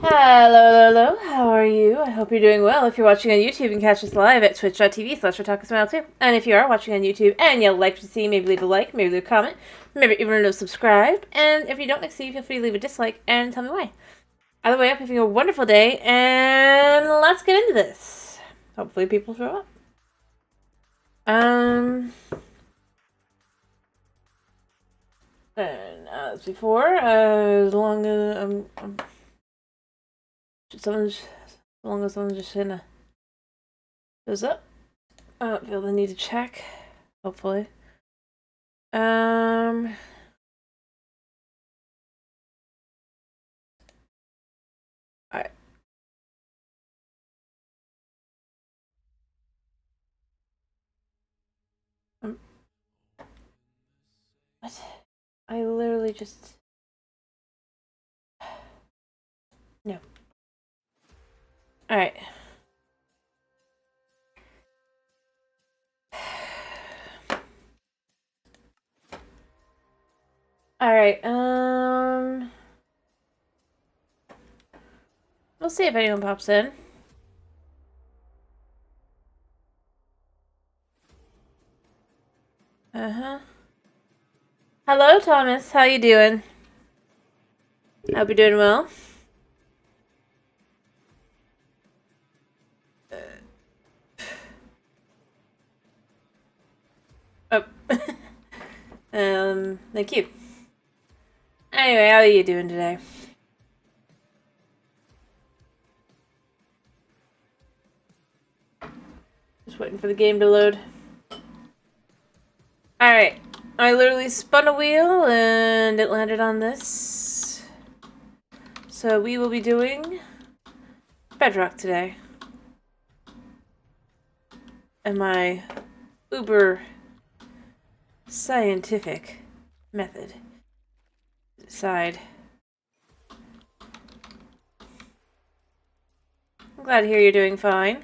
Hello, how are you? I hope you're doing well. If you're watching on YouTube, you can catch us live at twitch.tv/too. And if you are watching on YouTube and you'd like to see, maybe leave a like, maybe leave a comment, maybe even subscribe. And if you don't like to see, feel free to leave a dislike and tell me why. Either way, I'm having a wonderful day, and let's get into this. Hopefully people show up. And as before, as long as someone just kinda shows up. I don't feel the need to check. Hopefully. Alright. What? I literally just... No. Alright. Alright, we'll see if anyone pops in. Hello, Thomas. How you doing? Hope you're doing well. Oh. Thank you. Anyway, how are you doing today? Just waiting for the game to load. Alright. I literally spun a wheel and it landed on this. So we will be doing Bedrock today. And my uber scientific method side. I'm glad to hear you're doing fine.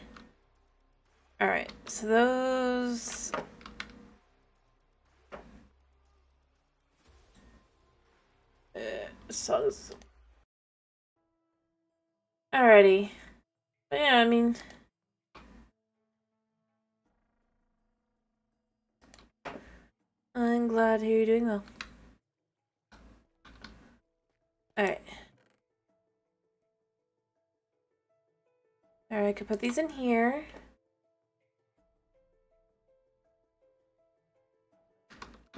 Alright, so those... songs. Alrighty. But yeah, I mean... I'm glad to hear you're doing well. Alright. Alright, I could put these in here.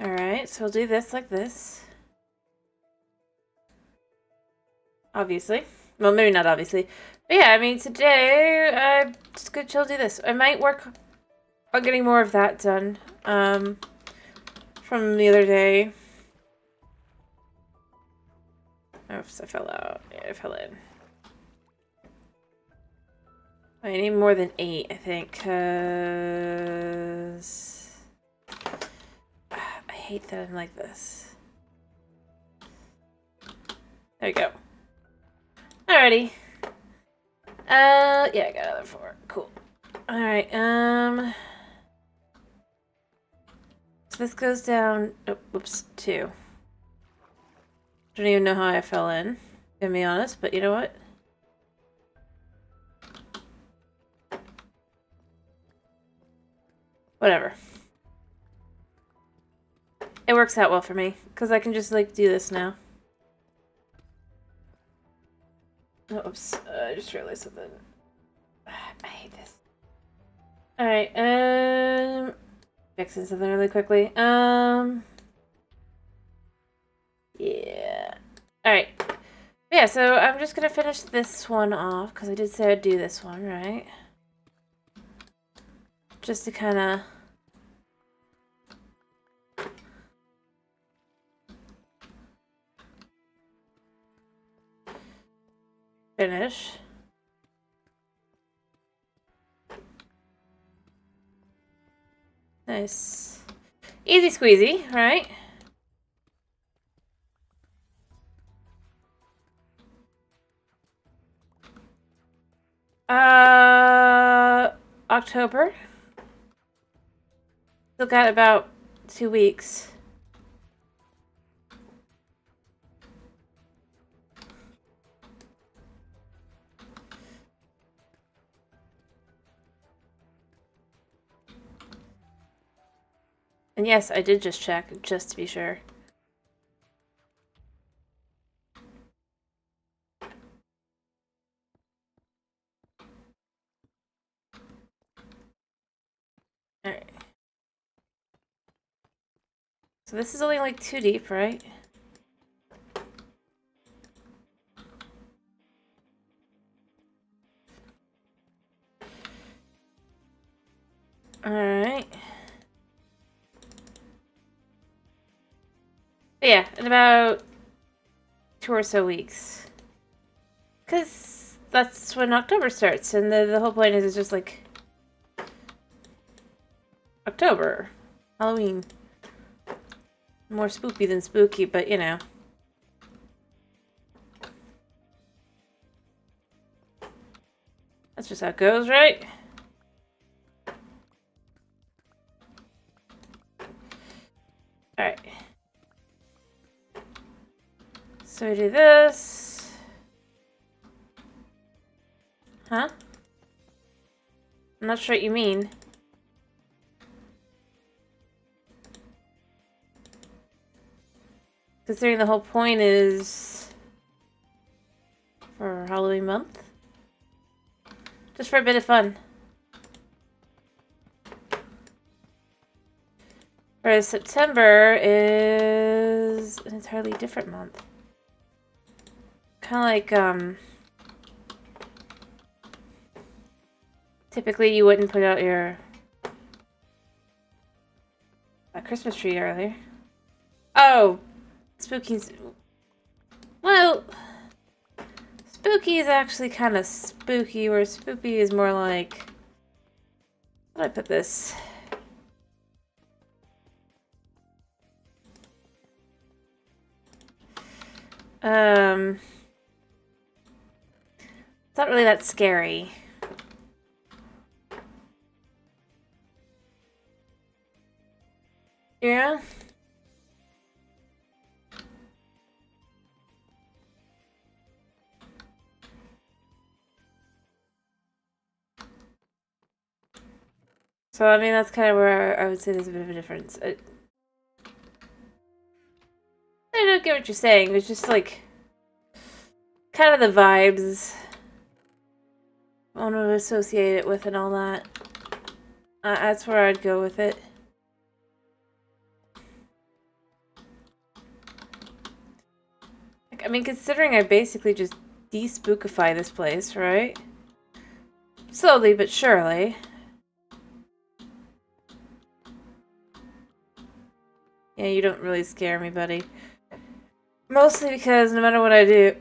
Alright, so we'll do this like this. Obviously. Well, maybe not obviously. But yeah, I mean, today, I'm just gonna chill do this. I might work on getting more of that done. From the other day. Oops, I fell out. Yeah, I fell in. I need more than 8, I think, because... I hate that I'm like this. There we go. Alrighty. Yeah, I got another 4. Cool. Alright, so this goes down... Oh, whoops, 2. Don't even know how I fell in, to be honest, but you know what? Whatever. It works out well for me, because I can just, like, do this now. Oh, oops. I just realized something. I hate this. Alright, fixing something really quickly. Yeah. Alright. Yeah, so I'm just gonna finish this one off, because I did say I'd do this one, right? Just to kind of... finish. Nice. Easy squeezy, right? October. Still got about 2 weeks. And yes, I did just check, just to be sure. Alright. So this is only like 2 deep, right? Alright. Yeah, in about 2 or so weeks. Because that's when October starts, and the whole point is it's just like October. Halloween. More spooky than spooky, but you know. That's just how it goes, right? Alright. So we do this. Huh? I'm not sure what you mean. Considering the whole point is for Halloween month. Just for a bit of fun. Whereas September is an entirely different month. Kind of like, typically you wouldn't put out your Christmas tree earlier. Oh, spooky's... Well, spooky is actually kind of spooky, where spooky is more like... How do I put this? It's not really that scary. Yeah? So, I mean, that's kind of where I would say there's a bit of a difference. I don't get what you're saying. It's just like... kind of the vibes I want to associate it with and all that. That's where I'd go with it. Like, I mean, considering I basically just de-spookify this place, right? Slowly but surely. Yeah, you don't really scare me, buddy. Mostly because no matter what I do...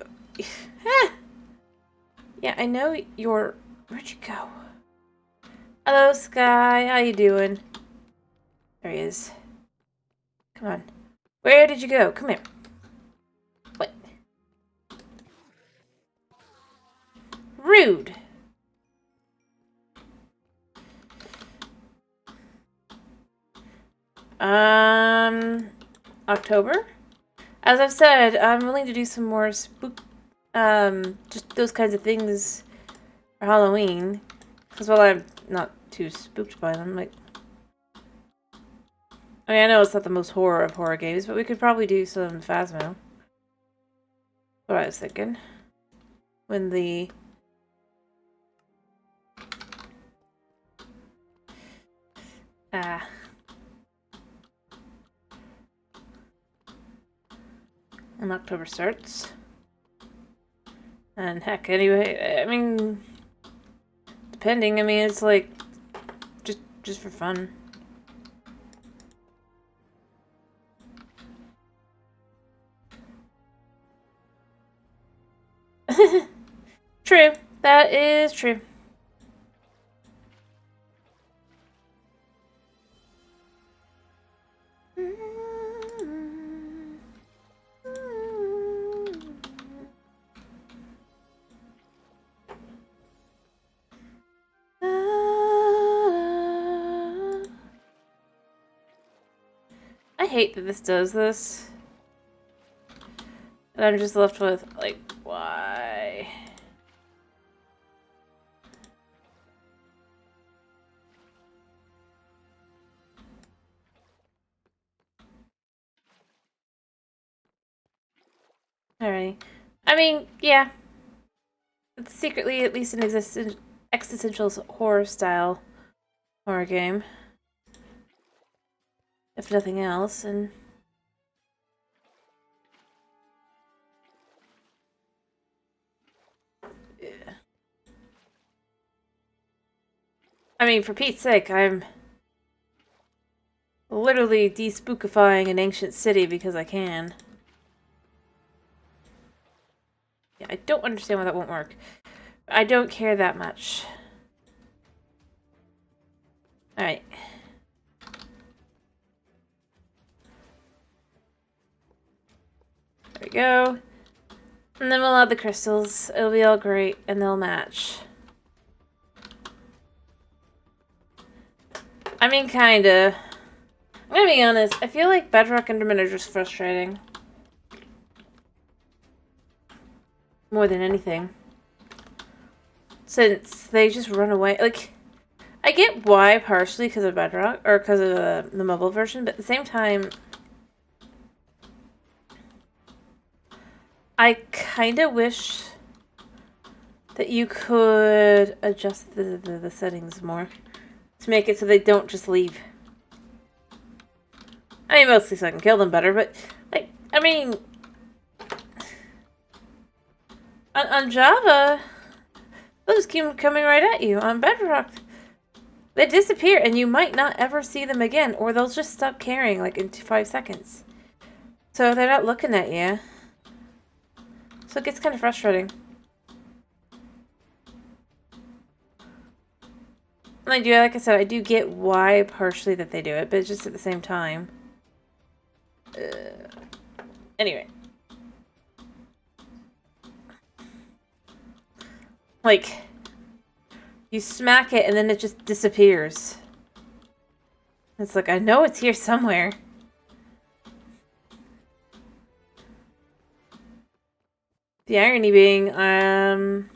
Yeah, I know you're... Where'd you go? Hello, Sky. How you doing? There he is. Come on. Where did you go? Come here. What? Rude. October? As I've said, I'm willing to do some more just those kinds of things for Halloween. Because while I'm not too spooked by them, like... I mean, I know it's not the most horror of horror games, but we could probably do some Phasmo. What I was thinking. When the... when October starts. And heck, anyway, I mean... Depending, I mean, it's like... Just for fun. True. That is true. I hate that this does this. And I'm just left with, like, why? Alrighty. I mean, yeah. It's secretly at least an existential horror style horror game. If nothing else, and... yeah. I mean, for Pete's sake, I'm literally despookifying an ancient city because I can. Yeah, I don't understand why that won't work. I don't care that much. Alright. There we go. And then we'll add the crystals. It'll be all great, and they'll match. I mean, kinda. I'm gonna be honest, I feel like Bedrock Endermen are just frustrating. More than anything. Since they just run away. Like, I get why, partially because of Bedrock, or because of the mobile version, but at the same time, I kind of wish that you could adjust the settings more to make it so they don't just leave. I mean, mostly so I can kill them better, but, like, I mean, on Java, they'll just keep coming right at you. On Bedrock, they disappear, and you might not ever see them again, or they'll just stop caring, like, in 5 seconds. So they're not looking at you. So it gets kind of frustrating. And I do, like I said, I do get why partially that they do it, but it's just at the same time. Anyway. Like, you smack it and then it just disappears. It's like, I know it's here somewhere. The irony being, that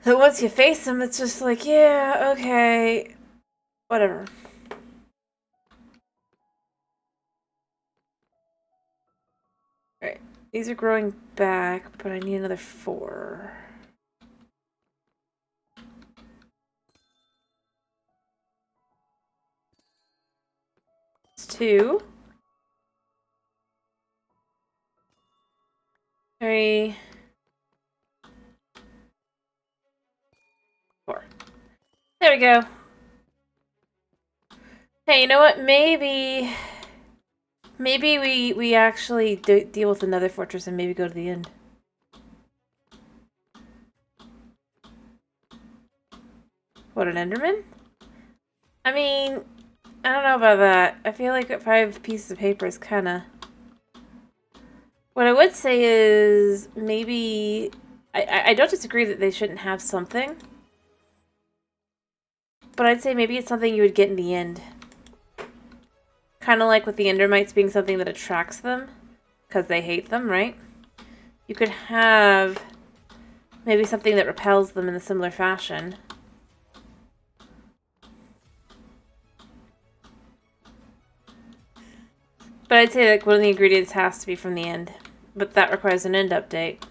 once you face them, it's just like, yeah, okay, whatever. Alright, these are growing back, but I need another 4. It's 2. 3. 4. There we go. Hey, you know what? Maybe we actually deal with another fortress and maybe go to the end. What, an Enderman? I mean, I don't know about that. I feel like 5 pieces of paper is kinda... What I would say is maybe... I don't disagree that they shouldn't have something. But I'd say maybe it's something you would get in the end. Kind of like with the Endermites being something that attracts them. Because they hate them, right? You could have maybe something that repels them in a similar fashion. But I'd say like one of the ingredients has to be from the end. But that requires an end update.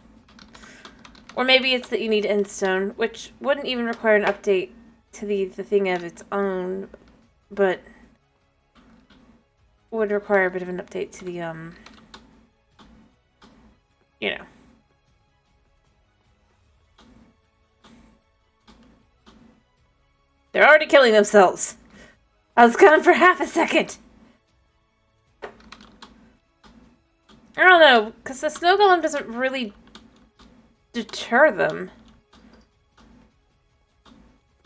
Or maybe it's that you need endstone, which wouldn't even require an update to the thing of its own, but would require a bit of an update to the, you know. They're already killing themselves. I was gone for half a second. I don't know, because the snow golem doesn't really deter them.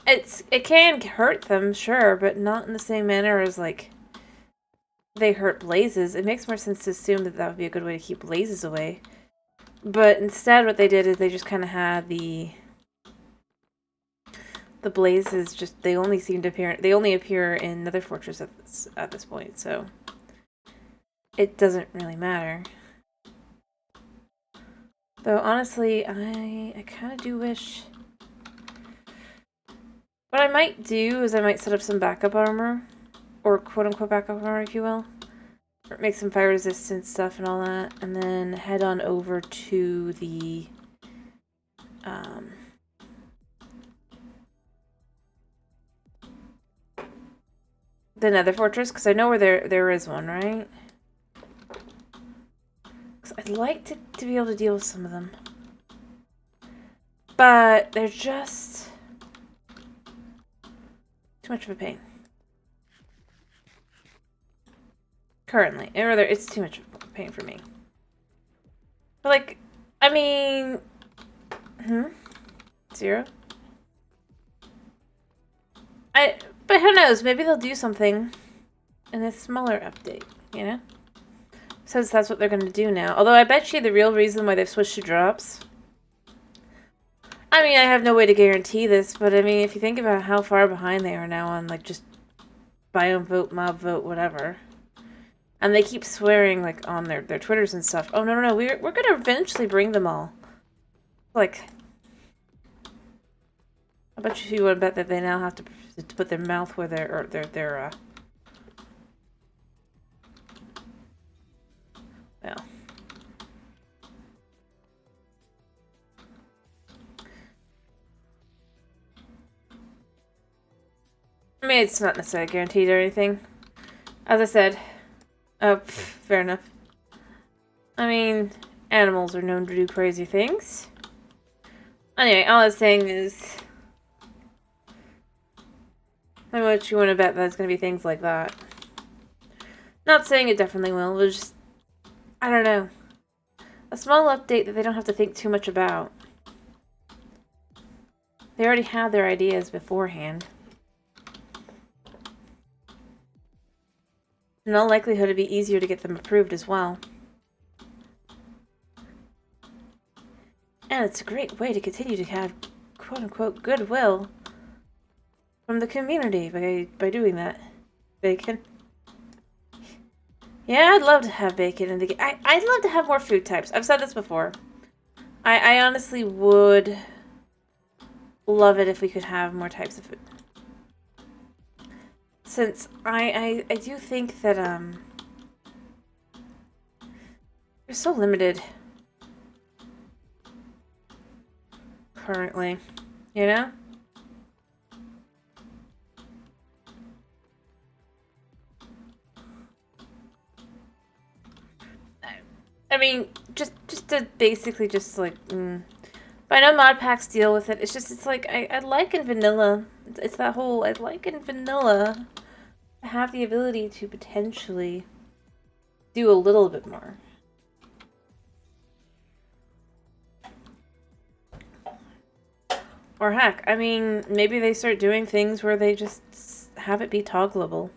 It can hurt them, sure, but not in the same manner as, like, they hurt blazes. It makes more sense to assume that that would be a good way to keep blazes away. But instead what they did is they just kind of had the blazes just, they only seem to appear, they only appear in Nether Fortress at this point, so it doesn't really matter. Though, honestly, I kind of do wish... What I might do is I might set up some backup armor. Or quote-unquote backup armor, if you will. make some fire resistant stuff and all that, and then head on over to the Nether Fortress, because I know where there is one, right? Because I'd like to be able to deal with some of them. But they're just too much of a pain. Currently. Or rather, it's too much of a pain for me. But, like, I mean... Zero? But who knows? Maybe they'll do something in a smaller update, you know? Since that's what they're going to do now. Although I bet you the real reason why they've switched to drops... I mean, I have no way to guarantee this, but I mean, if you think about how far behind they are now on, like, just biome vote, mob vote, whatever. And they keep swearing, like, on their Twitters and stuff. Oh, no, we're going to eventually bring them all. Like, I bet you would bet that they now have to put their mouth where their well. I mean, it's not necessarily guaranteed or anything. As I said, fair enough. I mean, animals are known to do crazy things. Anyway, all I was saying is, how much you want to bet that it's going to be things like that. Not saying it definitely will, but just, I don't know. A small update that they don't have to think too much about. They already had their ideas beforehand. In all likelihood, it'd be easier to get them approved as well. And it's a great way to continue to have, quote-unquote, goodwill from the community by doing that. Bacon. Yeah, I'd love to have bacon in the game. I'd love to have more food types. I've said this before. I honestly would love it if we could have more types of food. Since I do think that they're so limited currently, you know? I mean, just to basically just like, but I know mod packs deal with it. It's like, I like in vanilla. It's that whole, I like in vanilla to have the ability to potentially do a little bit more. Or heck, I mean, maybe they start doing things where they just have it be toggleable.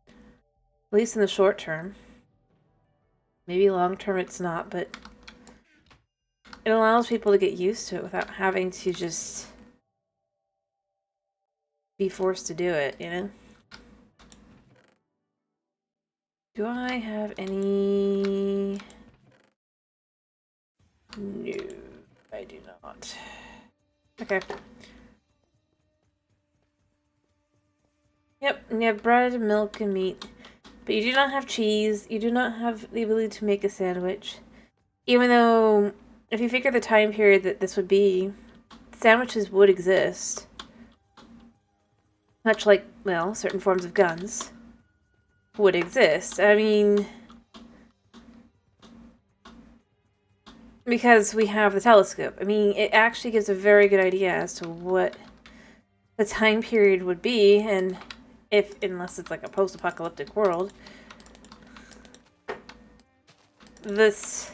At least in the short term. Maybe long term it's not, but it allows people to get used to it without having to just be forced to do it, you know? Do I have any... No, I do not. Okay. Yep, you have bread, milk, and meat. But you do not have cheese. You do not have the ability to make a sandwich. Even though, if you figure the time period that this would be, sandwiches would exist. Much like, well, certain forms of guns would exist. I mean, because we have the telescope. I mean, it actually gives a very good idea as to what the time period would be, and unless it's like a post-apocalyptic world, this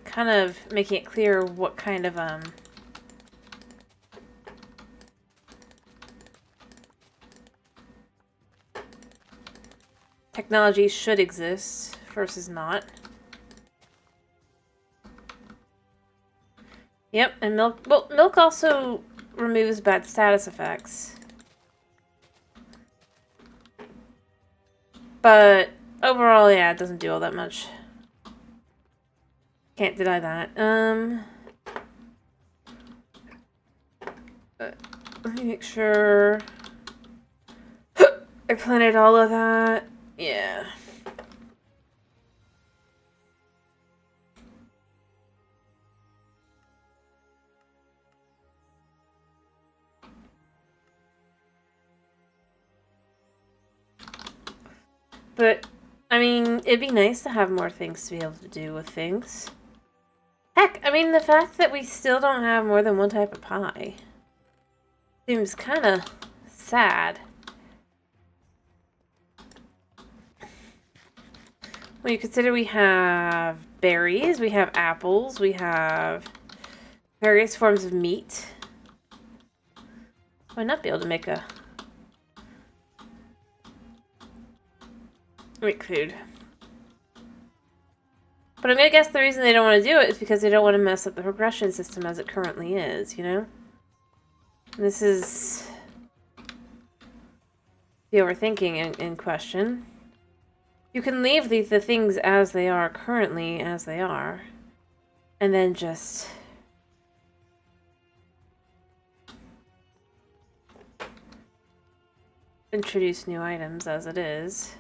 kind of making it clear what kind of technology should exist versus not. Yep, and milk. Well, milk also removes bad status effects. But overall, yeah, it doesn't do all that much. Can't deny that. Let me make sure I planted all of that. Yeah. But, I mean, it'd be nice to have more things to be able to do with things. Heck, I mean, the fact that we still don't have more than one type of pie seems kind of sad. When you consider we have berries, we have apples, we have various forms of meat. Why not be able to make food? But I'm gonna guess the reason they don't want to do it is because they don't want to mess up the progression system as it currently is, you know? And this is the overthinking in question. You can leave the things as they are currently as they are, and then just introduce new items as it is.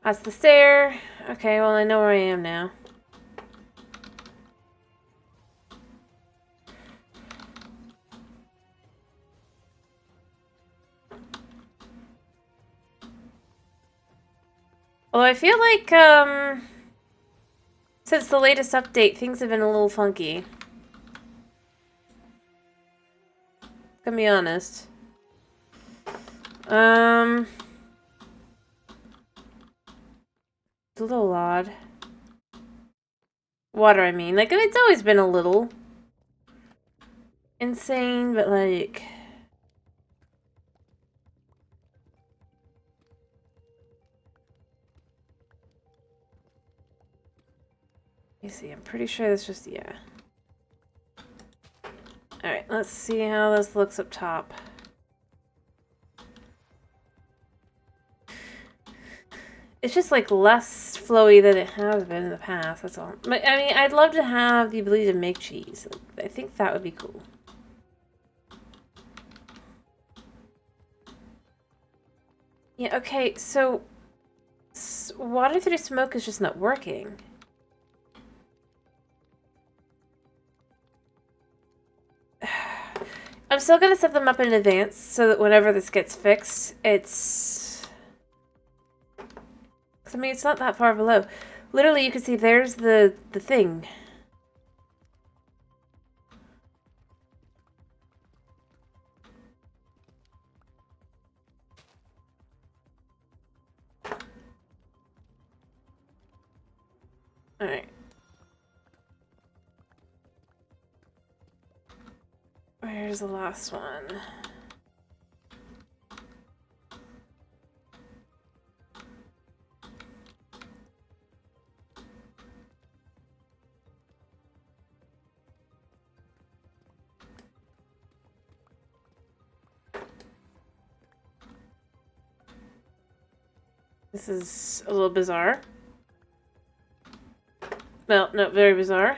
That's the stair. Okay, well, I know where I am now. Although I feel like, since the latest update, things have been a little funky. Gonna be honest. It's a little odd. Water, I mean. Like, it's always been a little insane, but like... Let me see, I'm pretty sure that's just, yeah. Alright, let's see how this looks up top. It's just like less flowy than it has been in the past, that's all. But I mean, I'd love to have the ability to make cheese. I think that would be cool. Yeah, okay, so water through smoke is just not working. I'm still gonna set them up in advance so that whenever this gets fixed, it's... I mean, it's not that far below. Literally, you can see there's the thing. Alright. Where's the last one? This is a little bizarre. Well, no, very bizarre.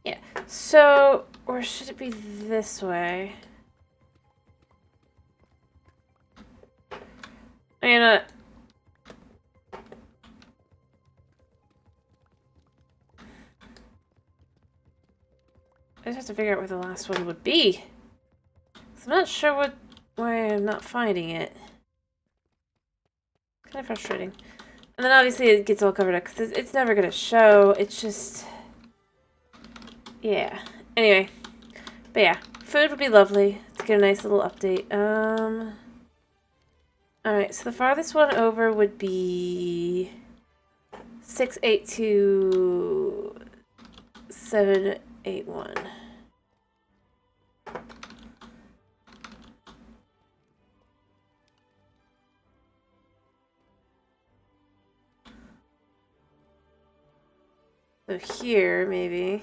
Yeah, so, or should it be this way? I mean, I just have to figure out where the last one would be. I'm not sure why I'm not finding it. Kind of frustrating. And then obviously it gets all covered up because it's never going to show. It's just... Yeah. Anyway. But yeah. Food would be lovely. Let's get a nice little update. Alright, so the farthest one over would be... 682... 781. So here, maybe.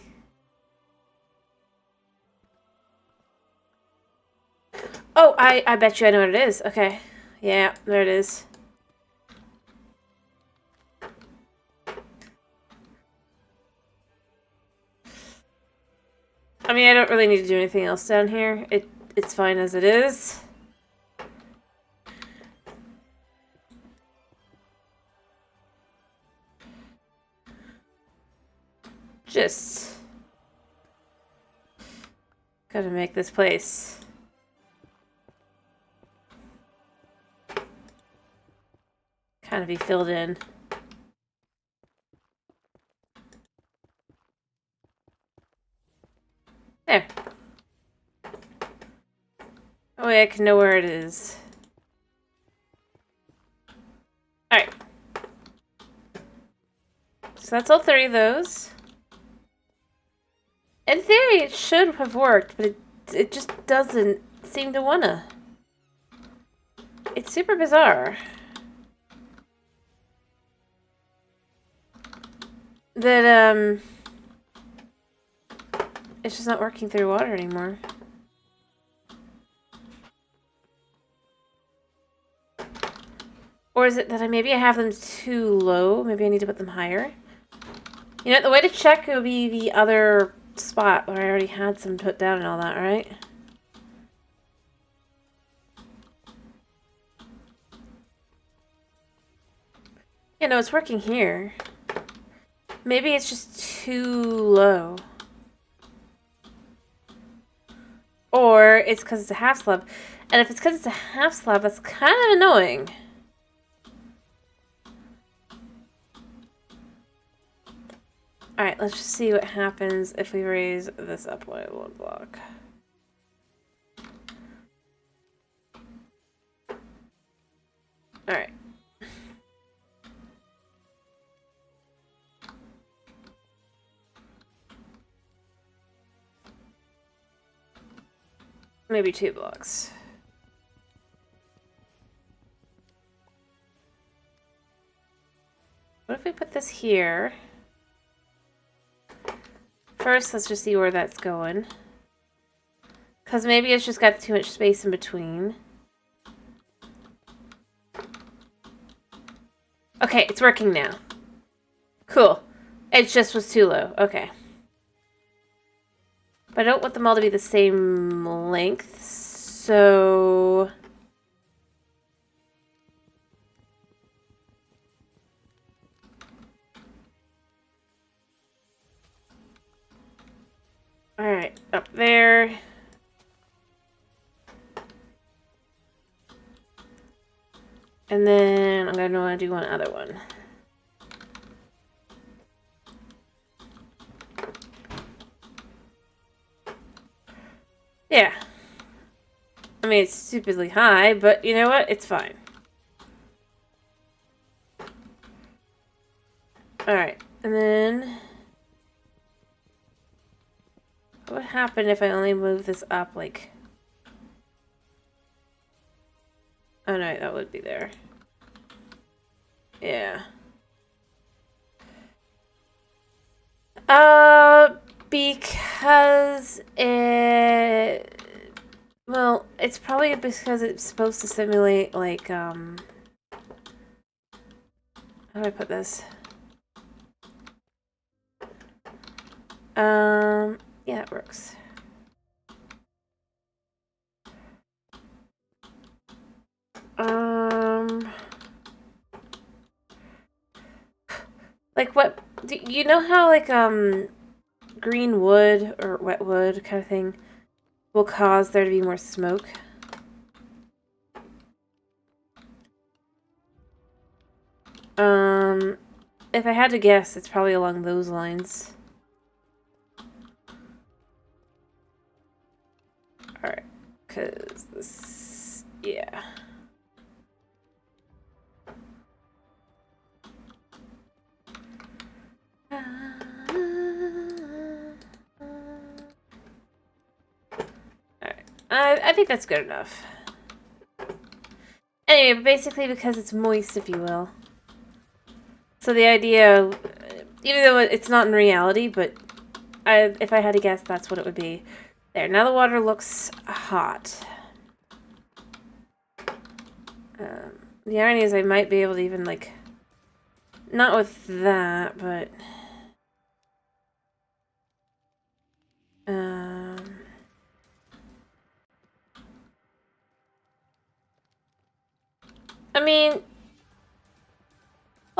Oh, I bet you I know what it is. Okay. Yeah, there it is. I mean, I don't really need to do anything else down here. It's fine as it is. Just gotta make this place kind of be filled in. There. That way I can know where it is. Alright. So that's all 3 of those. In theory, it should have worked, but it just doesn't seem to wanna. It's super bizarre. That, it's just not working through water anymore. Or is it that maybe I have them too low? Maybe I need to put them higher? You know, the way to check would be the other spot where I already had some put down and all that, right? Yeah, no, it's working here. Maybe it's just too low. Or it's because it's a half slab. And if it's because it's a half slab, that's kind of annoying. Alright, let's just see what happens if we raise this up by 1 block. Alright. Maybe 2 blocks. What if we put this here? First, let's just see where that's going. Because maybe it's just got too much space in between. Okay, it's working now. Cool. It just was too low. Okay. But I don't want them all to be the same length, so... Alright, up there. And then I'm gonna want to do one other one. Yeah. I mean, it's stupidly high, but you know what? It's fine. Alright, and then... what would happen if I only move this up, like... oh no, that would be there. Yeah. Because it... well, it's probably because it's supposed to simulate, like, how do I put this? Yeah, it works. Like what, do you know how, like, green wood or wet wood kind of thing will cause there to be more smoke? If I had to guess, it's probably along those lines. Alright, because this, yeah. Alright, I think that's good enough. Anyway, basically because it's moist, if you will. So the idea, even though it's not in reality, but if I had to guess, that's what it would be. There, now the water looks hot. The irony is I might be able to even, like, not with that, but... I mean...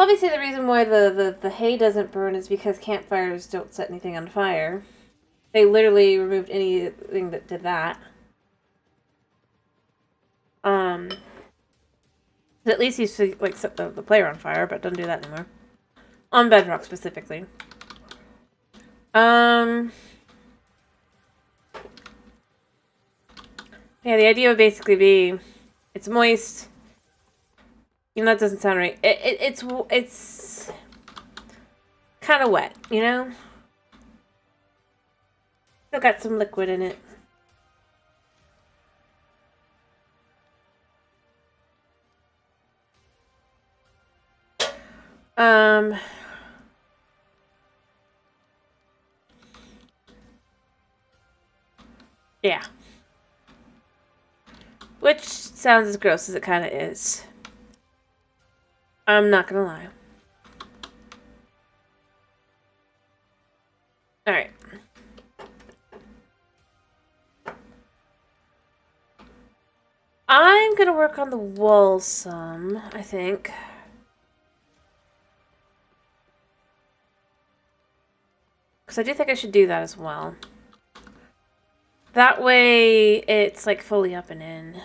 Obviously, the reason why the hay doesn't burn is because campfires don't set anything on fire. They literally removed anything that did that. At least used to like set the player on fire, but don't do that anymore. On Bedrock specifically. Yeah, the idea would basically be, it's moist. You know, that doesn't sound right. It's kind of wet, you know? Still got some liquid in it. Yeah. Which sounds as gross as it kind of is. I'm not gonna lie. Alright. I'm gonna work on the wall some, I think. Because I do think I should do that as well. That way, it's like fully up and in.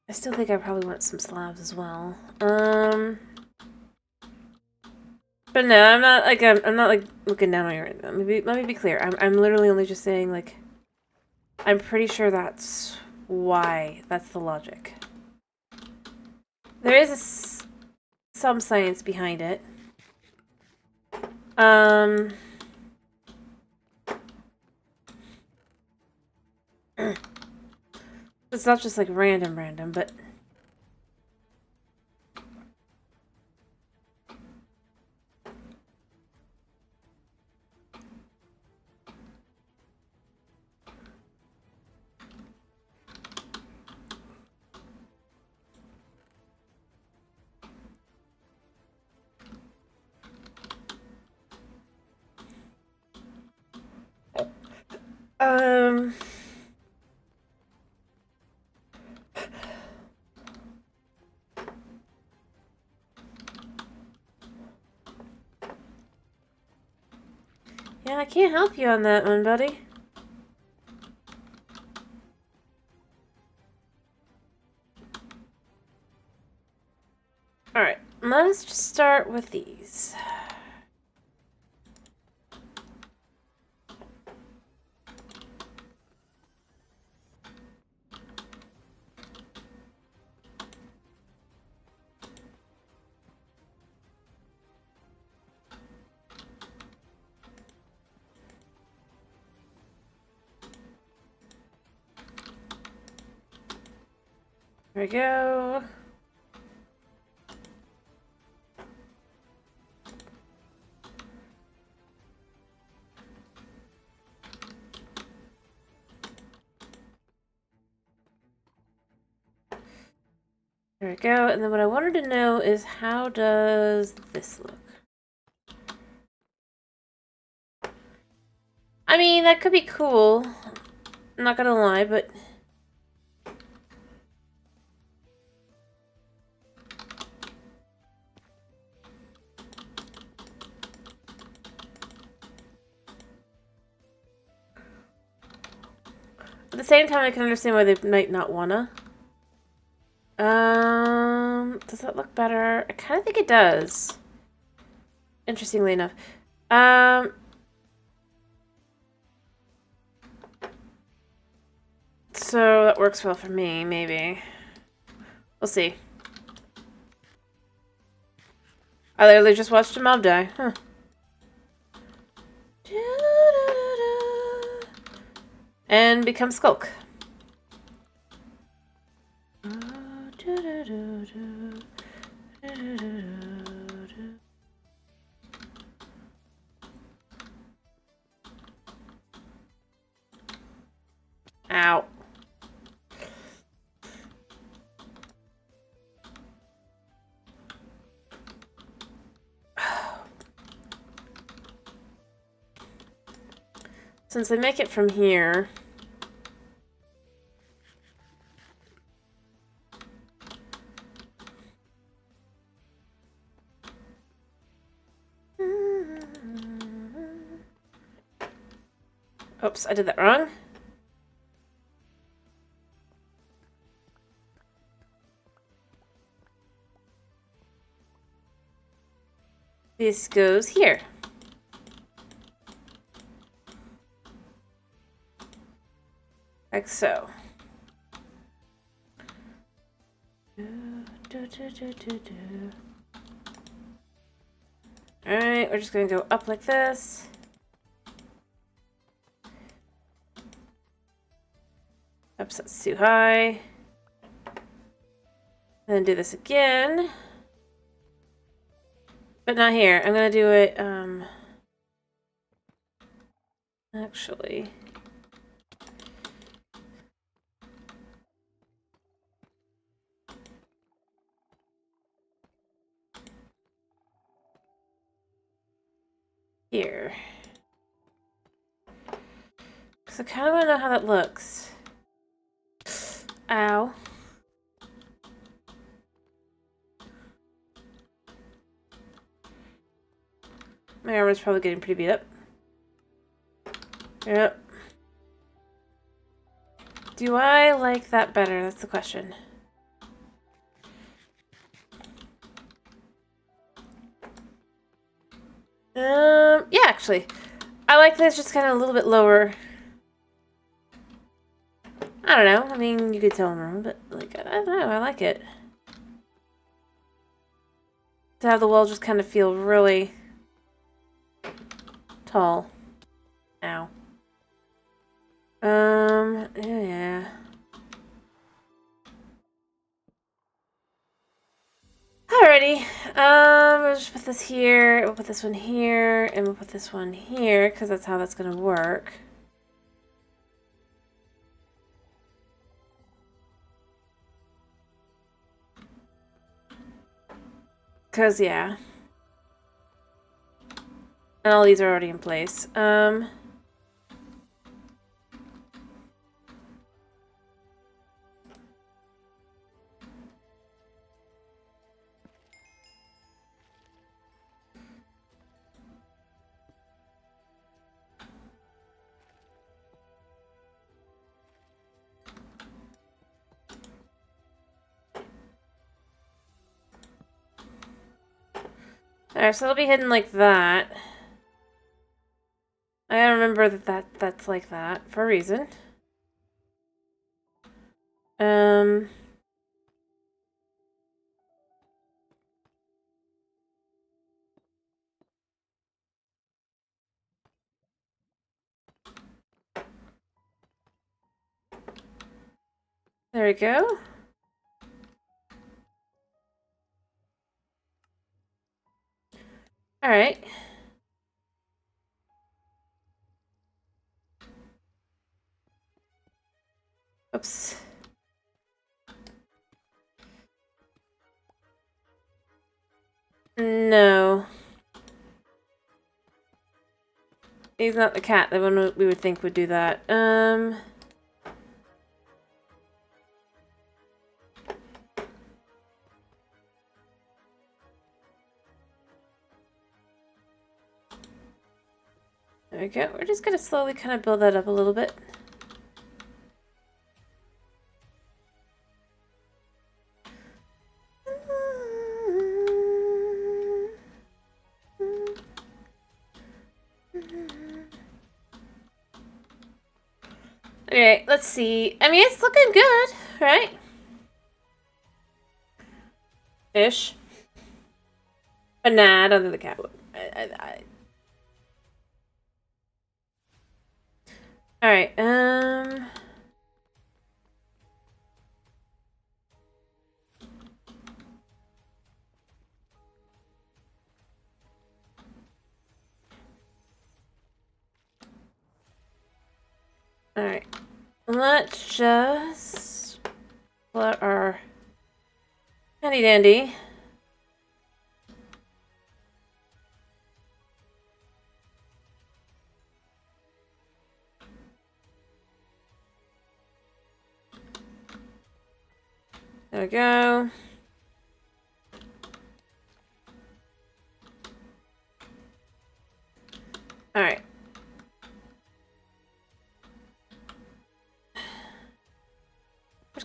I still think I probably want some slabs as well. But no, I'm not like looking down on you right now. Let me be clear. I'm literally only just saying, like, I'm pretty sure that's why. That's the logic. There is some science behind it. It's not just like random, but yeah, I can't help you on that one, buddy. Alright, let's just start with these. There we go. There we go. And then what I wanted to know is, how does this look? I mean, that could be cool. I'm not gonna lie, but at the same time, I can understand why they might not wanna. Does that look better? I kind of think it does. Interestingly enough. So that works well for me, maybe. We'll see. I literally just watched a mob die. Huh. And become Skulk. Ow. Since I make it from here, Oops, I did that wrong. This goes here. Like so. Alright, we're just gonna go up like this. Oops, that's too high. Then do this again. But not here. I'm gonna do it, actually. Here. Because I kind of want to know how that looks. Ow. My armor's probably getting pretty beat up. Yep. Do I like that better? That's the question. Yeah, actually. I like this just kind of a little bit lower. I don't know. I mean, you could tell I'm wrong, but, like, I don't know. I like it. To have the wall just kind of feel really tall. Ow. Yeah. Alrighty. We'll just put this here, we'll put this one here, and we'll put this one here, because that's how that's gonna work. Because, yeah. And all these are already in place. Alright, so it'll be hidden like that. I remember that's like that for a reason. There we go. Alright. Oops. No. He's not the cat that one we would think would do that. There we go. We're just gonna slowly kind of build that up a little bit. Alright, let's see. I mean, it's looking good, right? Ish. But nah, I don't think the cat would. Alright, Alright. Let's just pull out our handy dandy. There we go. Alright.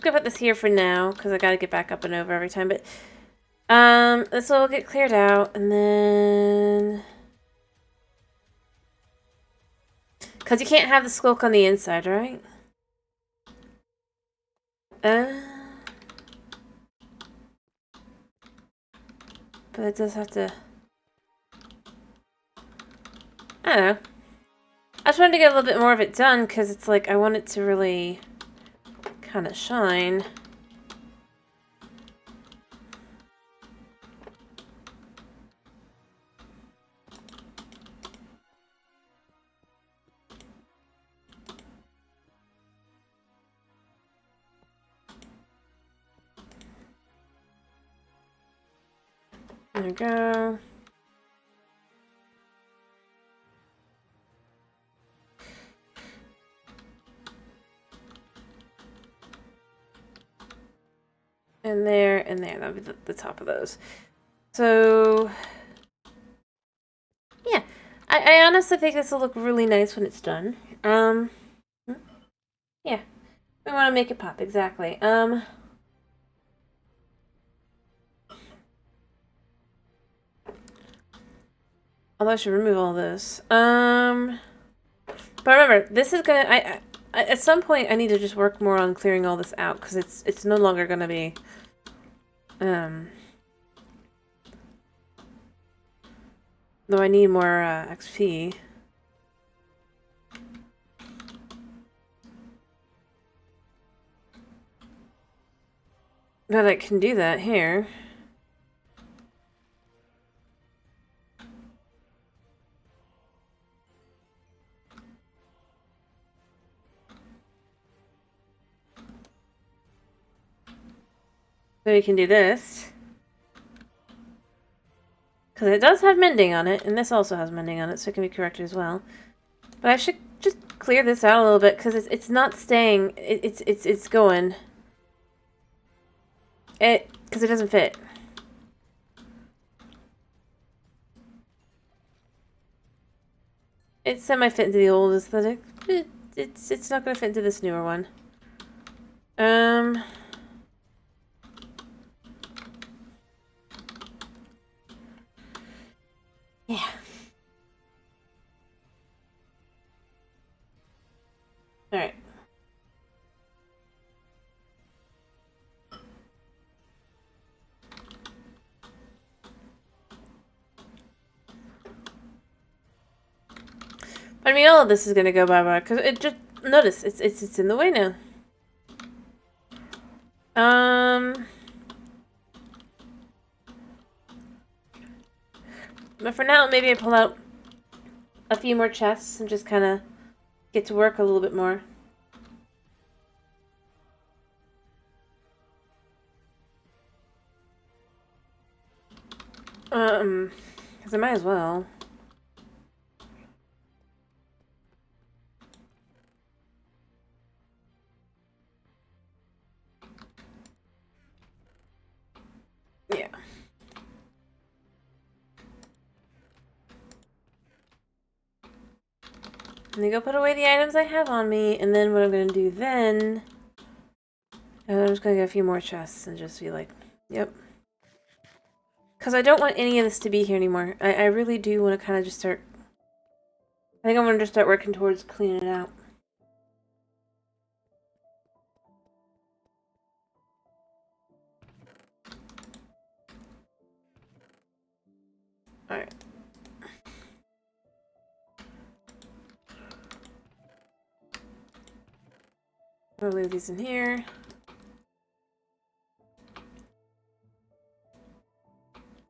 gonna put this here for now, because I gotta get back up and over every time, but this will get cleared out, and then... Because you can't have the skulk on the inside, right? But it does have to... I don't know. I just wanted to get a little bit more of it done, because it's like, I want it to really kind of shine. There we go. And there, that'll be the top of those. So, yeah. I honestly think this will look really nice when it's done. Yeah. We want to make it pop, exactly. Although I should remove all this. But remember, this is gonna... I at some point, I need to just work more on clearing all this out, because it's no longer gonna be... Though I need more, XP. But I can do that here. So you can do this. Because it does have mending on it, and this also has mending on it, so it can be corrected as well. But I should just clear this out a little bit, because it's not staying, it's going. Because it doesn't fit. It semi-fit into the old aesthetic, but it's not going to fit into this newer one. Yeah. Alright. I mean, all of this is gonna go bye-bye, because it just... Notice, it's in the way now. But for now, maybe I pull out a few more chests and just kind of get to work a little bit more. Because I might as well. Yeah. Let me go put away the items I have on me, and then what I'm going to do then... I'm just going to get a few more chests and just be like, yep. Because I don't want any of this to be here anymore. I really do want to kind of just start... I think I'm going to just start working towards cleaning it out. Alright. I'll leave these in here.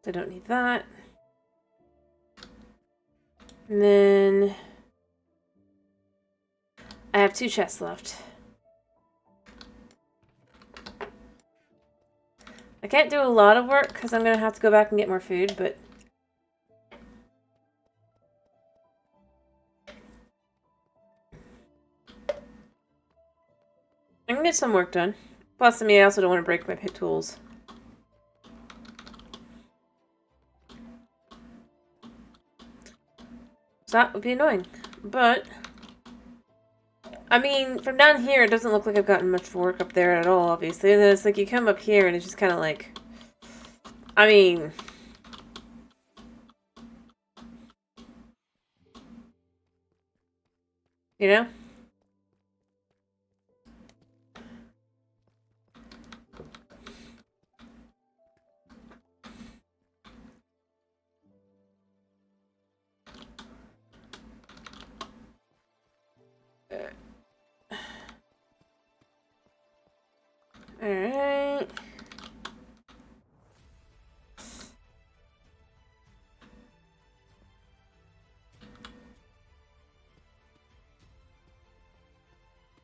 I don't need that. And then I have 2 chests left. I can't do a lot of work because I'm going to have to go back and get more food, but I can get some work done. Plus, I mean, I also don't want to break my pit tools. So that would be annoying. But I mean, from down here, it doesn't look like I've gotten much work up there at all, obviously. And then it's like you come up here and it's just kind of like... I mean... You know? Alright.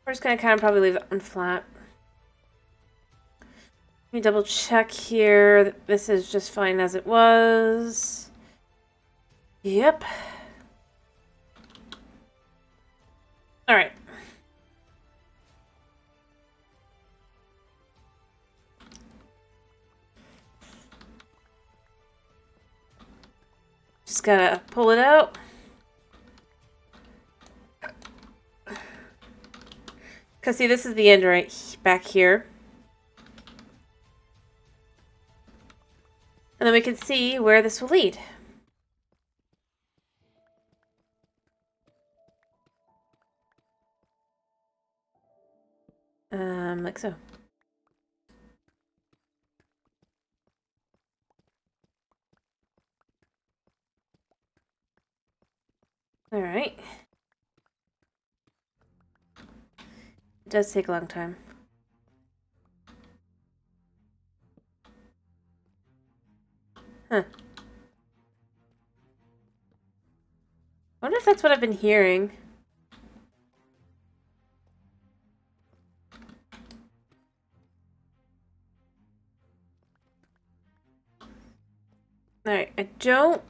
We're just gonna kind of probably leave that one flat. Let me double check here that this is just fine as it was. Yep. Alright. Just gotta pull it out. Because see, this is the end right back here. And then we can see where this will lead. Like so. Alright. It does take a long time. Huh. I wonder if that's what I've been hearing. Alright, I don't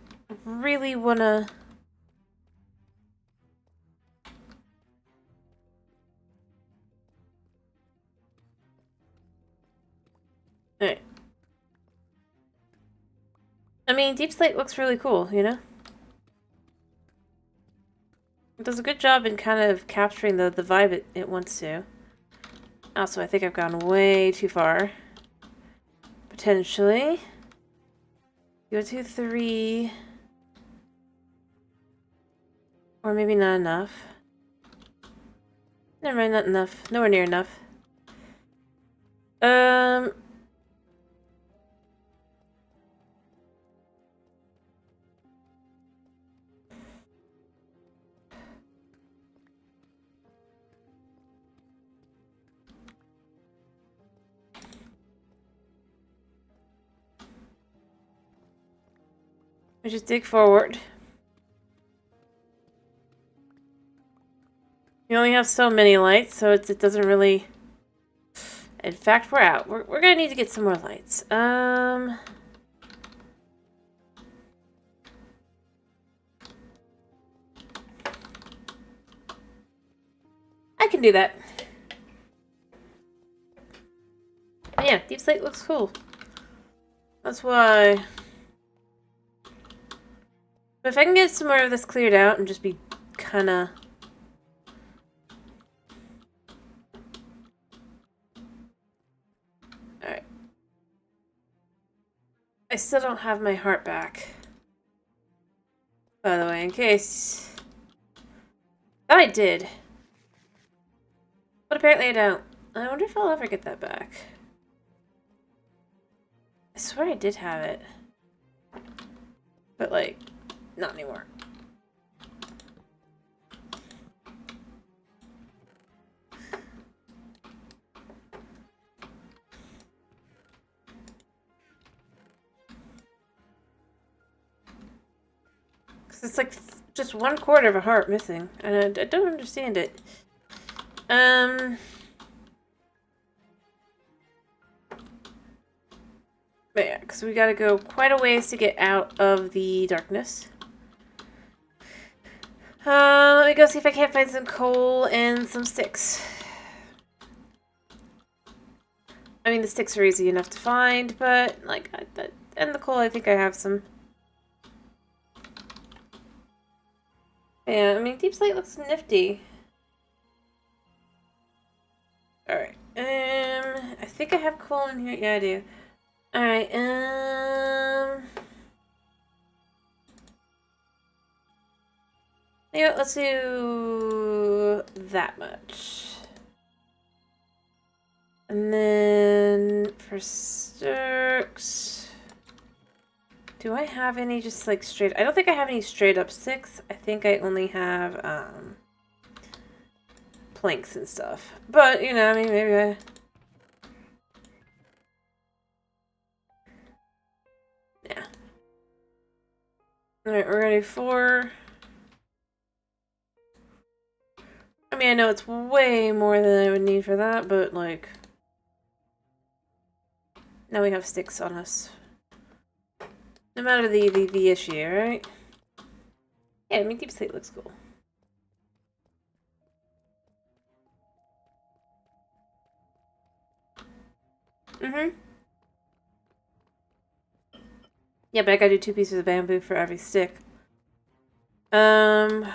really wanna... Alright. I mean, Deep Slate looks really cool, you know? It does a good job in kind of capturing the vibe it wants to. Also, I think I've gone way too far. Potentially. Go to 3. Or maybe not enough. Never mind, not enough. Nowhere near enough. We just dig forward. You only have so many lights, so it doesn't really... In fact, we're out. We're gonna need to get some more lights. I can do that. But yeah, Deep Slate looks cool. That's why... But if I can get some more of this cleared out and just be kinda... Alright. I still don't have my heart back. By the way, in case... Thought I did. But apparently I don't. I wonder if I'll ever get that back. I swear I did have it. But like... Not anymore. Because it's like just 1/4 of a heart missing. And I don't understand it. But yeah, because we gotta go quite a ways to get out of the darkness. Let me go see if I can't find some coal and some sticks. I mean, the sticks are easy enough to find, but, like, and the coal, I think I have some. Yeah, I mean, Deep Slate looks nifty. Alright. I think I have coal in here. Yeah, I do. Alright, yeah, let's do that much. And then for Sturks, do I have any just like straight? I don't think I have any straight up sticks. I think I only have planks and stuff. But you know, I mean, maybe I. Yeah. All right, we're ready for. I mean, I know it's way more than I would need for that, but like, now we have sticks on us. No matter the issue, right? Yeah, I mean, deep slate looks cool. Mm-hmm. Yeah, but I gotta do 2 pieces of bamboo for every stick. And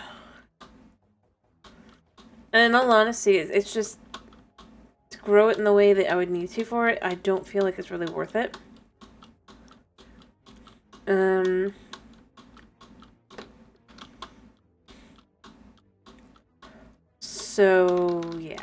in all honesty, it's just to grow it in the way that I would need to for it. I don't feel like it's really worth it. So yeah.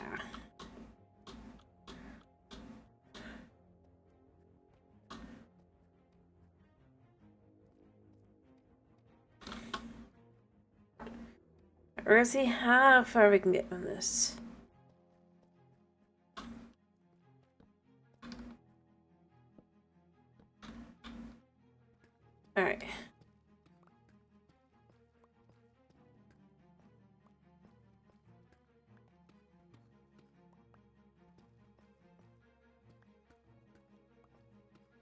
We're gonna see how far we can get on this. Alright.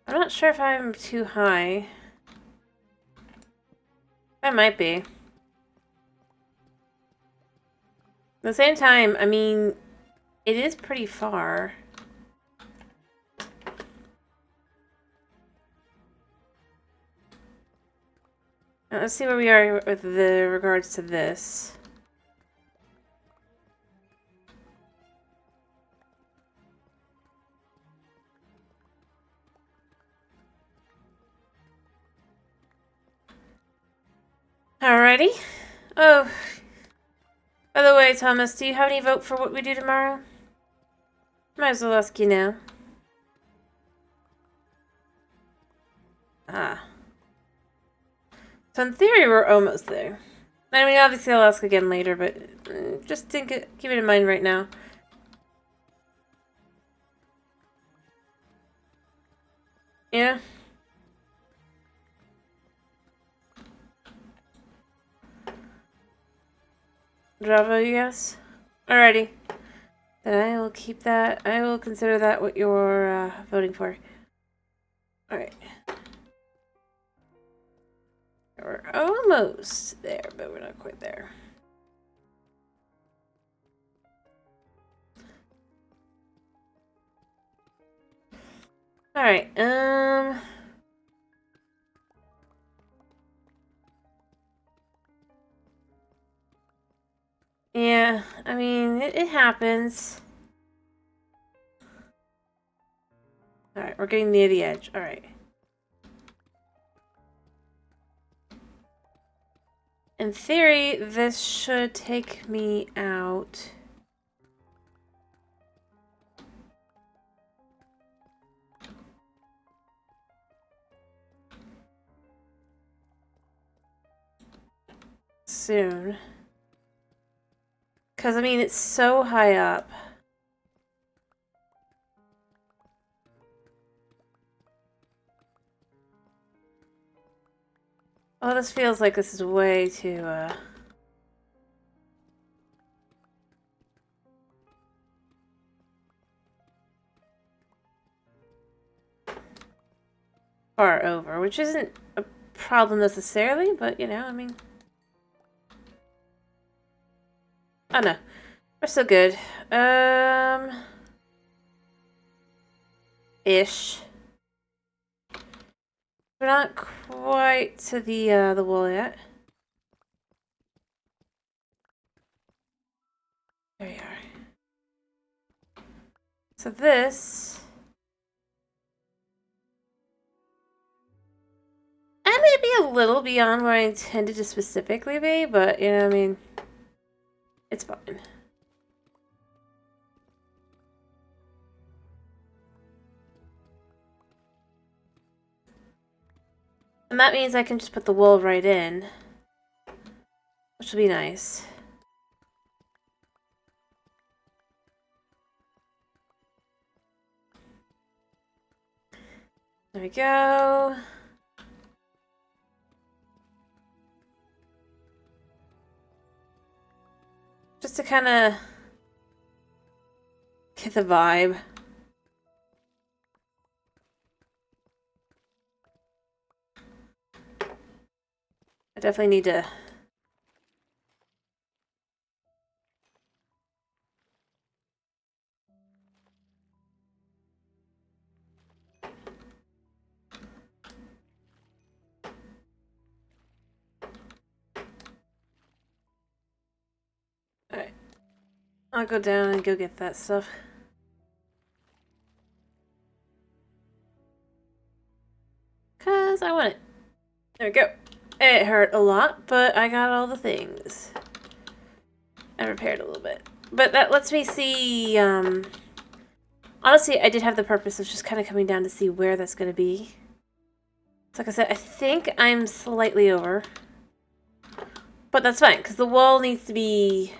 I'm not sure if I'm too high. I might be. At the same time, I mean, it is pretty far. Now, let's see where we are with the regards to this. Alrighty. Oh, by the way, Thomas, do you have any vote for what we do tomorrow? Might as well ask you now. Ah. So in theory, we're almost there. I mean, obviously I'll ask again later, but just keep it in mind right now. Yeah? Bravo, you guys? Alrighty. Then I will keep that. I will consider that what you're voting for. Alright. We're almost there, but we're not quite there. Alright, yeah, I mean, it happens. Alright, we're getting near the edge. Alright. In theory, this should take me out. Soon. Because, I mean, it's so high up. Oh, this feels like this is way too, far over, which isn't a problem necessarily, but, you know, I mean... Oh, no. We're still good. Ish. We're not quite to the wall yet. There we are. So this... I may be a little beyond where I intended to specifically be, but, you know, I mean, it's fine. And that means I can just put the wool right in, which will be nice. There we go. Just to kind of get the vibe. I definitely need to... Alright. I'll go down and go get that stuff. Because I want it. There we go. It hurt a lot, but I got all the things. I repaired a little bit. But that lets me see, honestly, I did have the purpose of just kind of coming down to see where that's going to be. So like I said, I think I'm slightly over. But that's fine, because the wall needs to be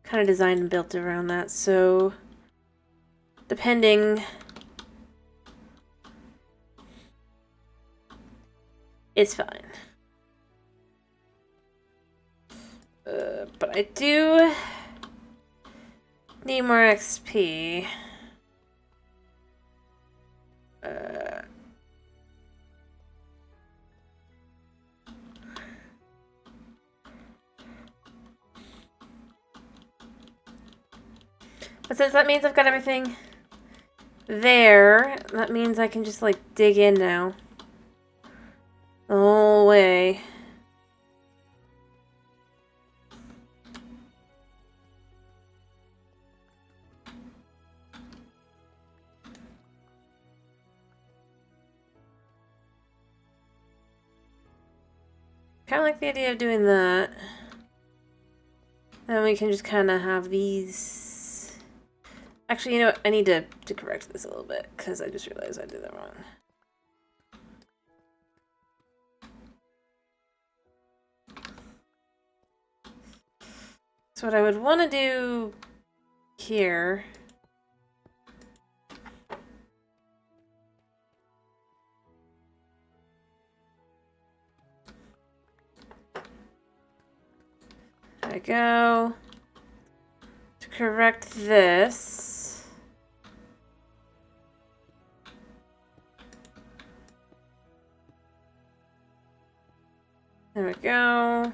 kind of designed and built around that, so depending, it's fine. But I do need more XP. But since that means I've got everything there, that means I can just, like, dig in now. The whole way. Kind of like the idea of doing that. Then we can just kind of have these... Actually, you know what? I need to correct this a little bit, because I just realized I did that wrong. So what I would want to do here... There we go. To correct this. There we go.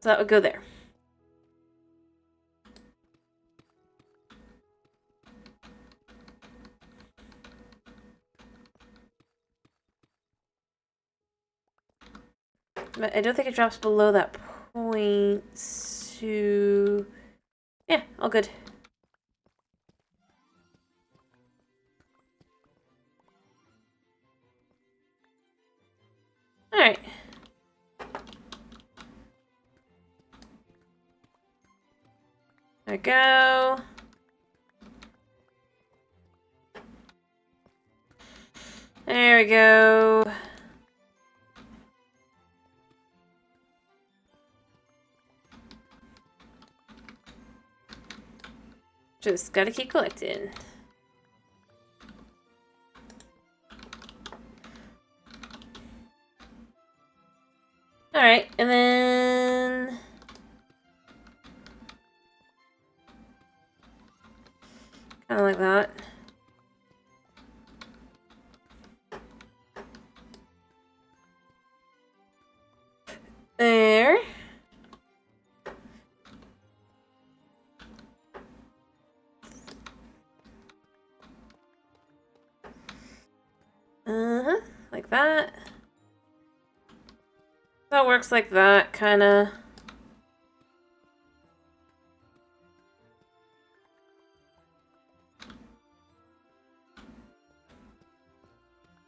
So that would go there. But I don't think it drops below that point to... Yeah, all good. Alright. There we go. There we go. Just gotta keep collecting. Alright, and then... Kind of like that. There. Like that. That works like that, kind of.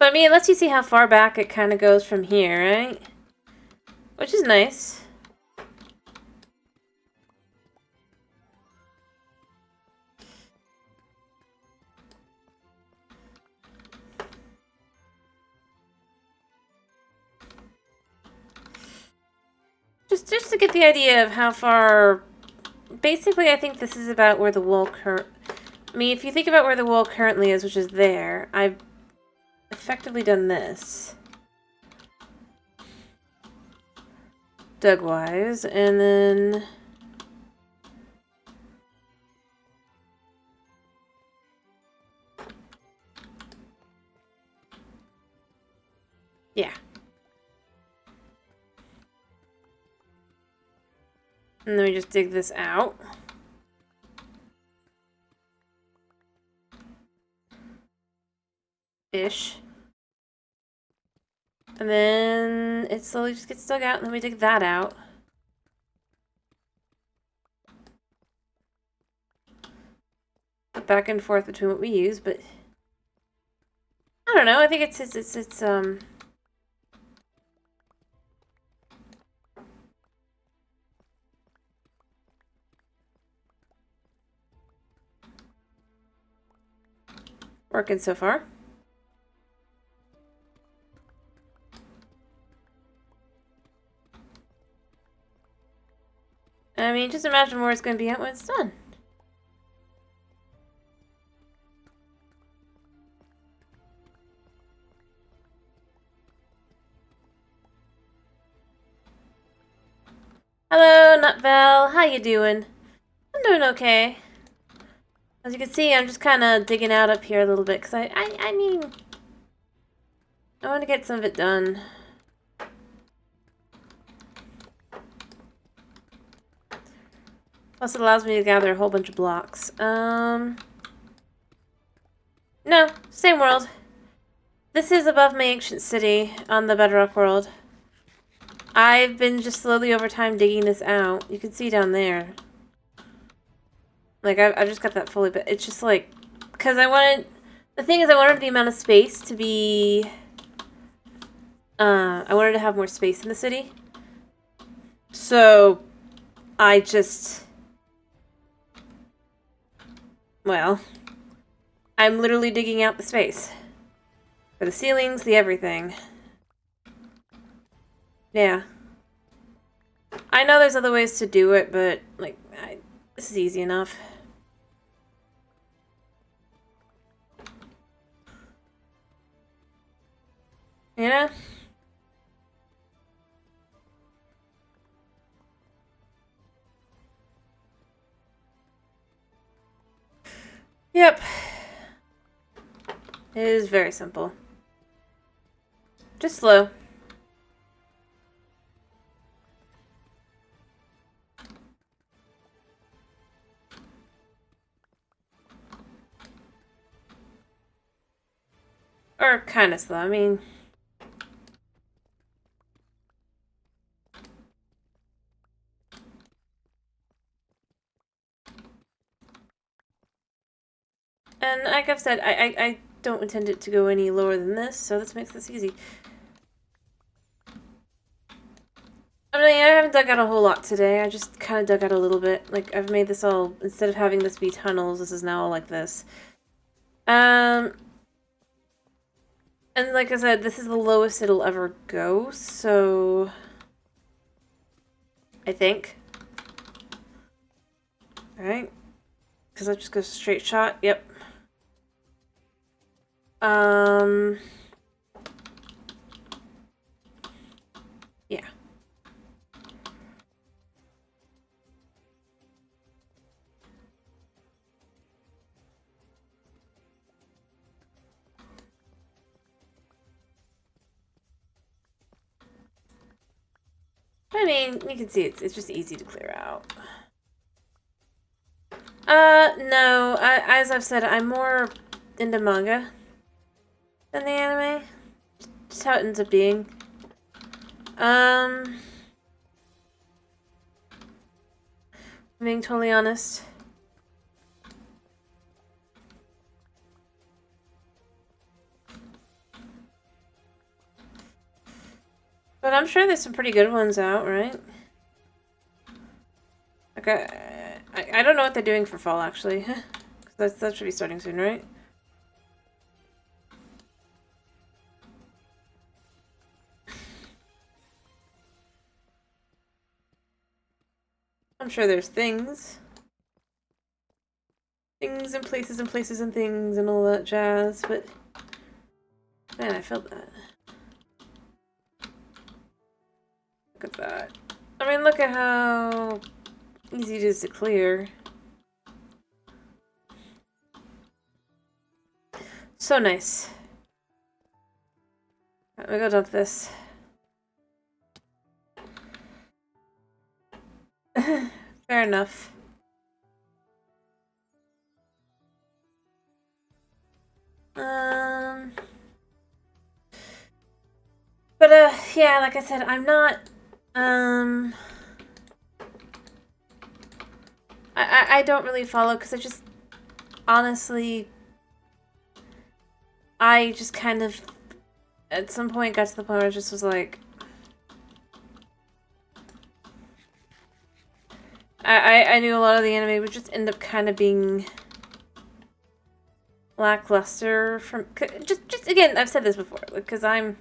But I mean, it lets you see how far back it kind of goes from here, right? Which is nice. Just to get the idea of how far... Basically, I think this is about where the wall I mean, if you think about where the wall currently is, which is there, I've effectively done this. Dug-wise, and then... Yeah. And then we just dig this out. Ish. And then it slowly just gets dug out, and then we dig that out. Back and forth between what we use, but I don't know. I think it's working so far. I mean, just imagine where it's going to be at when it's done. Hello, Nutvel. How you doing? I'm doing okay. As you can see, I'm just kind of digging out up here a little bit, because I mean, I want to get some of it done. Plus, it allows me to gather a whole bunch of blocks. No, same world. This is above my ancient city on the Bedrock world. I've been just slowly over time digging this out. You can see down there. Like, I've just got that fully, but it's just like, because I wanted, the thing is I wanted the amount of space to be, I wanted to have more space in the city. So, I just, well, I'm literally digging out the space. For the ceilings, the everything. Yeah. I know there's other ways to do it, but, like, this is easy enough. You know? Yep. It is very simple. Just slow. Or kind of slow, I mean... And like I've said, I don't intend it to go any lower than this, so this makes this easy. I mean, I haven't dug out a whole lot today. I just kind of dug out a little bit. Like, I've made this all, instead of having this be tunnels, this is now all like this. And like I said, this is the lowest it'll ever go, so... I think. Alright. Because that just goes straight shot. Yep. Yeah. I mean, you can see it's just easy to clear out. No. As I've said, I'm more into manga than the anime. Just how it ends up being. Being totally honest. I'm sure there's some pretty good ones out, right? Okay, I don't know what they're doing for fall, actually. That should be starting soon, right? I'm sure there's things. Things and places and places and things and all that jazz, but... Man, I felt that. Look at that. I mean, look at how easy it is to clear. So nice. Let me go dump this. Fair enough. But yeah, like I said, I'm not, I don't really follow, because I just, honestly, I just kind of, at some point got to the point where I just was like, I knew a lot of the anime would just end up kind of being lackluster from, just again, I've said this before, because I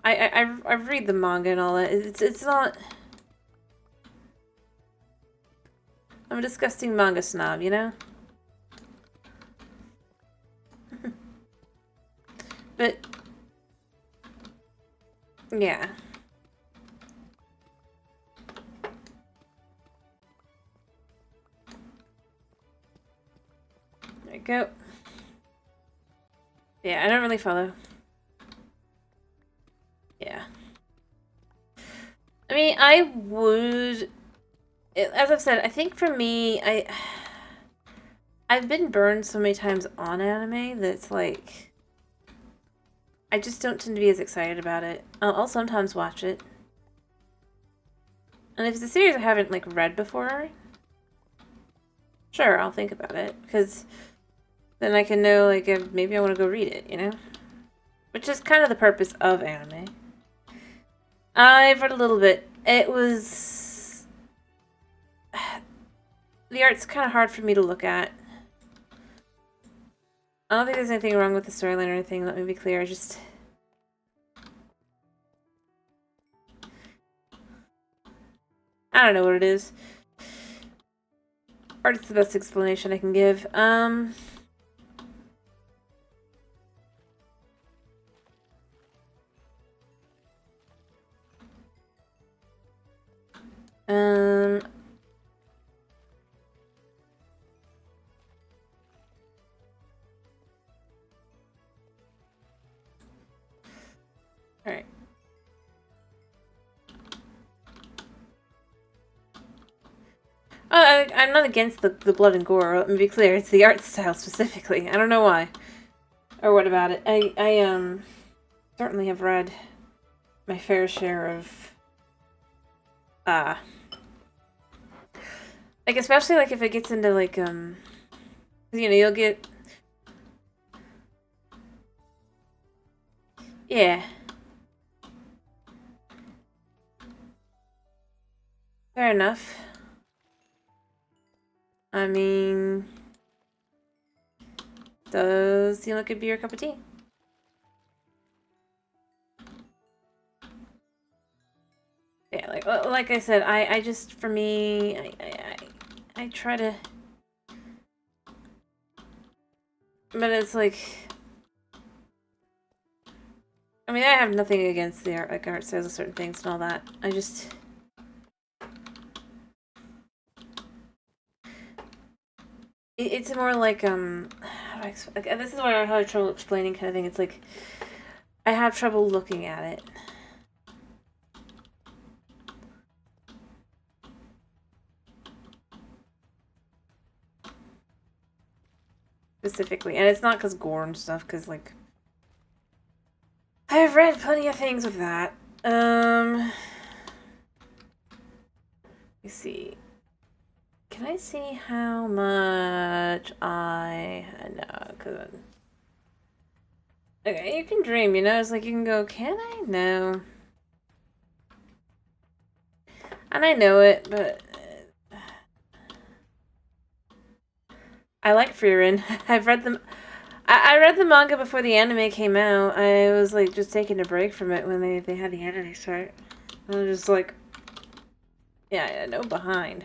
read the manga and all that. It's not. I'm a disgusting manga snob, you know. But yeah. There we go. Yeah, I don't really follow. Yeah. I mean, I would... As I've said, I think for me, I've been burned so many times on anime that it's like... I just don't tend to be as excited about it. I'll sometimes watch it. And if it's a series I haven't, like, read before, sure, I'll think about it. Because then I can know, like, maybe I want to go read it, you know? Which is kind of the purpose of anime. I've read a little bit. It was... The art's kind of hard for me to look at. I don't think there's anything wrong with the storyline or anything, let me be clear, I just... I don't know what it is. Art is the best explanation I can give. Alright. I'm not against the blood and gore, let me be clear. It's the art style specifically. I don't know why. Or what about it. I certainly have read my fair share of... like, especially, like, if it gets into, like, you know, you'll get... Yeah. Fair enough. I mean... Does seem like it'd be your cup of tea. Yeah, like I said, I just, for me, I try to... But it's like... I mean, I have nothing against the art, like, art styles of certain things and all that. I just... It's more like, how do I explain? This is where I have trouble explaining kind of thing. It's like, I have trouble looking at it. Specifically. And it's not because gore and stuff, because, like, I've read plenty of things with that. Let me see. Can I see how much I know? Cause okay, you can dream, you know. It's like you can go. Can I? No. And I know it, but I like Frieren. I've read them. I read the manga before the anime came out. I was like just taking a break from it when they had the anime start. I was just like, yeah, no behind.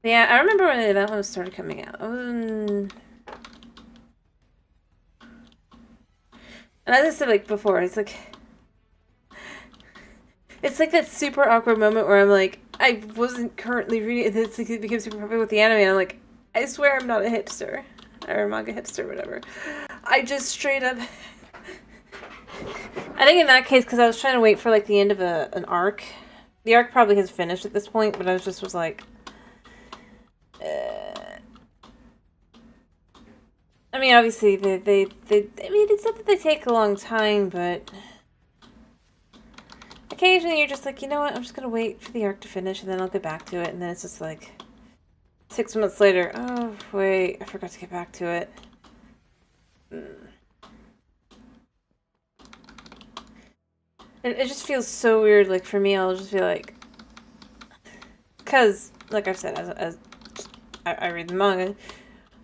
Yeah, I remember when that one started coming out. And as I said like before, it's like that super awkward moment where I'm like, I wasn't currently reading it, and it's like it became super popular with the anime, and I'm like, I swear I'm not a hipster. Or a manga hipster, whatever. I just straight up... I think in that case, because I was trying to wait for like the end of an arc. The arc probably has finished at this point, but I was like... I mean, obviously, I mean, it's not that they take a long time, but... Occasionally you're just like, you know what, I'm just gonna wait for the arc to finish, and then I'll get back to it, and then it's just like... 6 months later, oh, wait, I forgot to get back to it. It just feels so weird, like, for me, I'll just be like... Because, like I've said, as I read the manga,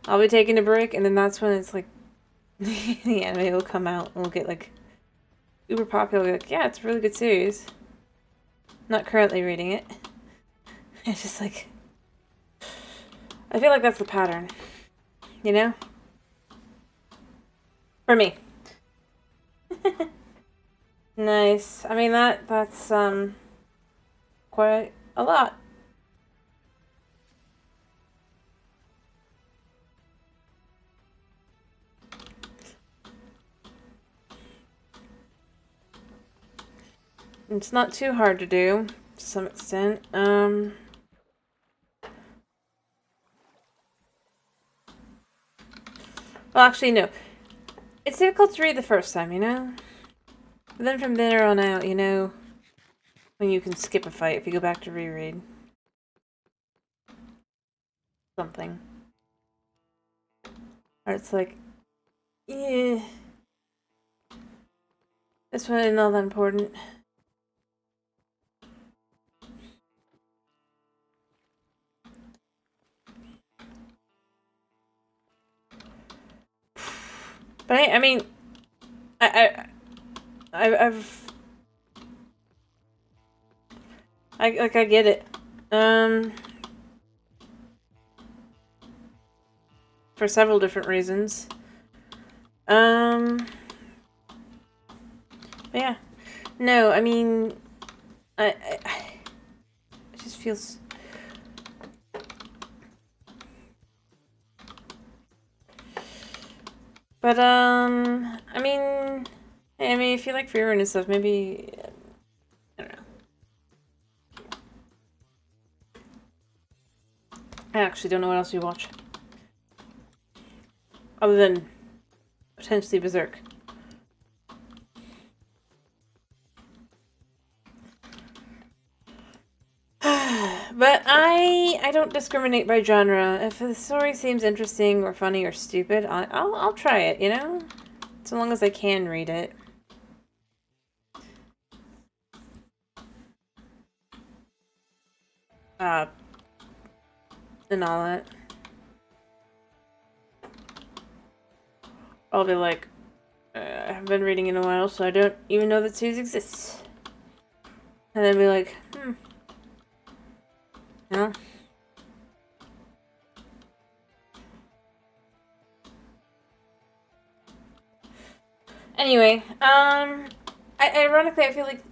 I'll be taking a break, and then that's when it's like... the anime will come out, and we'll get, like... uber popular, like, yeah, it's a really good series. Not currently reading it. It's just like... I feel like that's the pattern. You know? For me. Nice. I mean, that's, quite a lot. It's not too hard to do, to some extent. Well, actually, no. It's difficult to read the first time, you know? But then from there on out, you know, when you can skip a fight if you go back to reread. Something. Or it's like, yeah, this one isn't all that important. But I mean, I get it. For several different reasons. Yeah. No, I mean, it just feels... But, I mean, if you like Frieren and stuff, maybe, I don't know. I actually don't know what else you watch. Other than, potentially, Berserk. But I don't discriminate by genre. If the story seems interesting or funny or stupid, I'll try it, you know? So long as I can read it. And all that. I'll be like, I haven't been reading in a while, so I don't even know that series exists. And then be like, no. Anyway, ironically, I feel like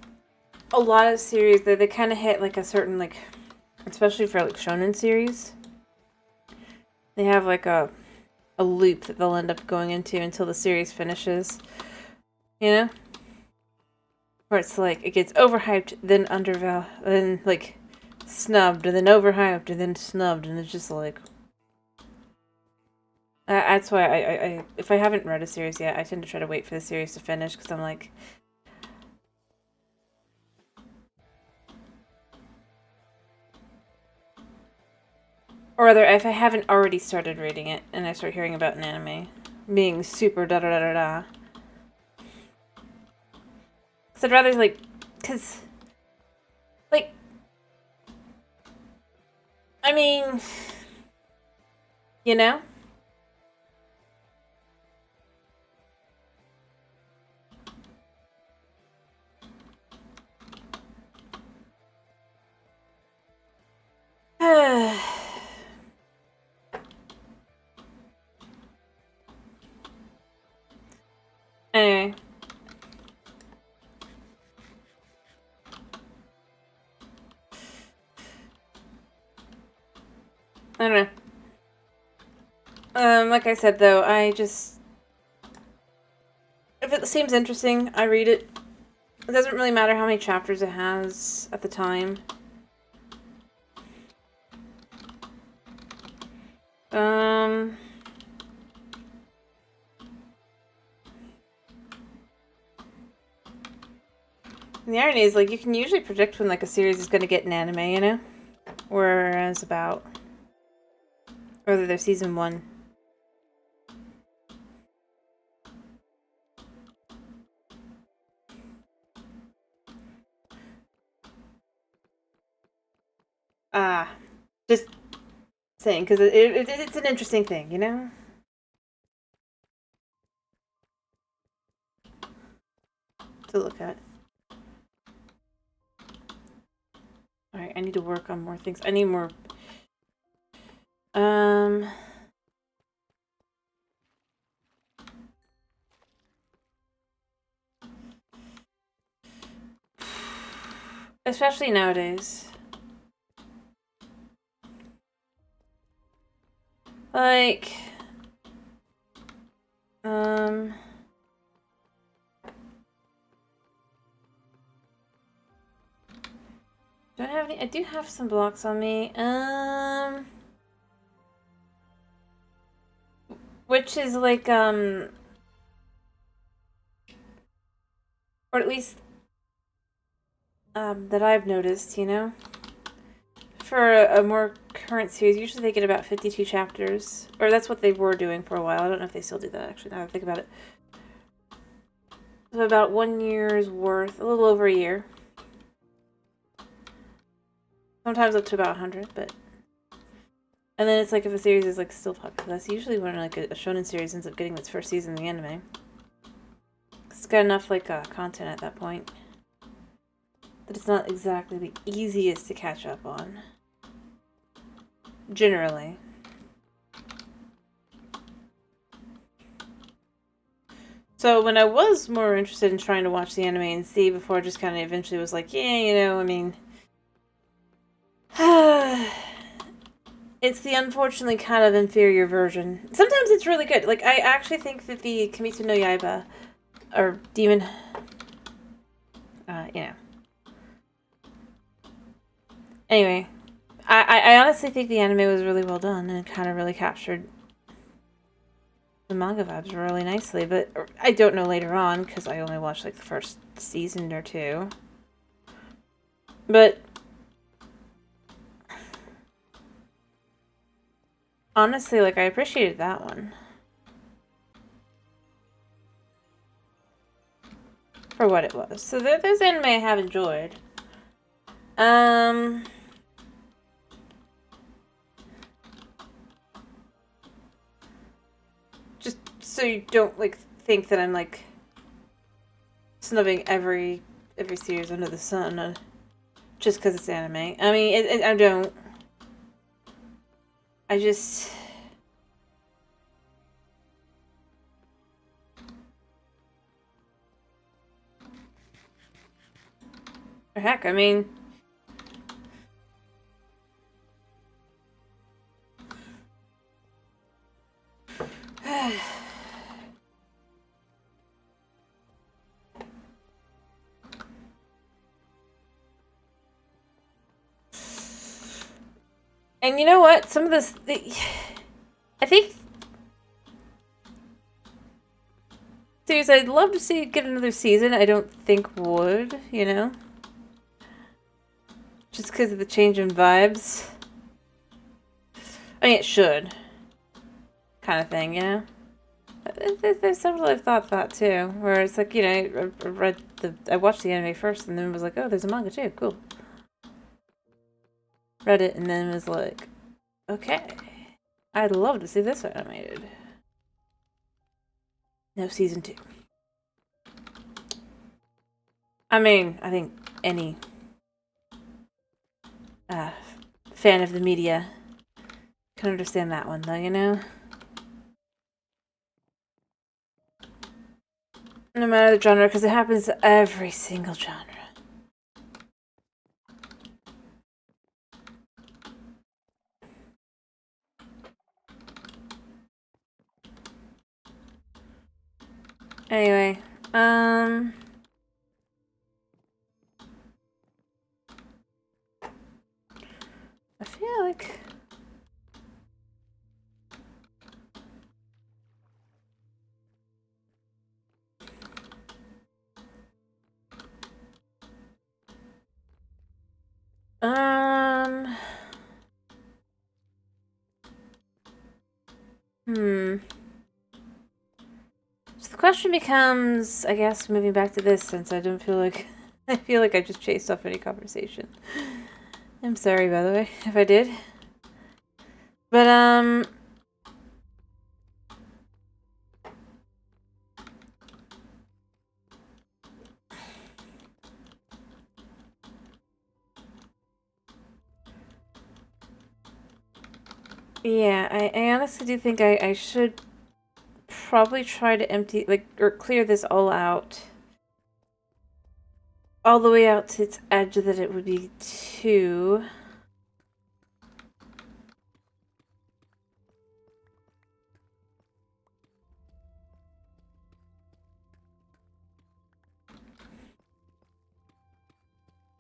a lot of series that they kind of hit like a certain, like, especially for like shonen series, they have like a loop that they'll end up going into until the series finishes. You know? Where it's like it gets overhyped, then undervalued, then like snubbed, and then overhyped, and then snubbed, and it's just like... that's why I if I haven't read a series yet, I tend to try to wait for the series to finish, because I'm like... Or rather, if I haven't already started reading it, and I start hearing about an anime being super da-da-da-da-da, So I'd rather, like, because, like, I mean, you know? Anyway. I don't know. Like I said, though, I just... If it seems interesting, I read it. It doesn't really matter how many chapters it has at the time. And the irony is, like, you can usually predict when, like, a series is going to get an anime, you know? Whereas about... whether they're season 1. Just saying, because it's an interesting thing, you know? To look at. Alright, I need to work on more things. I need more... Especially nowadays. Like... Do I have any? I do have some blocks on me. Which is like, or at least, that I've noticed, you know? For a more current series, usually they get about 52 chapters. Or that's what they were doing for a while. I don't know if they still do that, actually, now that I think about it. So about 1 year's worth, a little over a year. Sometimes up to about 100, but... And then it's like if a series is like still popular. That's usually when like a shonen series ends up getting its first season in the anime. It's got enough like content at that point that it's not exactly the easiest to catch up on. Generally. So when I was more interested in trying to watch the anime and see before, I just kind of eventually was like, yeah, you know, I mean... It's the unfortunately kind of inferior version. Sometimes it's really good. Like, I actually think that the Kimetsu no Yaiba, or Demon... you know. Anyway, I honestly think the anime was really well done, and it kind of really captured the manga vibes really nicely, but I don't know later on, because I only watched, like, the first season or two. But... honestly, like, I appreciated that one. For what it was. So there's anime I have enjoyed. Just so you don't, like, think that I'm, like, snubbing every series under the sun, just because it's anime. I mean, I don't. I just... heck, I mean... And you know what? Some of this... I think... series I'd love to see get another season. I don't think would, you know? Just because of the change in vibes. I mean, it should. Kind of thing, you know? there's several I've thought that too, where it's like, you know, I watched the anime first and then was like, oh, there's a manga too, cool. Read it and then was like, okay, I'd love to see this animated. No season 2. I mean, I think any fan of the media can understand that one, though, you know? No matter the genre, because it happens to every single genre. Anyway, I feel like... So the question becomes, I guess, moving back to this, since I don't feel like... I feel like I just chased off any conversation. I'm sorry, by the way, if I did. But, yeah, I honestly do think I should probably try to empty, like, or clear this all out. All the way out to its edge that it would be 2.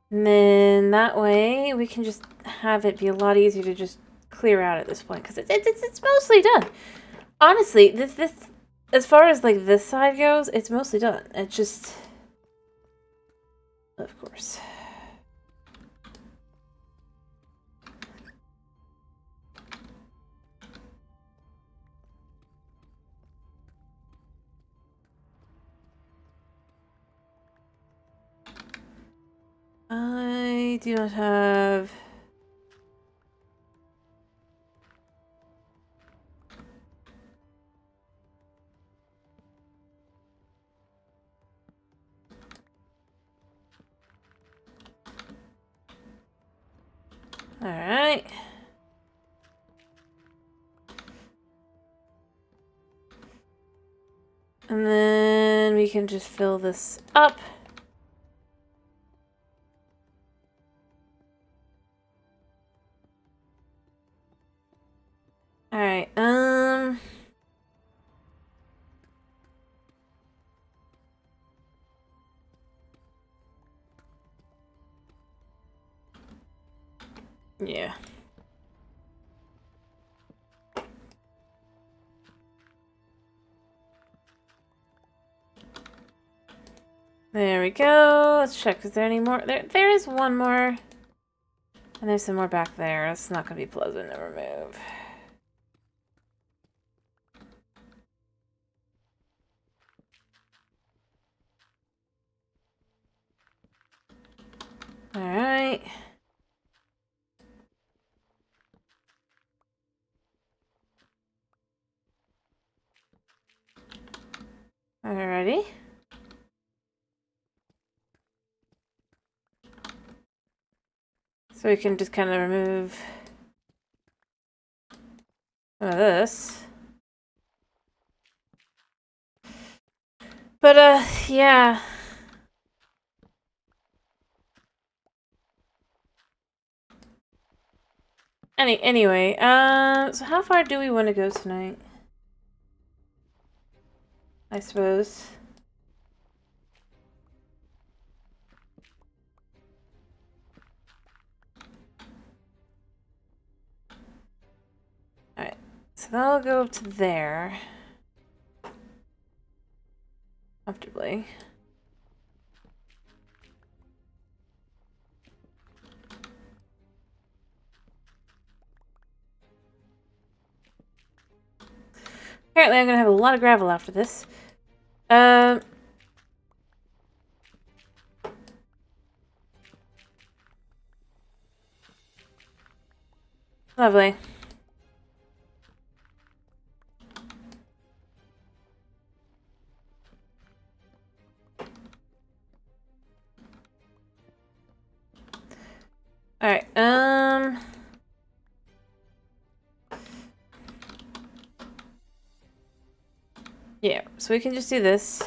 And then that way we can just have it be a lot easier to just clear out at this point, because it's mostly done. Honestly, this as far as like this side goes, it's mostly done. It's just, of course. I do not have... Alright. And then we can just fill this up. Alright, yeah. There we go. Let's check. Is there any more? There is one more. And there's some more back there. It's not going to be pleasant to remove. Alright. Alrighty. So we can just kind of remove some of this. But, yeah. Anyway, so how far do we want to go tonight? I suppose. Alright, so that'll go up to there. Comfortably. apparently I'm going to have a lot of gravel after this. Lovely. Alright, yeah, so we can just do this.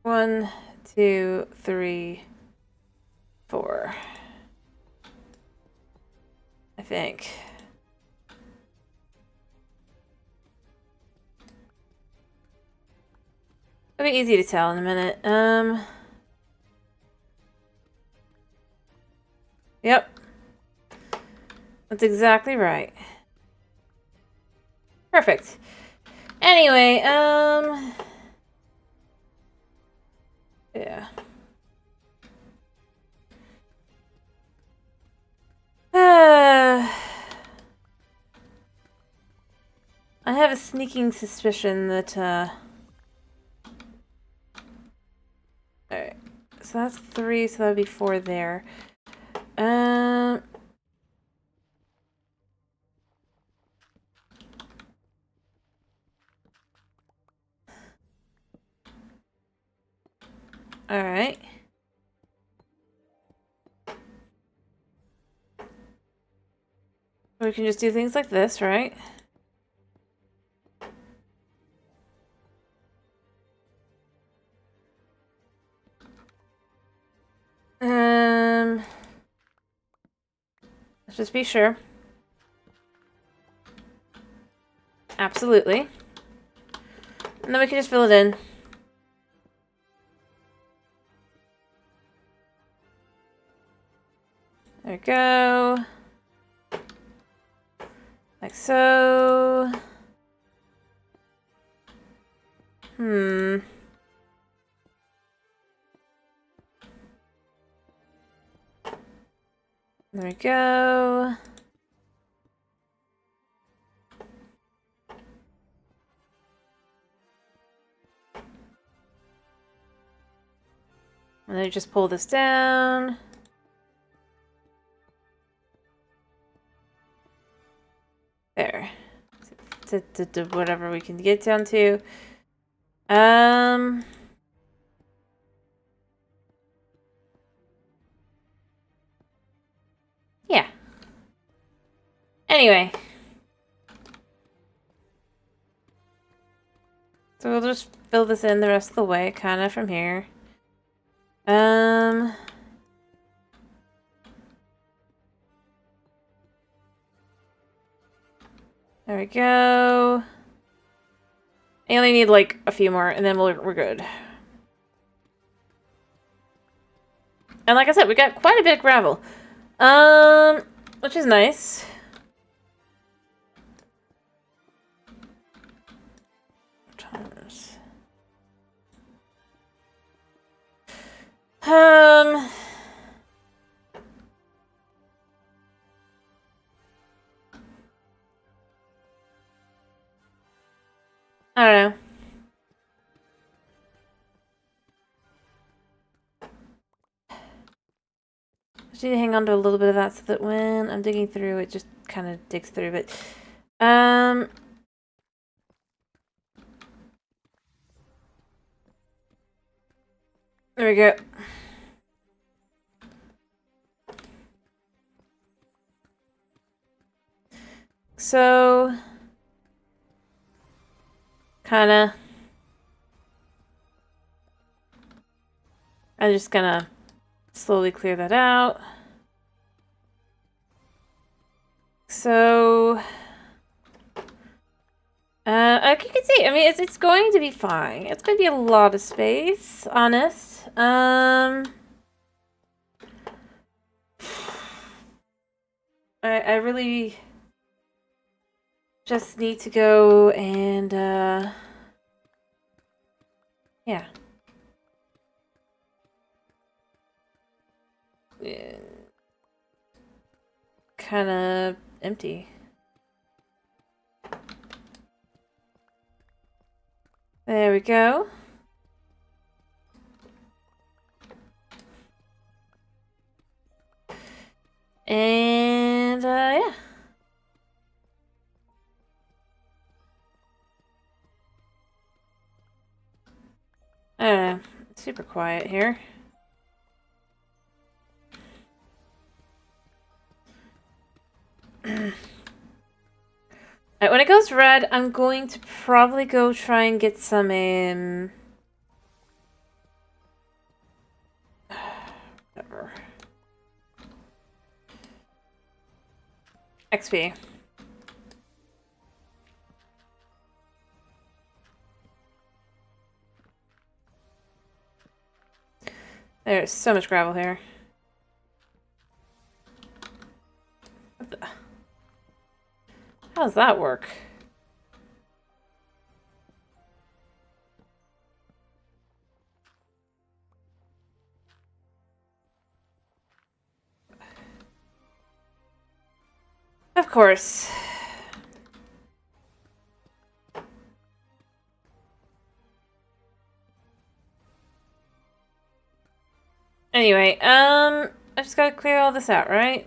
One, two, three, four. I think. It'll be easy to tell in a minute. Yep. That's exactly right. Perfect. Anyway, yeah. I have a sneaking suspicion that, alright. So that's 3, so that would be 4 there. Alright. We can just do things like this, right? Let's just be sure. Absolutely. And then we can just fill it in. There we go. Like so. There we go. And then just pull this down. There. To whatever we can get down to. Yeah. Anyway. So we'll just fill this in the rest of the way, kind of from here. There we go. I only need like a few more, and then we're good. And like I said, we got quite a bit of gravel, which is nice. I don't know. Just need to hang on to a little bit of that so that when I'm digging through, it just kind of digs through. But, there we go. So, kind of, I'm just gonna slowly clear that out. So, like you can see, I mean, it's going to be fine. It's going to be a lot of space, honest. I really just need to go and, yeah. kind of empty. There we go. And, yeah. I don't know. It's super quiet here. Alright, when it goes red, I'm going to probably go try and get some, whatever. XP. There's so much gravel here. What the... How does that work? Of course. Anyway, I just gotta clear all this out, right?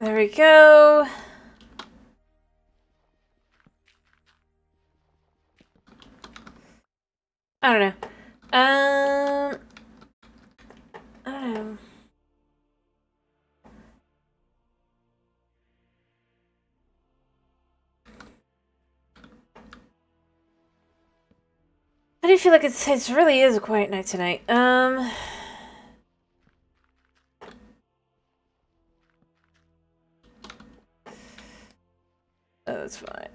There we go. I don't know. I don't know. I do feel like it really is a quiet night tonight. Oh, that's fine.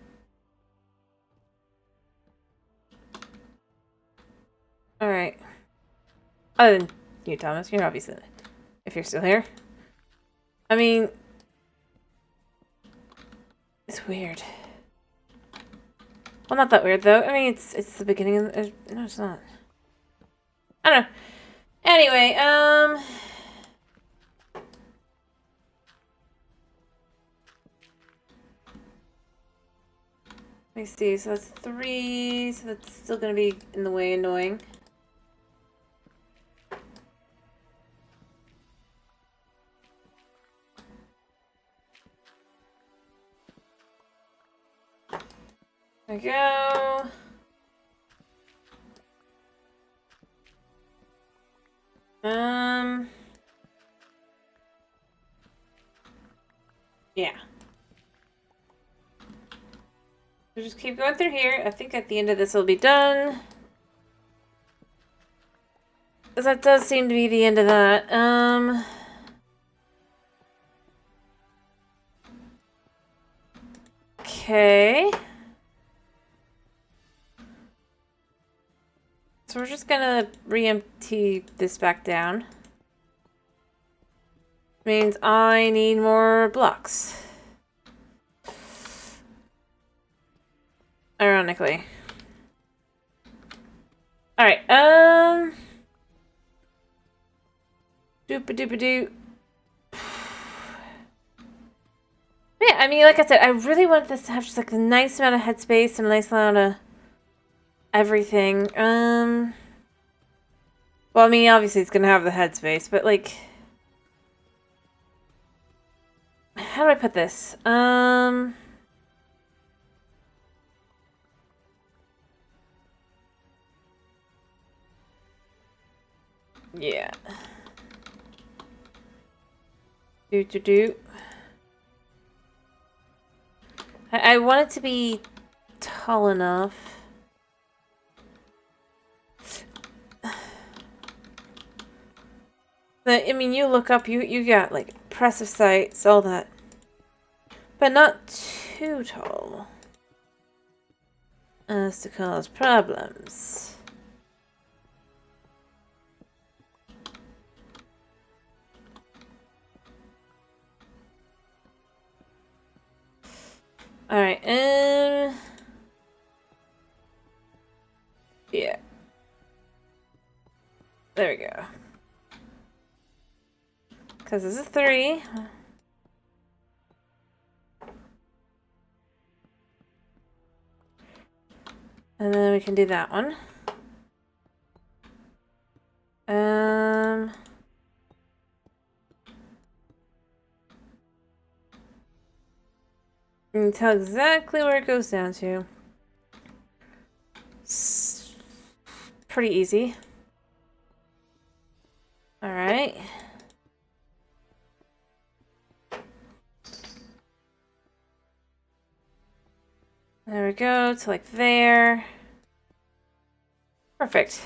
Alright. Other than you, Thomas. You're obviously... If you're still here. I mean... It's weird. Well, not that weird, though. I mean, it's the beginning of... No, it's not. I don't know. Anyway, let me see. So that's 3. So that's still gonna be in the way annoying. There we go. Yeah. So just keep going through here. I think at the end of this it'll be done. Because that does seem to be the end of that. Okay. So we're just gonna re-empty this back down. Means I need more blocks. Ironically. Alright, Doop-a-doop-a-doo. Yeah, I mean, like I said, I really want this to have just like a nice amount of headspace and a nice amount of everything. Well, I mean, obviously it's gonna have the headspace, but like... How do I put this? Yeah. Do. I want it to be tall enough. But, I mean, you look up, you got, like, impressive sights, all that. But not too tall. As to cause problems. Alright, There we go. Because this is 3. And then we can do that one. You can tell exactly where it goes down to. It's pretty easy. Alright. There we go, to like there. Perfect.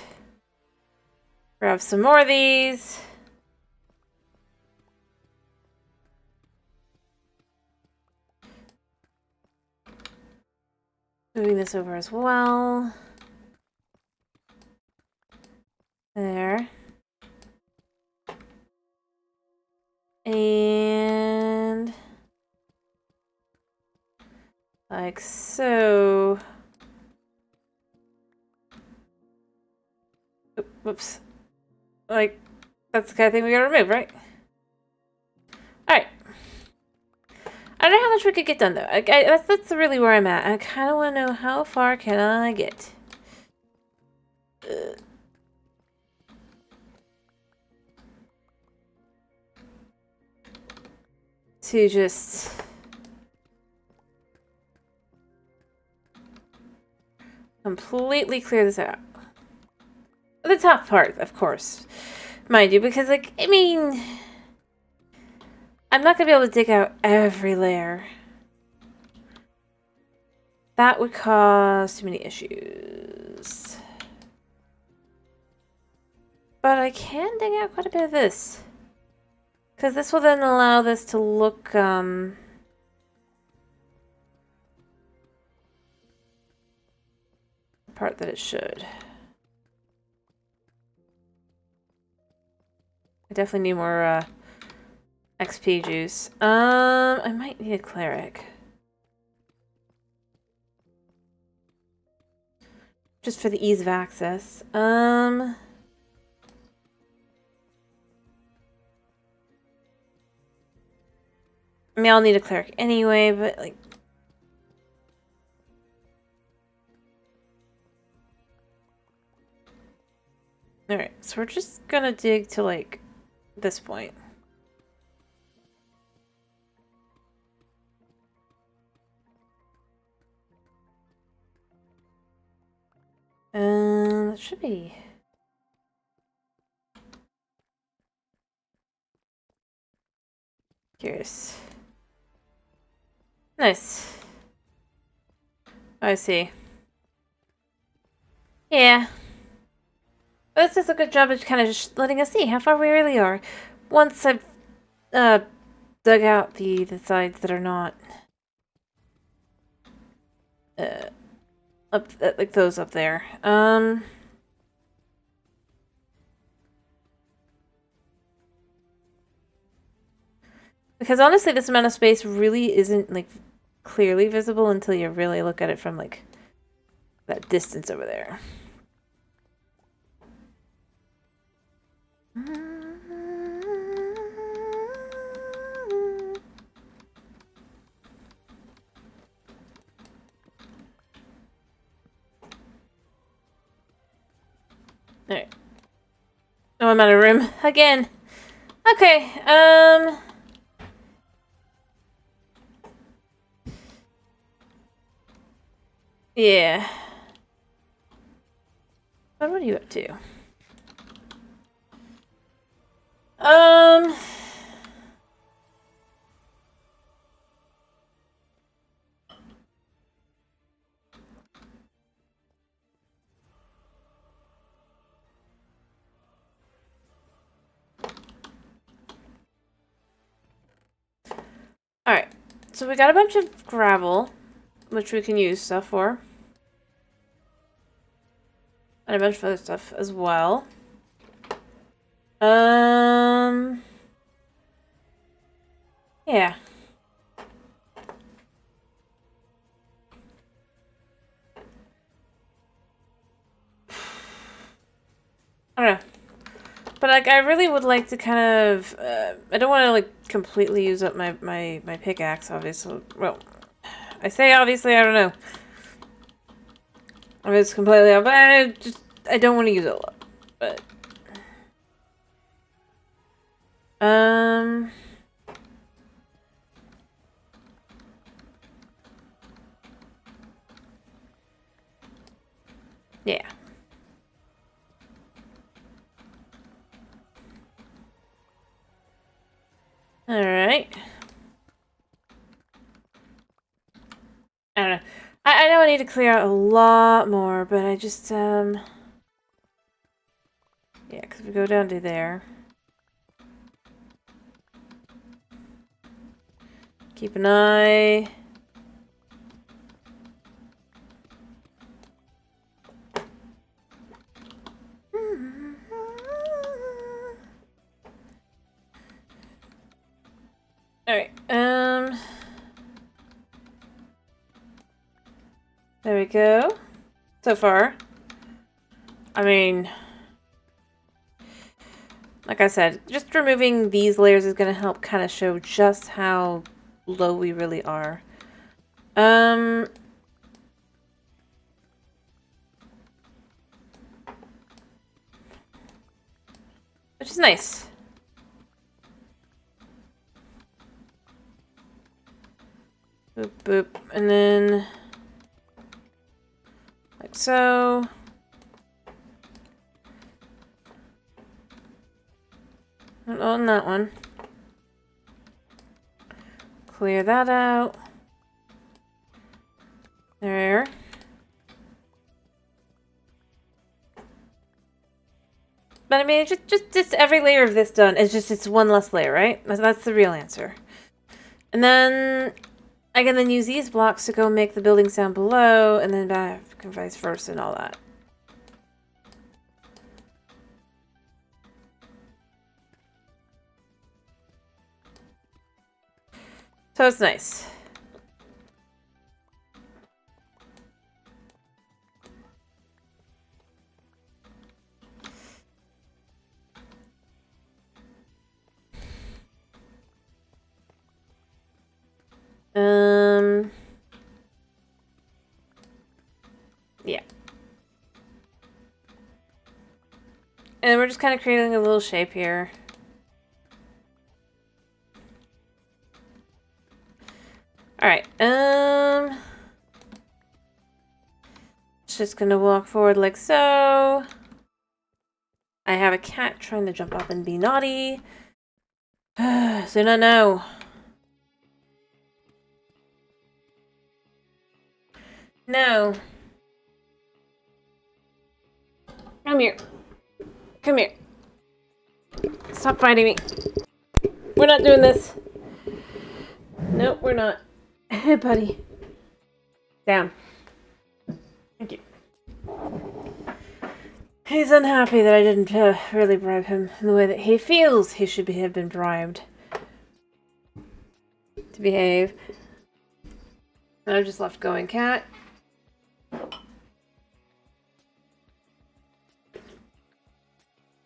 Grab some more of these. Moving this over as well. There. And like so. Whoops. Like, that's the kind of thing we gotta remove, right? Alright. I don't know how much we could get done, though. That's really where I'm at. I kind of want to know how far can I get. To just... completely clear this out. The top part, of course. Mind you, because, like, I mean... I'm not going to be able to dig out every layer. That would cause too many issues. But I can dig out quite a bit of this. Because this will then allow this to look, the part that it should. I definitely need more, XP juice. I might need a cleric. Just for the ease of access. I mean, I'll need a cleric anyway, but, like... Alright, so we're just gonna dig to, like, this point. It should be... Curious. Nice. I see. Yeah. But this does a good job of kind of just letting us see how far we really are. Once I've, dug out the sides that are not, up, like those up there. Because honestly, this amount of space really isn't, like, clearly visible until you really look at it from, like, that distance over there. Alright. Oh, I'm out of room. Again. Okay, yeah. What are you up to? Alright, so we got a bunch of gravel, which we can use stuff for. And a bunch of other stuff as well. Yeah. I don't know. But like, I really would like to kind of, I don't want to like completely use up my pickaxe, obviously. Well, I say obviously, I don't know. I mean, it's completely out, but I don't want to use it a lot. But, yeah. Alright. I don't know. I know I need to clear out a lot more, but I just, yeah, because we go down to there. Keep an eye. Alright, there we go. So far. I mean, like I said, just removing these layers is going to help kind of show just how low we really are. Which is nice. Boop, boop. And then, like so. And on that one. Clear that out. There. But I mean, just every layer of this done is just, it's one less layer, right? That's the real answer. And then I can then use these blocks to go make the buildings down below, and then back and vice versa and all that. So it's nice. Yeah. And we're just kind of creating a little shape here. Alright, just gonna walk forward like so. I have a cat trying to jump up and be naughty. So no. No. Come here. Come here. Stop fighting me. We're not doing this. Nope, we're not. Hey, buddy. Down. Thank you. He's unhappy that I didn't really bribe him in the way that he feels he should have been bribed to behave. I'm just left going, cat.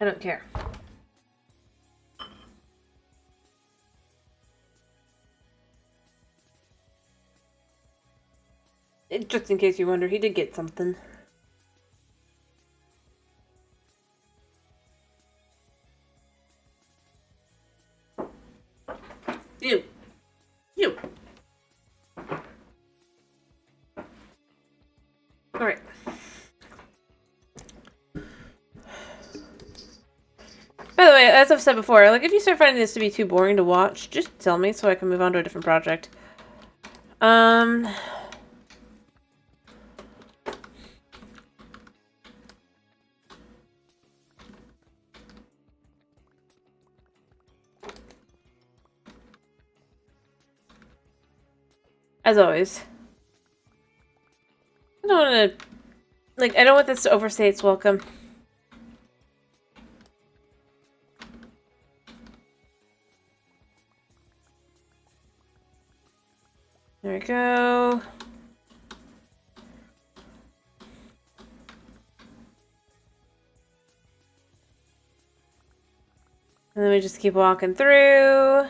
I don't care. Just in case you wonder, he did get something. You. Alright. By the way, as I've said before, like, if you start finding this to be too boring to watch, just tell me so I can move on to a different project. As always. I don't want to... Like, I don't want this to overstay its welcome. There we go. And then we just keep walking through.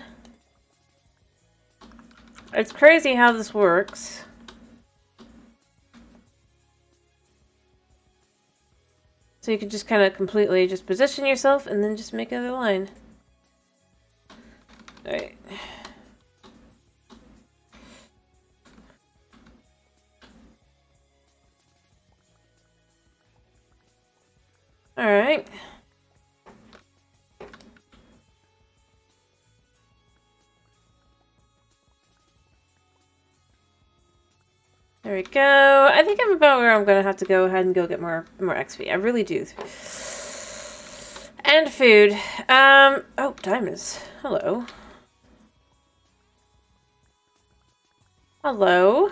It's crazy how this works. So you can just kind of completely just position yourself and then just make another line. Alright. Alright. There we go. I think I'm about where I'm going to have to go ahead and go get more XP. I really do. And food. Oh, diamonds. Hello. Hello.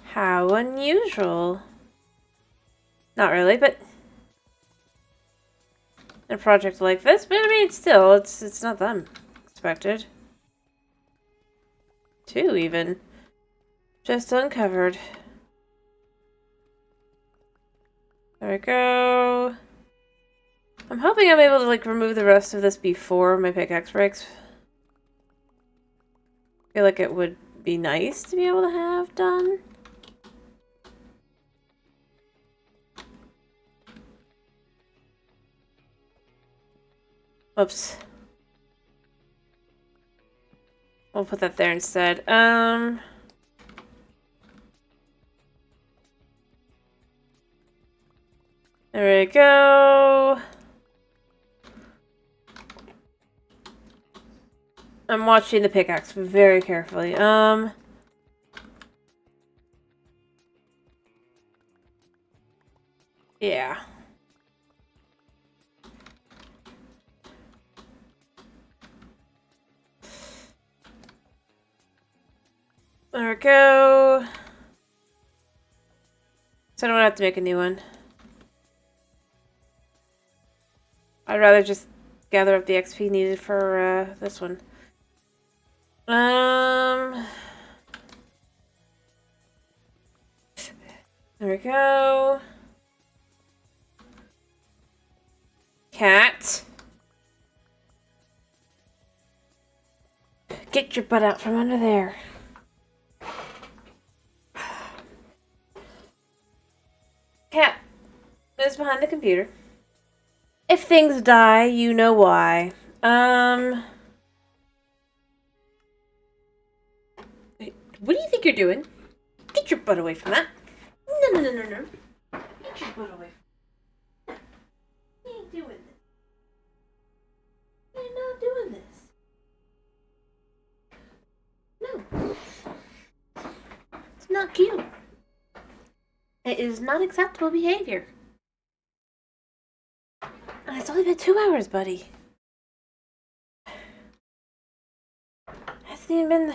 How unusual. Not really, but a project like this, but I mean, still, it's not that unexpected. 2 even. Just uncovered. There we go. I'm hoping I'm able to, like, remove the rest of this before my pickaxe breaks. I feel like it would be nice to be able to have done. Oops. We'll put that there instead. There we go. I'm watching the pickaxe very carefully. Yeah. There we go. So I don't have to make a new one. I'd rather just gather up the XP needed for this one. There we go. Cat. Get your butt out from under there. Cat is behind the computer. If things die, you know why. What do you think you're doing? Get your butt away from that. No. Get your butt away from that. You ain't doing this. You're not doing this. No. It's not cute. It is not acceptable behavior. And it's only been 2 hours, buddy. Hasn't even been...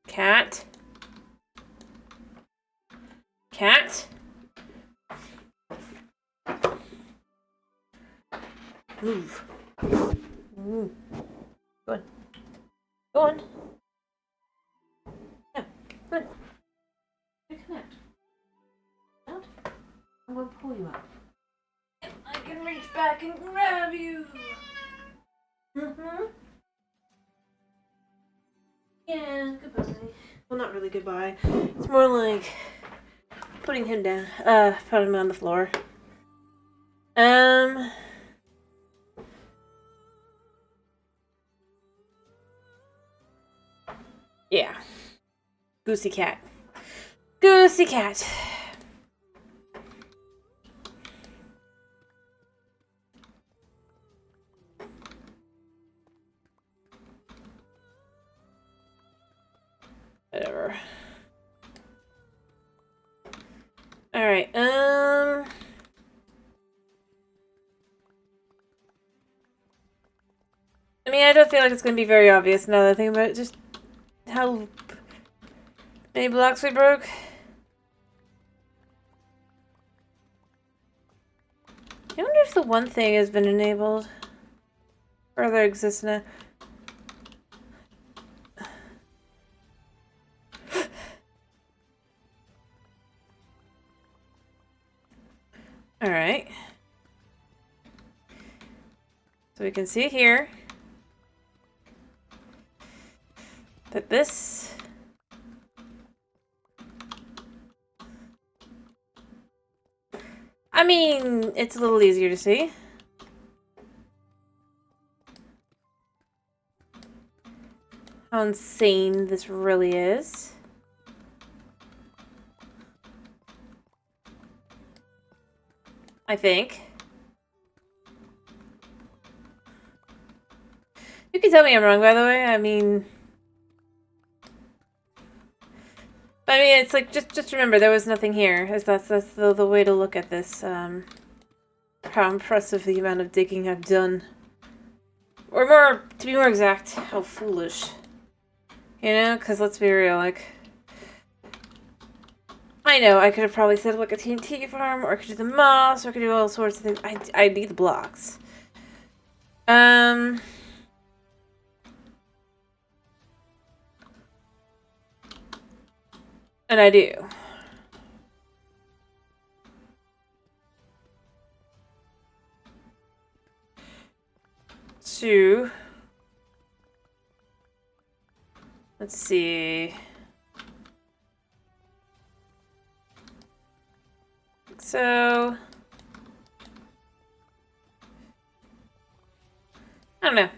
Cat. Cat. Move. Go on. Go on. Yeah, go on. Come out. Out. I'm gonna pull you out. I can reach back and grab you. Yeah, goodbye. Well, not really goodbye. It's more like putting him down. Putting him on the floor. Yeah. Goosey cat. Goosey cat. Whatever. Alright, I mean, I don't feel like it's going to be very obvious now that I think about it. Just how many blocks we broke. I wonder if the one thing has been enabled. further exists now. Alright. So we can see here that this I mean, it's a little easier to see. How insane this really is. I think. You can tell me I'm wrong, by the way. I mean, it's like just remember there was nothing here. As that's the way to look at this. How impressive the amount of digging I've done, or more to be more exact, how foolish. You know, because let's be real, like. I know, I could have probably set up like a TNT farm, or I could do the moss, or I could do all sorts of things. I need the blocks. And I do. So, let's see. So, I don't know.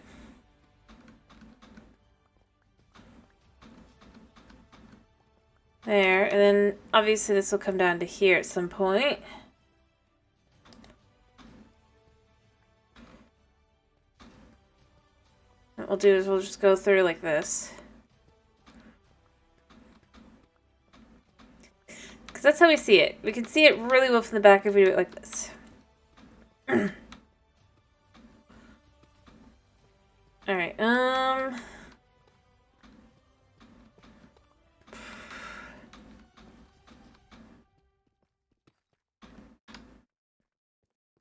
There, and then obviously this will come down to here at some point. What we'll do is we'll just go through like this. Because that's how we see it. We can see it really well from the back if we do it like this. Alright,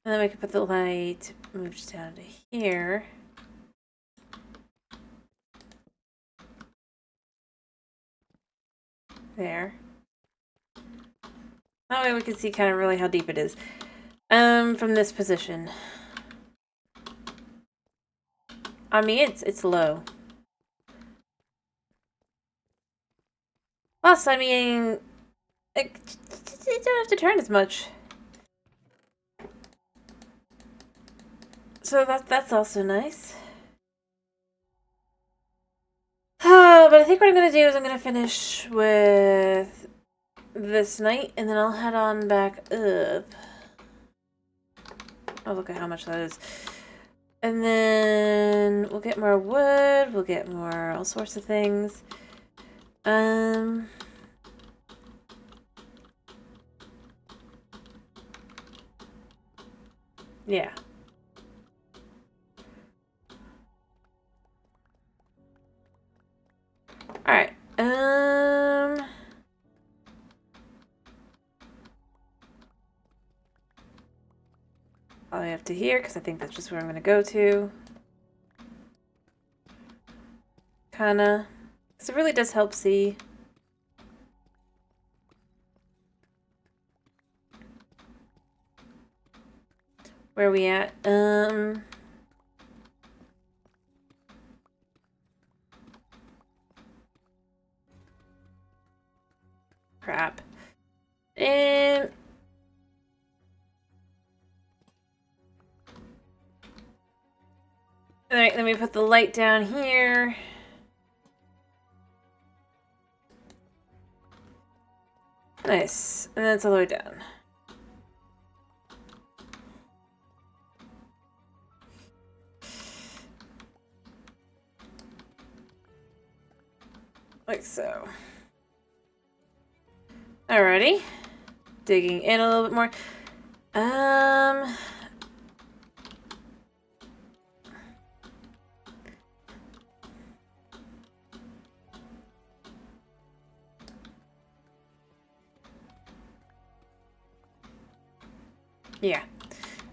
And then we can put the light, moves down to here. There. That way we can see kind of really how deep it is. From this position. I mean, it's low. Plus, I mean, you don't have to turn as much. So that's also nice. But I think what I'm going to do is I'm going to finish with this night, and then I'll head on back up. Oh, look at how much that is. And then we'll get more wood, we'll get more all sorts of things. Yeah. Alright, all the way up to here, because I think that's just where I'm going to go to. Kinda. Because it really does help see. Where are we at? Crap. And alright, then we put the light down here. Nice. And then it's all the way down. Like so. Alrighty. Digging in a little bit more. Yeah.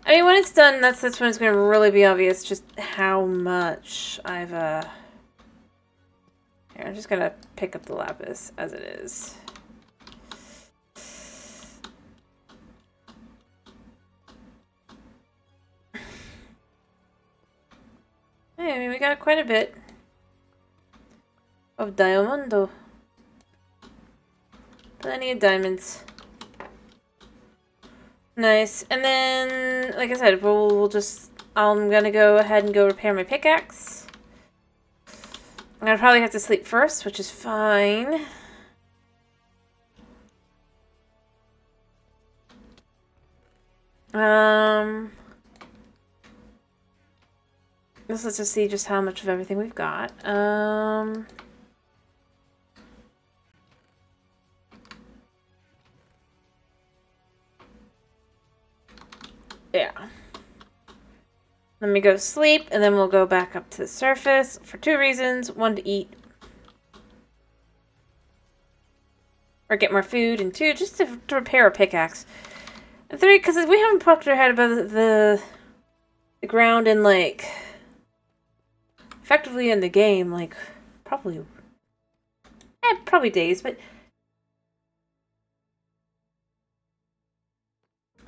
I I mean, when it's done, that's when it's going to really be obvious just how much I've, Here, I'm just going to pick up the lapis as it is. Hey, I mean, we got quite a bit of diamondo. Plenty of diamonds. Nice. And then, like I said, we'll just... I'm gonna go ahead and go repair my pickaxe. I'm gonna probably have to sleep first, which is fine. Let's just see just how much of everything we've got. Yeah. Let me go sleep, and then we'll go back up to the surface for 2 reasons. 1, to eat. Or get more food. And 2, just to repair a pickaxe. And 3, because we haven't poked our head above the ground in, like... effectively in the game, like, probably days, but...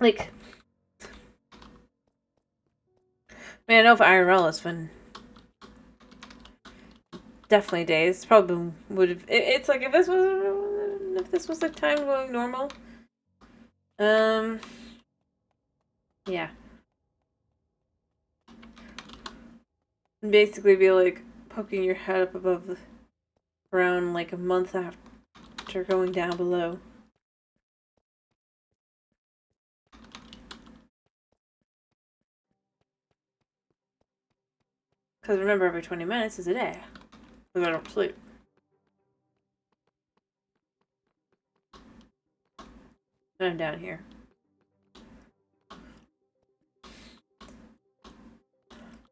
like... I mean, I know if IRL has been definitely days. Probably would have. It's like if this was like time going normal. Yeah. Basically, be like poking your head up above the ground like a month after going down below. Because remember, every 20 minutes is a day. Because I don't sleep. And I'm down here.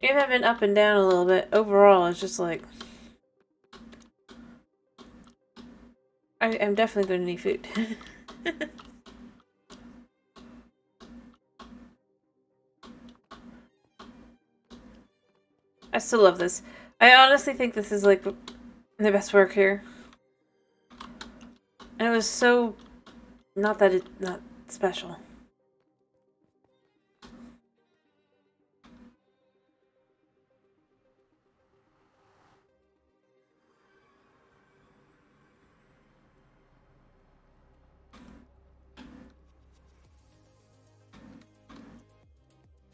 Game have been up and down a little bit. Overall, it's just like... I'm definitely going to need food. I still love this. I honestly think this is like the best work here. And it was so not special.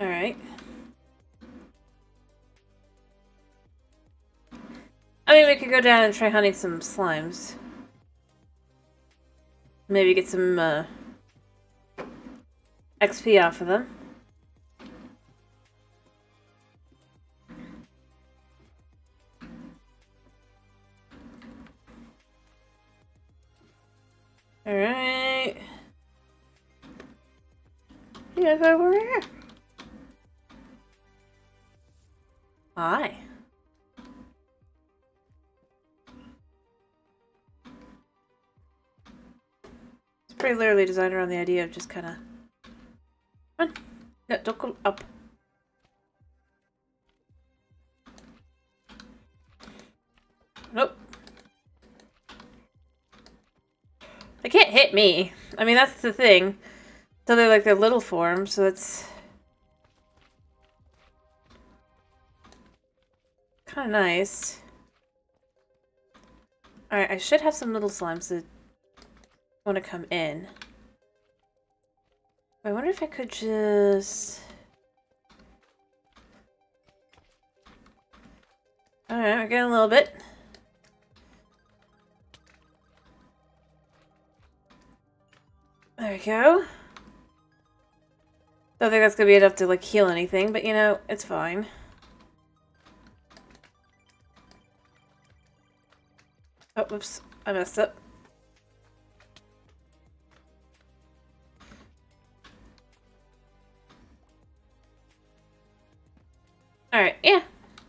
Alright. I mean, we could go down and try hunting some slimes. Maybe get some, XP off of them. Alright. You guys are over here. Hi. It's pretty literally designed around the idea of just kind of... Come on. No, don't go up. Nope. They can't hit me. I mean, that's the thing. So they're like their little form, so it's... kind of nice. Alright, I should have some little slimes that want to come in. I wonder if I could just... Alright, we're getting a little bit. There we go. Don't think that's gonna be enough to, like, heal anything, but, you know, it's fine. Oh, whoops. I messed up. Alright, yeah.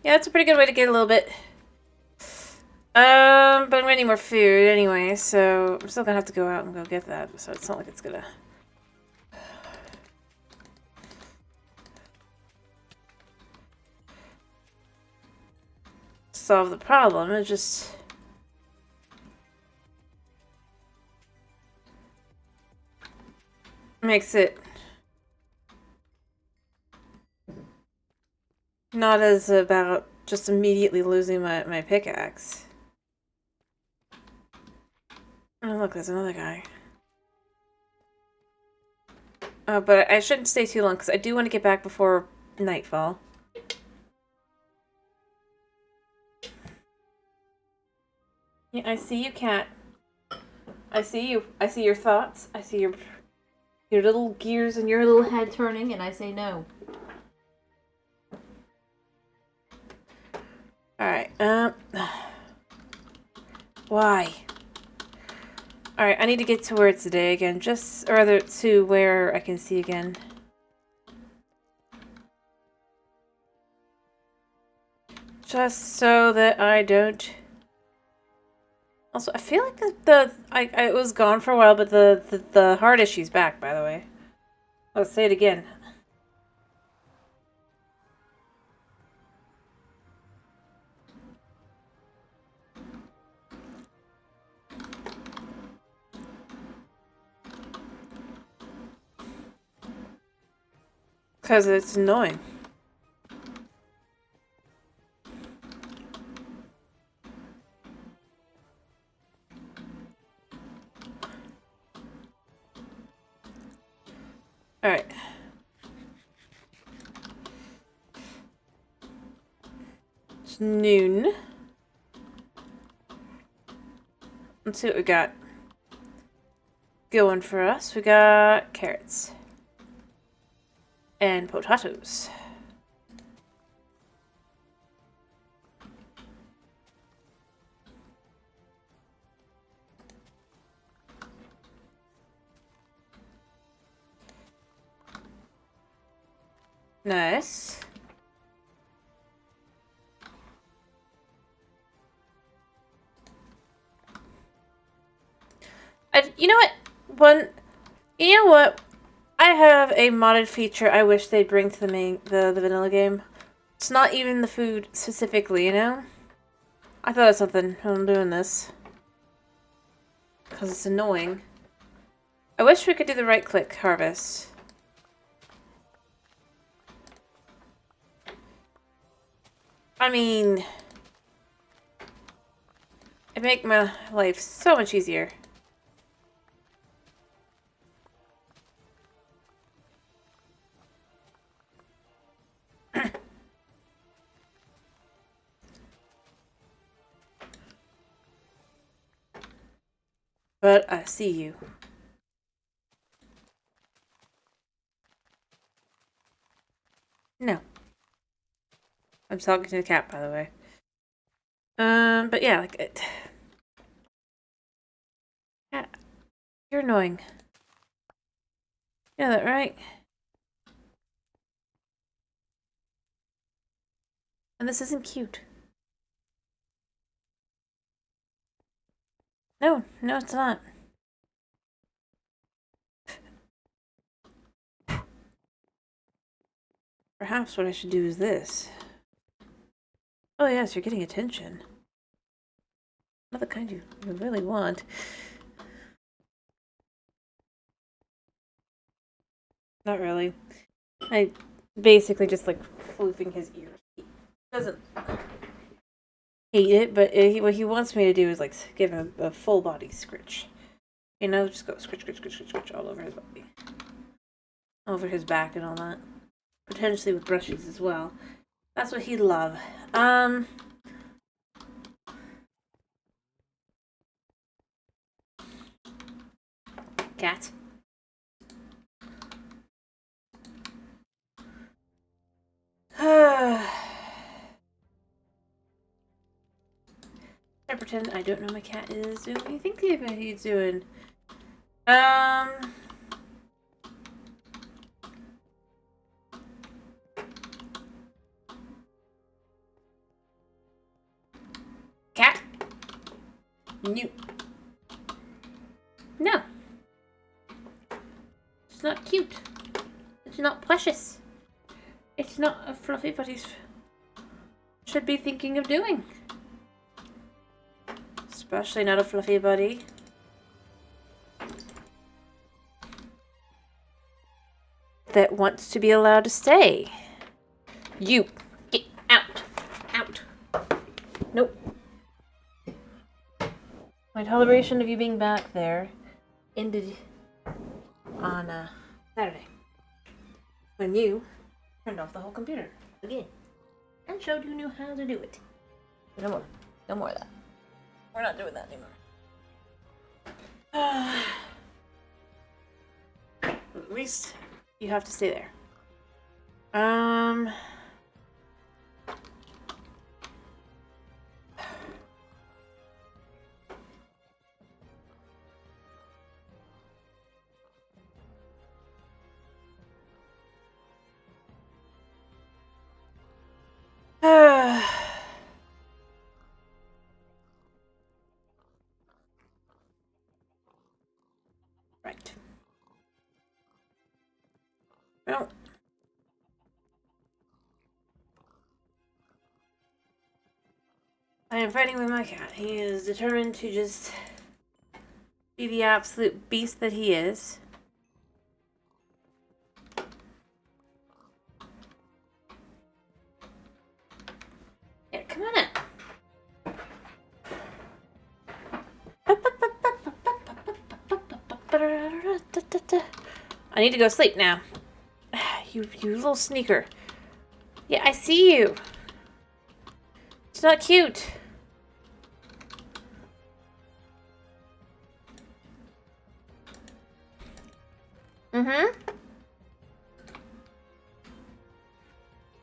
Yeah, that's a pretty good way to get a little bit. But I'm gonna need more food anyway, so I'm still gonna have to go out and go get that, so it's not like it's gonna... solve the problem. It just... makes it not as about just immediately losing my pickaxe. Oh, look, there's another guy. Oh, but I shouldn't stay too long, because I do want to get back before nightfall. Yeah, I see you, cat. I see you. I see your thoughts. I see your little gears and your little head turning, and I say no. Alright, why? Alright, I need to get to where it's day again, or rather, to where I can see again. Just so that I don't... Also, I feel like it was gone for a while, but the heart issue's back, by the way. Let's say it again. Because it's annoying. Alright. It's noon. Let's see what we got going for us. We got carrots. And potatoes. Nice. You know what? You know what? I have a modded feature I wish they'd bring to the vanilla game. It's not even the food specifically, you know? I thought of something when I'm doing this. Because it's annoying. I wish we could do the right-click harvest. I mean... it'd make my life so much easier. But I see you. No. I'm talking to the cat, by the way. But yeah, like it. Cat, you're annoying. You know that, right? And this isn't cute. No, it's not. Perhaps what I should do is this. Oh yes, you're getting attention. Not the kind you really want. Not really. I basically just like floofing his ears. He doesn't hate it, but what he wants me to do is like give him a full body scritch. You know, just go scritch, scritch, scritch, scritch, scritch all over his body. Over his back and all that. Potentially with brushes as well. That's what he'd love. Cat. I pretend I don't know my cat is doing anything. What he's doing. Cat? You. No. It's not cute. It's not precious. It's not a fluffy but he should be thinking of doing. Especially not a fluffy buddy. That wants to be allowed to stay. You! Get out! Out! Nope. My toleration of you being back there ended on Saturday. When you turned off the whole computer again. And showed you knew how to do it. No more. No more of that. We're not doing that anymore. At least you have to stay there. Right. Well. I am fighting with my cat. He is determined to just be the absolute beast that he is. Yeah, come on up. I need to go sleep now. You little sneaker. Yeah, I see you. It's not cute. Mm-hmm.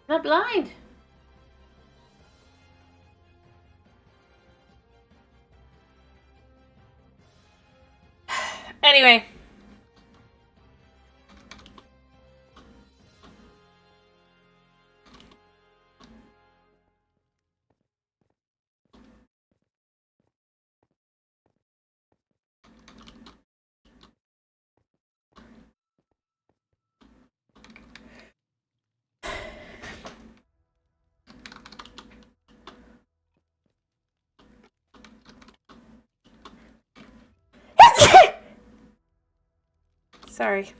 Not blind. Anyway. Sorry.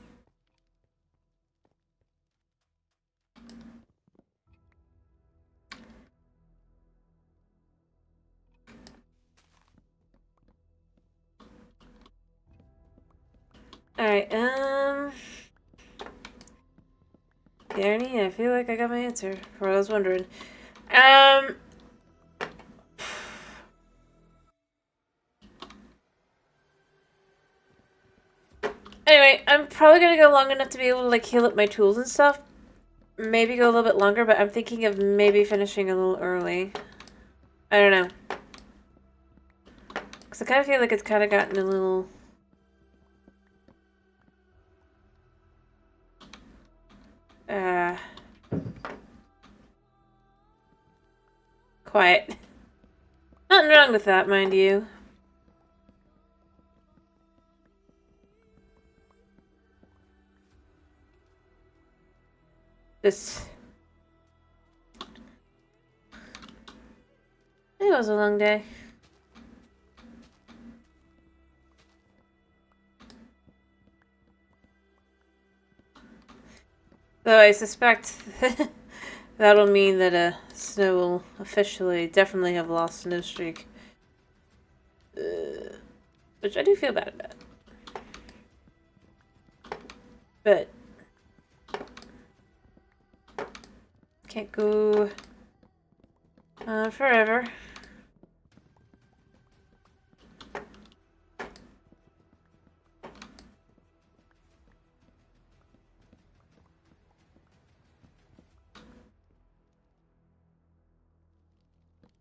Alright, Danny, I feel like I got my answer for what I was wondering. Anyway, I'm probably gonna go long enough to be able to, like, heal up my tools and stuff. Maybe go a little bit longer, but I'm thinking of maybe finishing a little early. I don't know. Because I kind of feel like it's kind of gotten a little... quiet. Nothing wrong with that, mind you. Just... it was a long day. Though I suspect that'll mean that Snow will officially definitely have lost Snow Streak. Which I do feel bad about. But can't go on forever.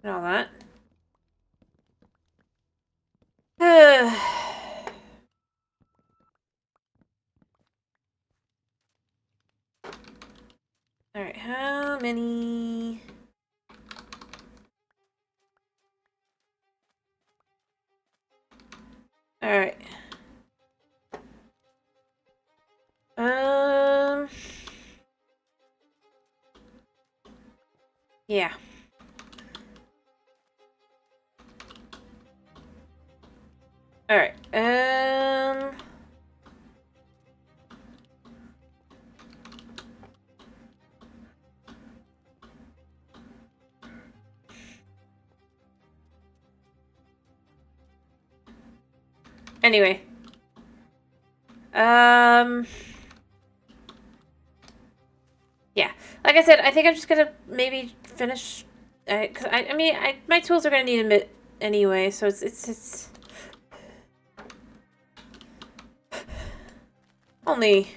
And all that. Alright, how many... Alright. Yeah. Alright, anyway. Yeah. Like I said, I think I'm just gonna maybe finish... Cause I mean, my tools are gonna need a bit anyway, so it's only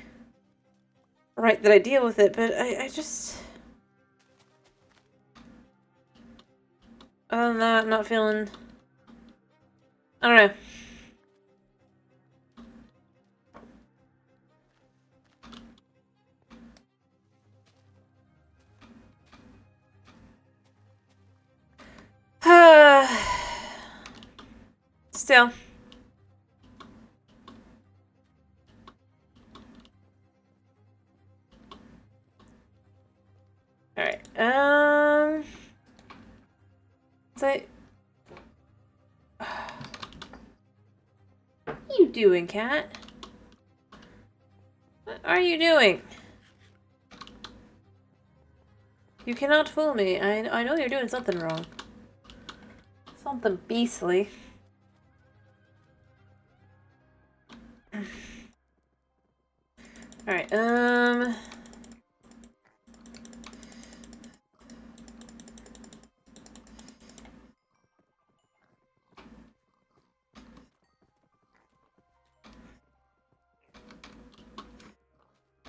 right that I deal with it, but I just... Other than that, I'm not feeling... I don't know. Still. Alright, so... What are you doing, cat? What are you doing? You cannot fool me. I know you're doing something wrong. Something beastly. Alright,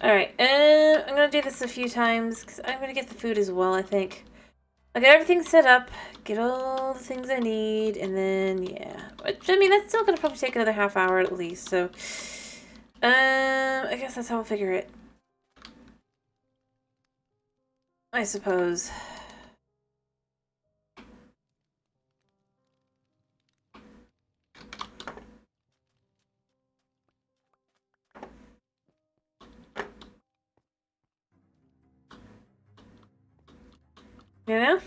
Alright, I'm gonna do this a few times, because I'm gonna get the food as well, I think. I'll get everything set up, get all the things I need, and then, yeah. I mean, that's still gonna probably take another half hour at least, so... I guess that's how we'll figure it. I suppose. You know?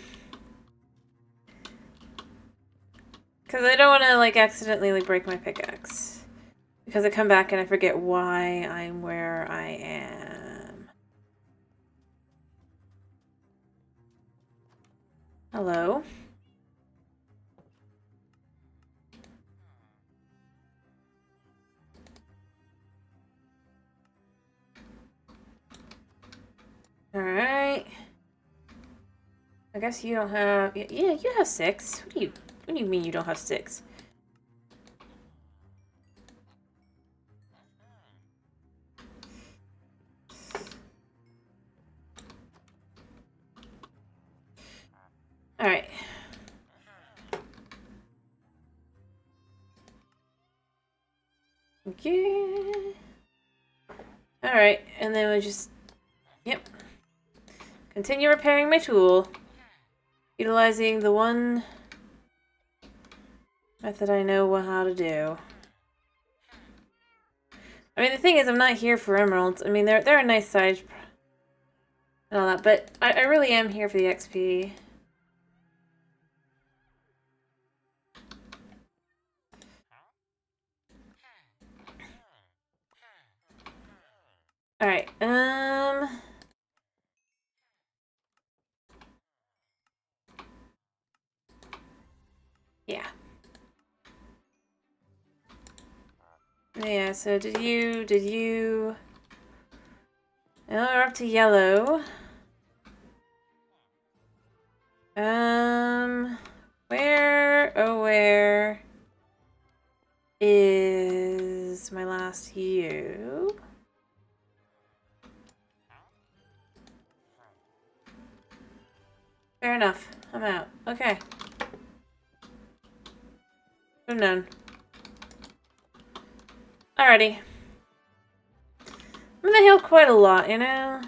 Because I don't want to, like, accidentally, like, break my pickaxe. Because I come back and I forget why I'm where I am. Hello? Alright. I guess you don't have... Yeah, you have 6. What do you mean you don't have 6? Alright. Okay. Alright, and then we just... Yep. Continue repairing my tool. Utilizing the one method I know how to do. I mean, the thing is, I'm not here for emeralds. I mean, they're a nice size and all that, but I really am here for the XP. Alright, yeah. Yeah, so did you... Now we're up to yellow. Where is my last U? Fair enough. I'm out. Okay. I'm done. Alrighty. I'm gonna heal quite a lot, you know?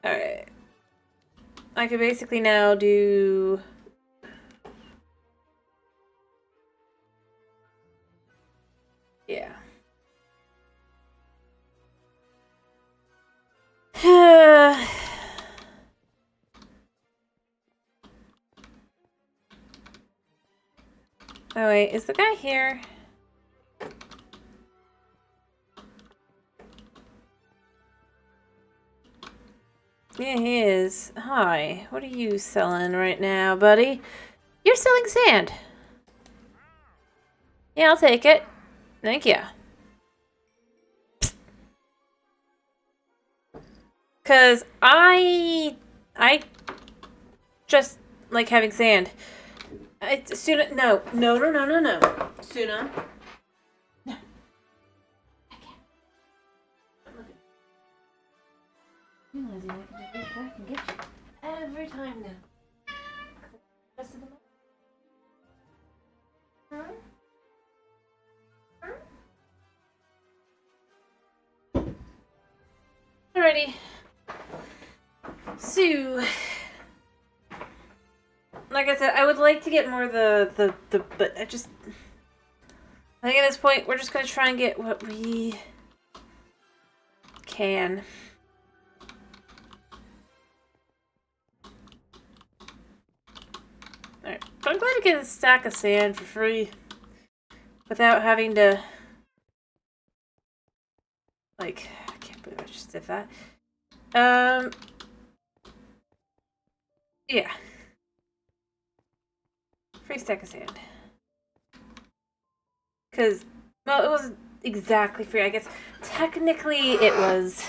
Alright. I could basically now do... Yeah. Oh wait, is the guy here? Yeah, he is. Hi, what are you selling right now, buddy? You're selling sand. Yeah, I'll take it. Thank you. Cause I just like having sand. Suna, no. Suna. No. You lazy, I can just reach back and get you. Every time now. Rest of the month. Huh? Alrighty. So, like I said, I would like to get more of the but I think at this point we're just gonna try and get what we can. Alright, but I'm glad to get a stack of sand for free without having to, like, I can't believe I just did that. Yeah. Free stack of sand. Because, well, it wasn't exactly free. I guess technically it was,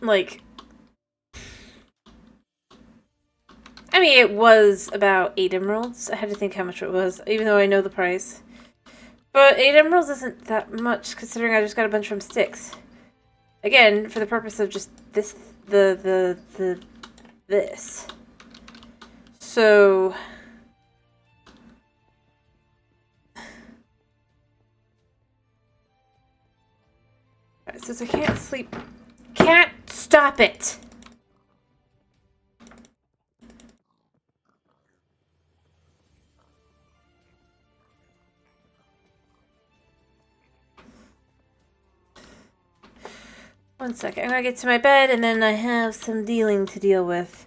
like, I mean, it was about 8 emeralds. I had to think how much it was, even though I know the price. But 8 emeralds isn't that much, considering I just got a bunch from sticks. Again, for the purpose of just this, this. So... Alright, since I can't sleep... Can't stop it! One second, I'm gonna get to my bed and then I have some dealing to deal with.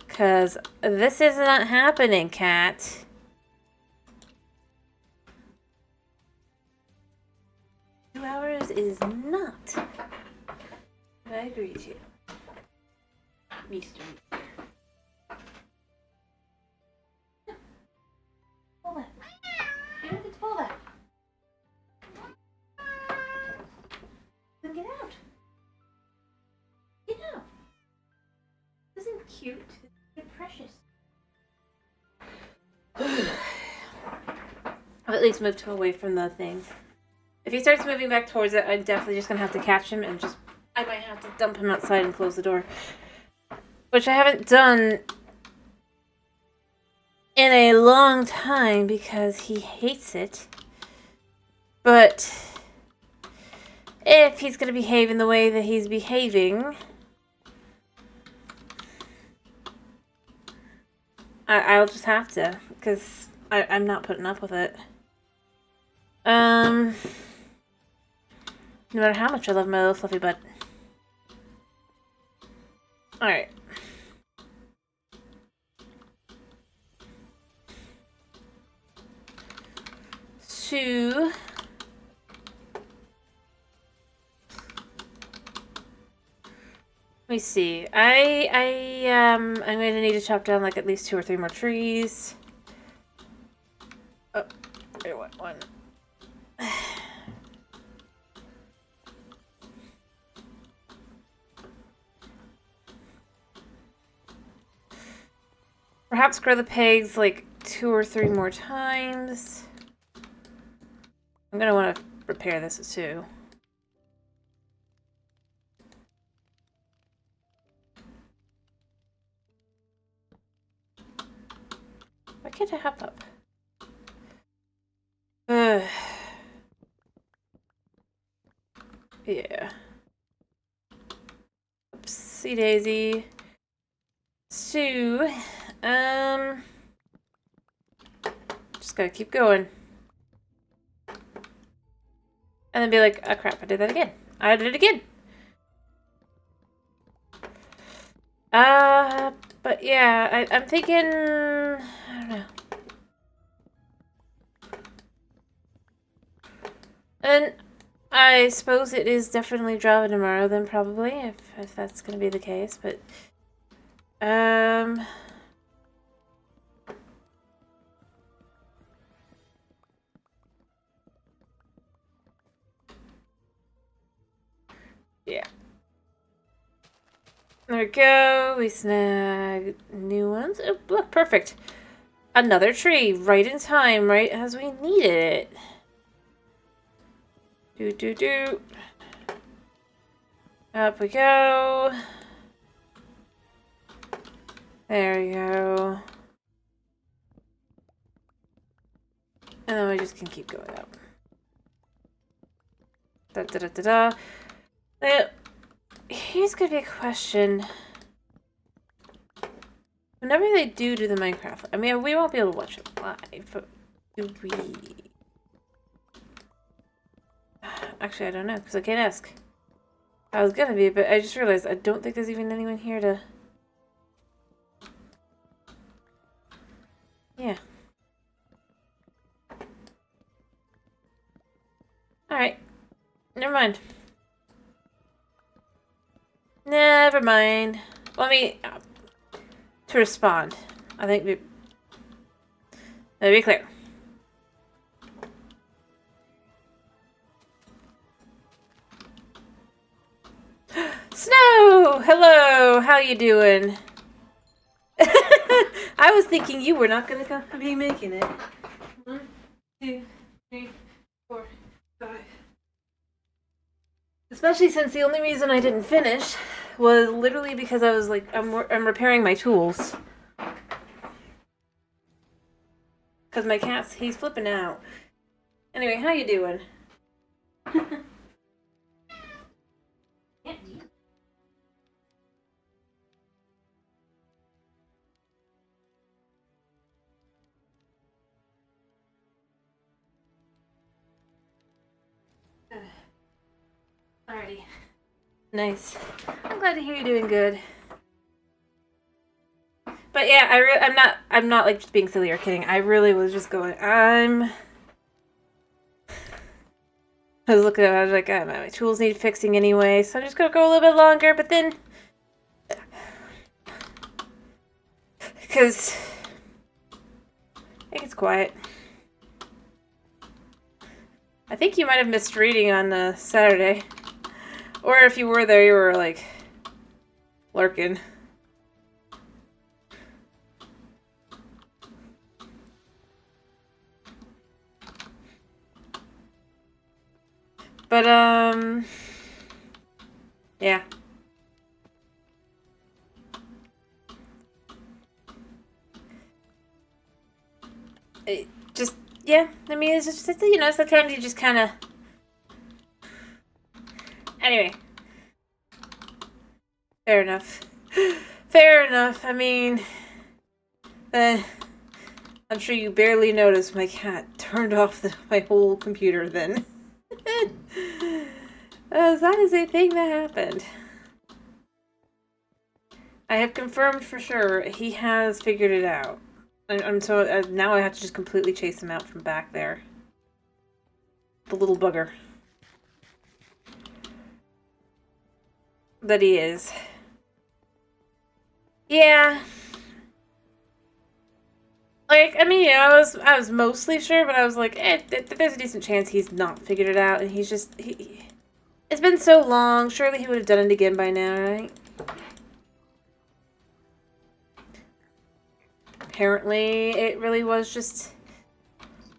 Cause this is not happening, cat. Hours is not what I agree to. Mr. Pull that. You don't get to pull that. Then get out. Get out. This isn't cute. It's precious. I've at least moved him away from the thing. If he starts moving back towards it, I'm definitely just gonna have to catch him and just... I might have to dump him outside and close the door. Which I haven't done in a long time because he hates it. But if he's gonna behave in the way that he's behaving, I'll just have to, because I'm not putting up with it. No matter how much I love my little fluffy butt. Alright. So... Let me see. I'm gonna need to chop down like at least 2 or 3 more trees. Oh, I want one. Perhaps grow the pegs like 2 or 3 more times. I'm gonna want to repair this too. Why can't I hop up? Yeah. Oopsie daisy. So, just gotta keep going. And then be like, oh crap, I did that again. I did it again. But yeah, I'm thinking, I don't know. And I suppose it is definitely Java tomorrow then, probably, if that's going to be the case, but, yeah. There we go. We snag new ones. Oh, look, perfect. Another tree, right in time, right as we needed it. Up we go. There we go. And then we just can keep going up. Now, here's gonna be a question. Whenever they do the Minecraft, I mean, we won't be able to watch it live, but do we? Actually, I don't know, because I can't ask. I was gonna be, but I just realized I don't think there's even anyone here to... Yeah. Alright. Never mind. Never mind. Let me... to respond. I think we... Let me be clear. Snow! Hello! How you doing? I was thinking you were not going to be making it. 1, 2, 3, 4, 5. Especially since the only reason I didn't finish was literally because I was like, I'm repairing my tools. Because my cat's, he's flipping out. Anyway, how you doing? Alrighty. Nice. I'm glad to hear you're doing good. But yeah, I'm not like just being silly or kidding. I really was just going, I was looking at it, I was like, oh, my tools need fixing anyway, so I'm just gonna go a little bit longer, but then... Because... it gets quiet. I think you might have missed reading on Saturday. Or if you were there, you were, like, lurking. But, yeah. It just, yeah, I mean, it's just, you know, sometimes you just kind of... Anyway. Fair enough. Fair enough. I mean, I'm sure you barely noticed my cat turned off my whole computer then. That is a thing that happened. I have confirmed for sure he has figured it out. So now I have to just completely chase him out from back there. The little bugger. That he is. Yeah. Like, I mean, you know, I was mostly sure, but I was like, there's a decent chance he's not figured it out, and he's just, it's been so long, surely he would have done it again by now, right? Apparently, it really was just,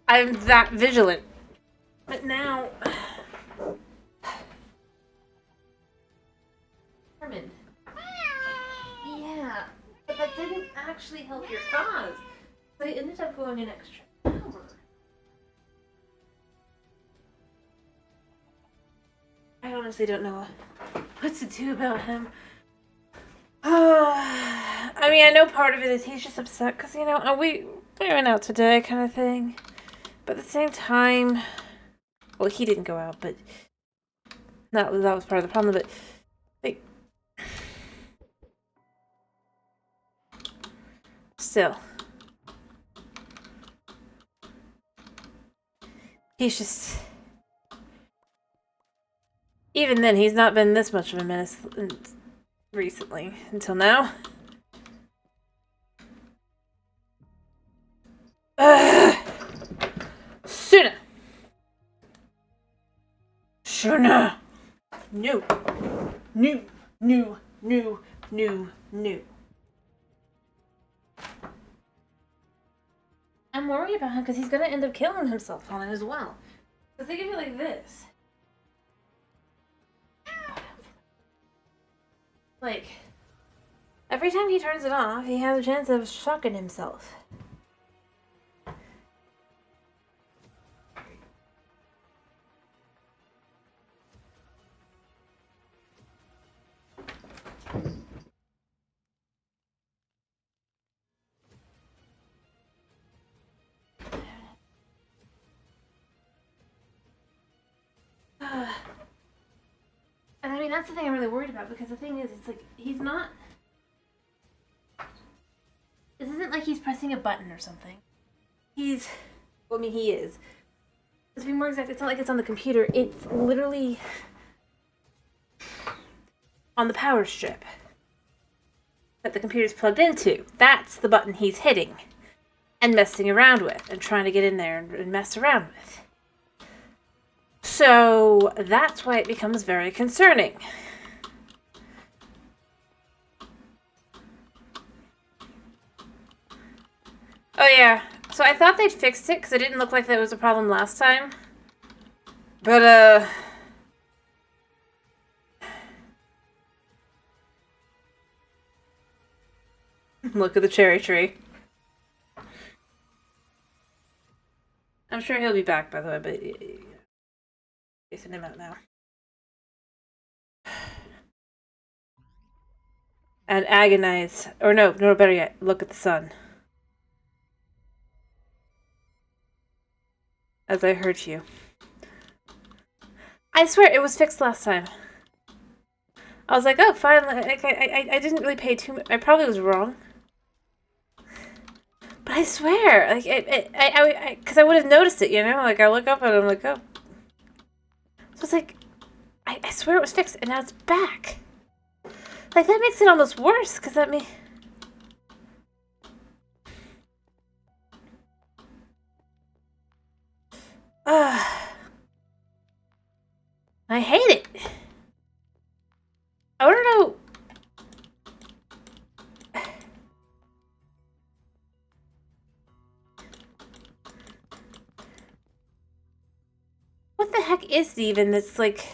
I'm that vigilant. But now... Herman. Yeah, but that didn't actually help your cause. So you ended up going an extra hour. I honestly don't know what to do about him. I mean, I know part of it is he's just upset because, you know, we went out today kind of thing. But at the same time, Well, he didn't go out, but that was part of the problem. But like, still, he's just. Even then, he's not been this much of a menace recently until now. Sooner. Sooner. No. No. No. No. No. No. I'm worried about him because he's gonna end up killing himself on it as well. Because think of it like this. Like, every time he turns it off, he has a chance of shocking himself. And I mean, that's the thing I'm really worried about, because the thing is, it's like, he's not... This isn't like he's pressing a button or something. He's... Well, I mean, he is. To be more exact, it's not like it's on the computer. It's literally... on the power strip that the computer's plugged into. That's the button he's hitting. And messing around with. And trying to get in there and mess around with. So that's why it becomes very concerning. Oh yeah, so I thought they'd fixed it because it didn't look like that was a problem last time. But look at the cherry tree. I'm sure he'll be back, by the way, but chasing him out now. And agonize. Or no, better yet, look at the sun. As I heard you. I swear it was fixed last time. I was like, oh, finally. Like, I didn't really pay too much. I probably was wrong. But I swear, like, because I would have noticed it, you know? Like, I look up and I'm like, oh. So it's like, I swear it was fixed, and now it's back. Like, that makes it almost worse, because that means... I hate it. I want to know... What the heck is it even that's like...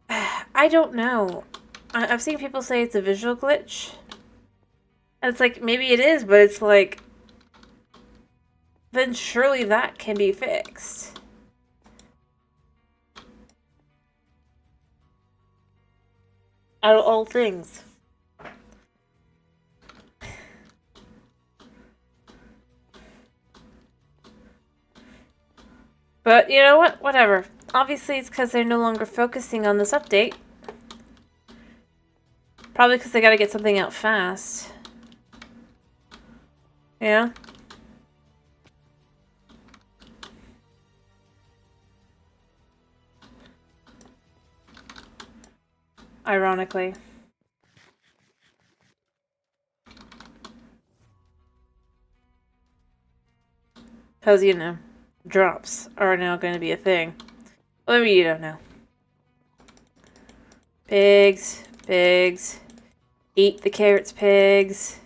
I don't know. I've seen people say it's a visual glitch. And it's like, maybe it is, but it's like... Then surely that can be fixed. Out of all things. But you know what? Whatever. Obviously it's because they're no longer focusing on this update. Probably because they gotta get something out fast. Yeah? Ironically. Because, you know, drops are now going to be a thing. Well, maybe you don't know. Pigs. Pigs. Eat the carrots, pigs.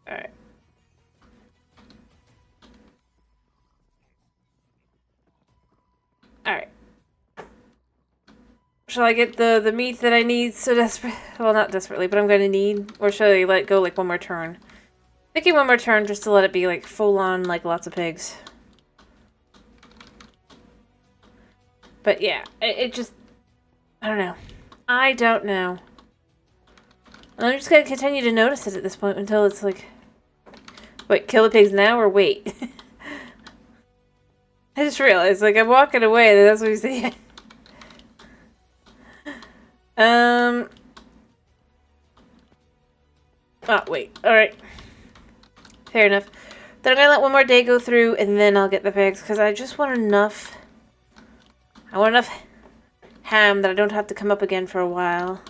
Alright. Alright. Shall I get the meat that I need so desperate? Well, not desperately, but I'm going to need. Or shall I let it go like one more turn? Thinking one more turn just to let it be like full on like lots of pigs. But yeah, it just... I don't know. I don't know. And I'm just gonna continue to notice it at this point until it's like... Wait, kill the pigs now or wait? I just realized, like, I'm walking away, and that's what you say. Oh, wait. Alright. Fair enough. Then I'm gonna let one more day go through, and then I'll get the pigs, because I just want enough... I want enough ham that I don't have to come up again for a while.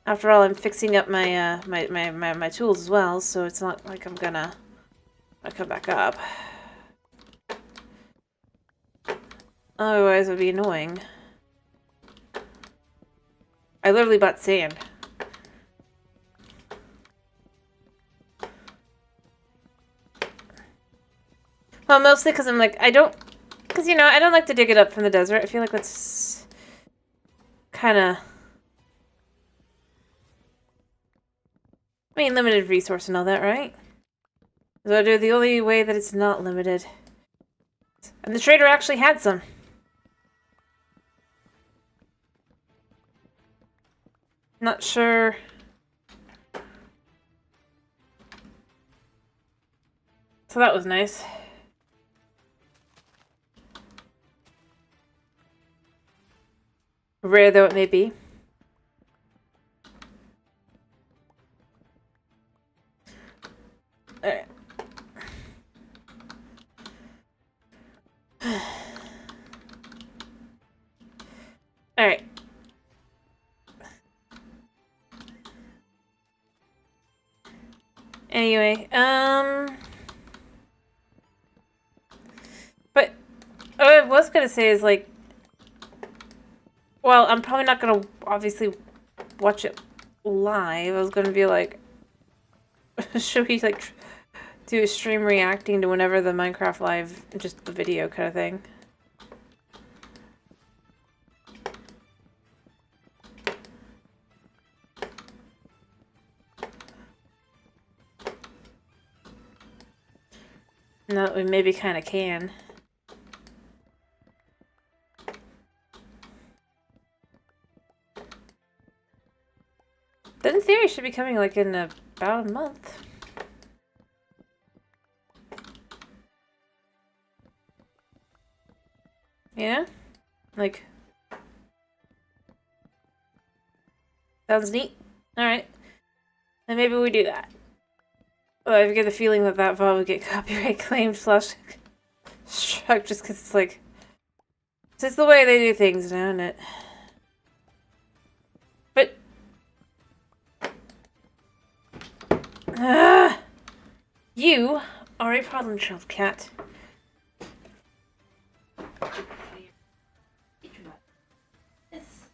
After all, I'm fixing up my, my tools as well, so it's not like I'm gonna... I come back up. Otherwise, it would be annoying. I literally bought sand. Well, mostly because I'm like, I don't... Because, you know, I don't like to dig it up from the desert. I feel like that's kind of... I mean, limited resource and all that, right? So the only way that it's not limited. And the trader actually had some. Not sure. So that was nice. Rare though it may be. Alright. Alright. Anyway, but what I was gonna say is, like, well, I'm probably not gonna obviously watch it live. I was gonna be like, should we, like, do a stream reacting to whenever the Minecraft live, just the video kind of thing. No, we maybe kind of can. But in theory, it should be coming like in about a month. Yeah? Like... Sounds neat. Alright. Then maybe we do that. Oh, I get the feeling that that VOD would get copyright claimed / struck just because it's like... It's just the way they do things now, isn't it? But... You are a problem child, cat. This is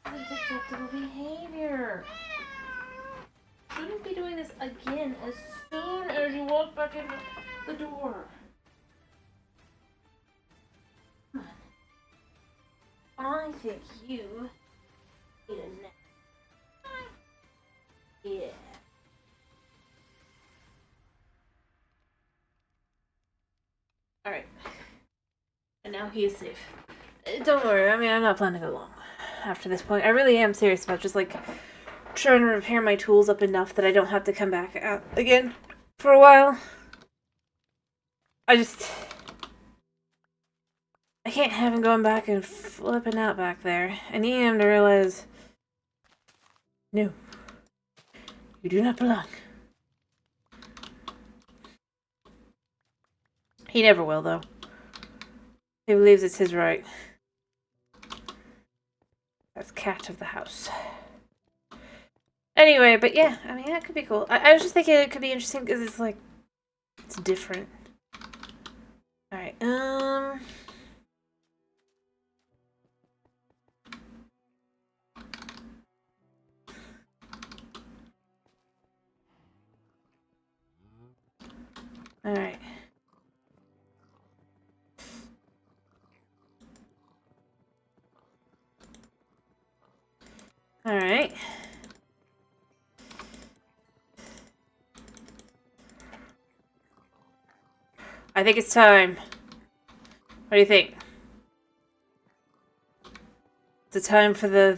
unacceptable behavior. Shouldn't be doing this again as soon as you walk back in the door. Come on. I think you need a nap. Yeah. Alright. And now he is safe. Don't worry, I mean, I'm not planning to go long after this point. I really am serious about just, like, trying to repair my tools up enough that I don't have to come back out again for a while. I can't have him going back and flipping out back there. I need him to realize, no, you do not belong. He never will, though. He believes it's his right. That's cat of the house. Anyway, but yeah, I mean, that could be cool. I was just thinking it could be interesting because it's like, it's different. Alright, Alright. Alright. I think it's time. What do you think? It's time for the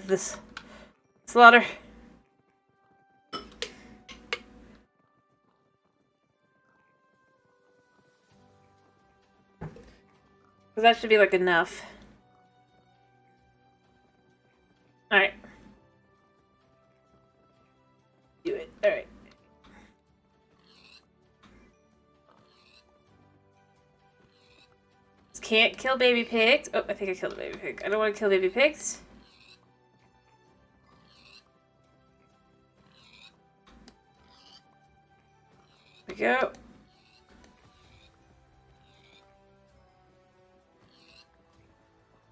slaughter. Because that should be like enough. Alright. Do it. Alright. Can't kill baby pigs. Oh, I think I killed a baby pig. I don't want to kill baby pigs. There we go.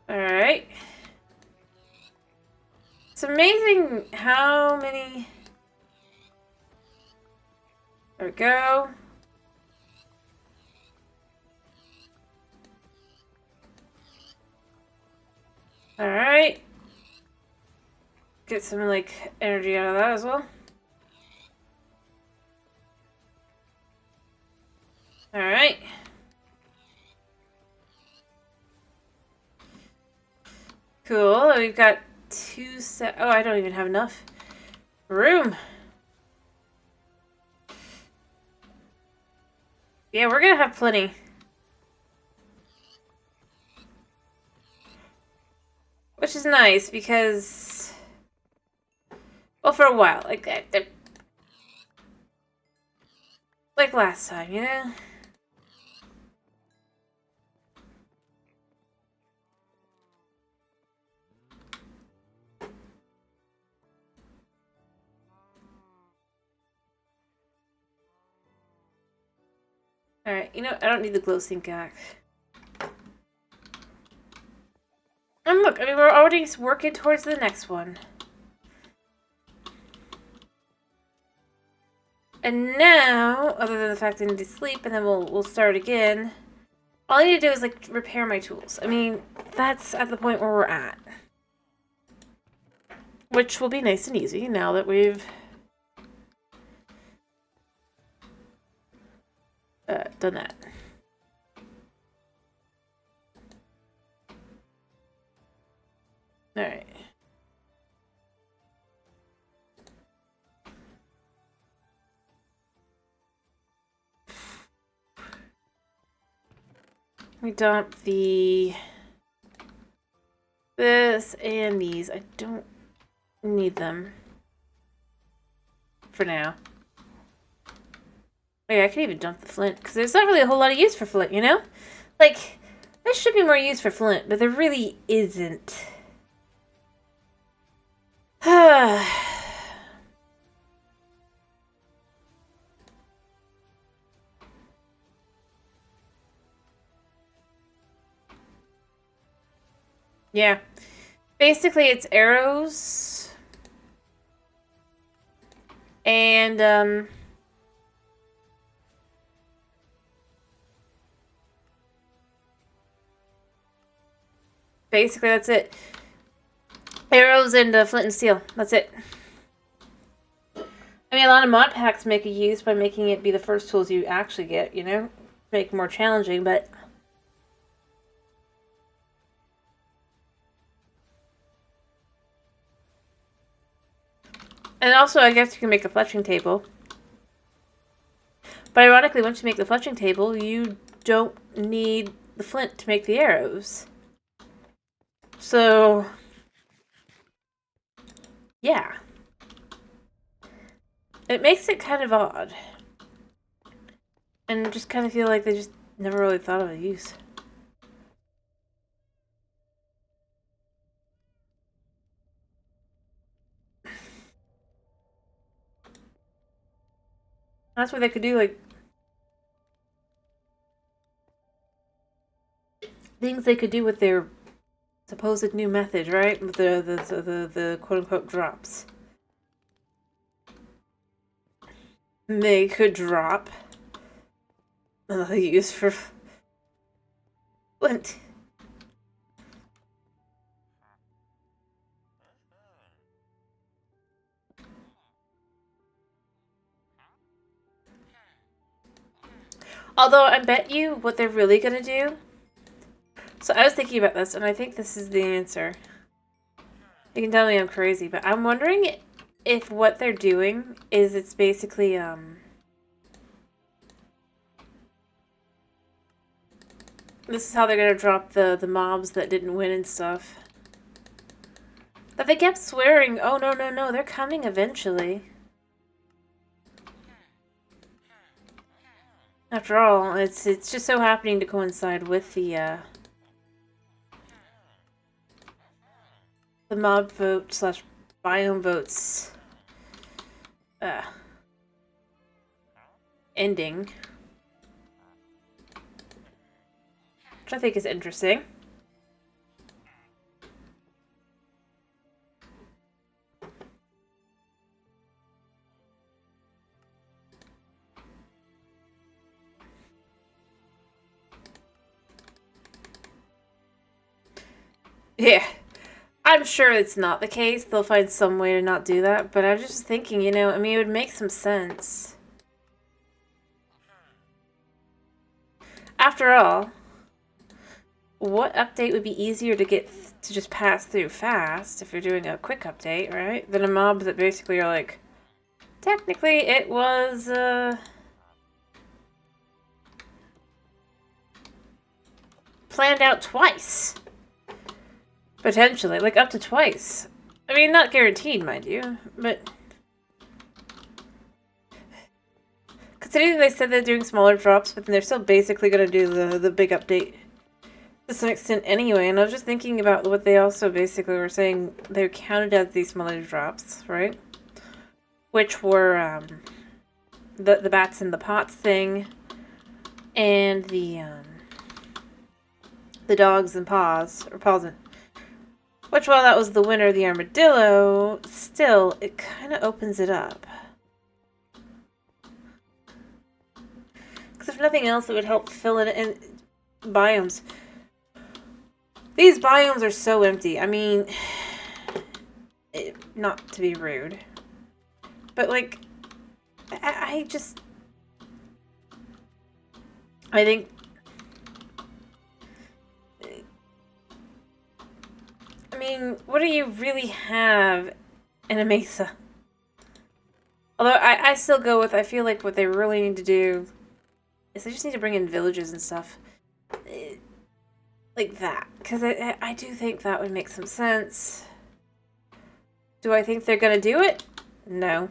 Alright. It's amazing how many... There we go. Alright. Get some, like, energy out of that as well. Alright. Cool. We've got 2 set. Oh, I don't even have enough room. Yeah, we're gonna have plenty. Which is nice because, well, for a while, like last time, you know? Alright, you know, I don't need the glow sink axe. And look, I mean, we're already working towards the next one. And now, other than the fact I need to sleep, and then we'll start again, all I need to do is, like, repair my tools. I mean, that's at the point where we're at. Which will be nice and easy now that we've done that. Alright. We dump this and these. I don't need them for now. Wait, I can even dump the flint, because there's not really a whole lot of use for flint, you know? Like, there should be more use for flint, but there really isn't. Yeah. Basically, it's arrows. And, basically, that's it. Arrows and flint and steel. That's it. I mean, a lot of mod packs make a use by making it be the first tools you actually get, you know? Make it more challenging, but... And also, I guess you can make a fletching table. But ironically, once you make the fletching table, you don't need the flint to make the arrows. So... yeah. It makes it kind of odd. And just kind of feel like they just never really thought of a use. That's what they could do, like... things they could do with their supposed new method, right? With the quote-unquote drops. They could drop use for flint. Although I bet you what they're really gonna do. So I was thinking about this, and I think this is the answer. You can tell me I'm crazy, but I'm wondering if what they're doing is it's basically This is how they're gonna drop the mobs that didn't win and stuff. But they kept swearing, oh no, no, no, they're coming eventually. After all, it's just so happening to coincide with the mob vote slash biome votes ending. Which I think is interesting. Yeah. I'm sure it's not the case. They'll find some way to not do that. But I was just thinking, you know, I mean, it would make some sense. After all, what update would be easier to get to just pass through fast if you're doing a quick update, right? Than a mob that basically are like, technically it was, planned out twice. Potentially, like up to twice. I mean, not guaranteed, mind you, but considering they said they're doing smaller drops, but then they're still basically going to do the big update to some extent anyway. And I was just thinking about what they also basically were saying. They're counted as these smaller drops, right? Which were the bats in the pots thing, and the dogs and paws, or paws and... Which, while that was the winner of the armadillo, still, it kind of opens it up. Because if nothing else, it would help fill it in biomes. These biomes are so empty. I mean, not to be rude, but like, I think... I mean, what do you really have in a mesa? Although, I still go with, I feel like what they really need to do is they just need to bring in villages and stuff. Like that. Because I do think that would make some sense. Do I think they're going to do it? No.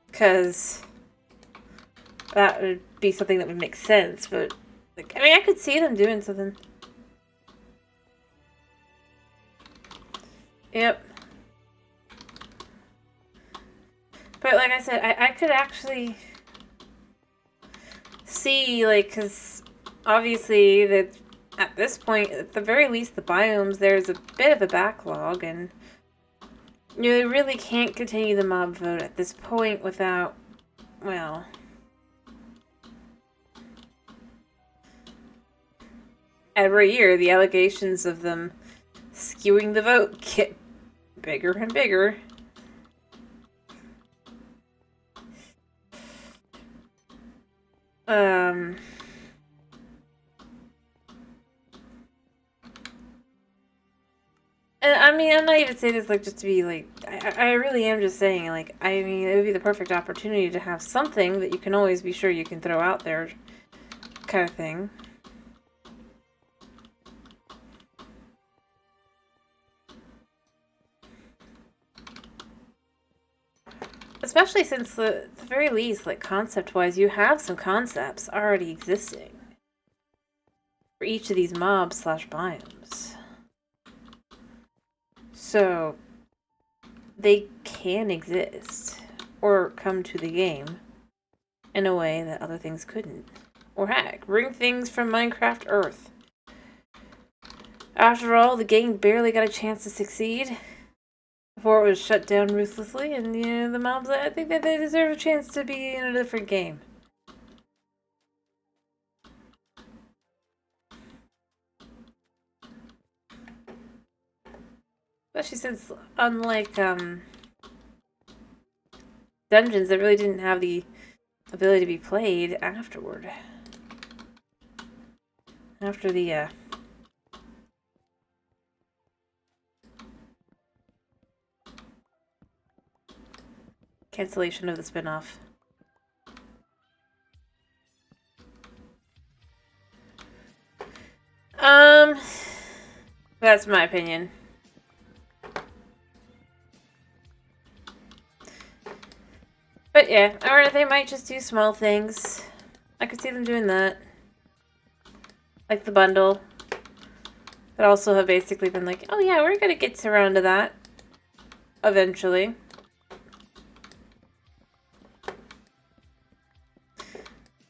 Because that would be something that would make sense, but... Like, I mean, I could see them doing something. Yep. But like I said, I could actually see, like, because obviously that at this point, at the very least, the biomes, there's a bit of a backlog, and you know, they really can't continue the mob vote at this point without, well... Every year, the allegations of them skewing the vote get bigger and bigger. And I mean, I'm not even saying this like just to be like, I really am just saying, like, I mean, it would be the perfect opportunity to have something that you can always be sure you can throw out there, kind of thing. Especially since, at the very least, like, concept-wise, you have some concepts already existing for each of these mobs slash biomes. So, they can exist, or come to the game, in a way that other things couldn't. Or heck, bring things from Minecraft Earth. After all, the game barely got a chance to succeed before it was shut down ruthlessly, and you know, the mobs, I think that they deserve a chance to be in a different game. Especially since, unlike dungeons, that really didn't have the ability to be played afterward. After the cancellation of the spin-off. That's my opinion. But yeah, or they might just do small things. I could see them doing that. Like the bundle. But also have basically been like, oh yeah, we're gonna get around to that. Eventually.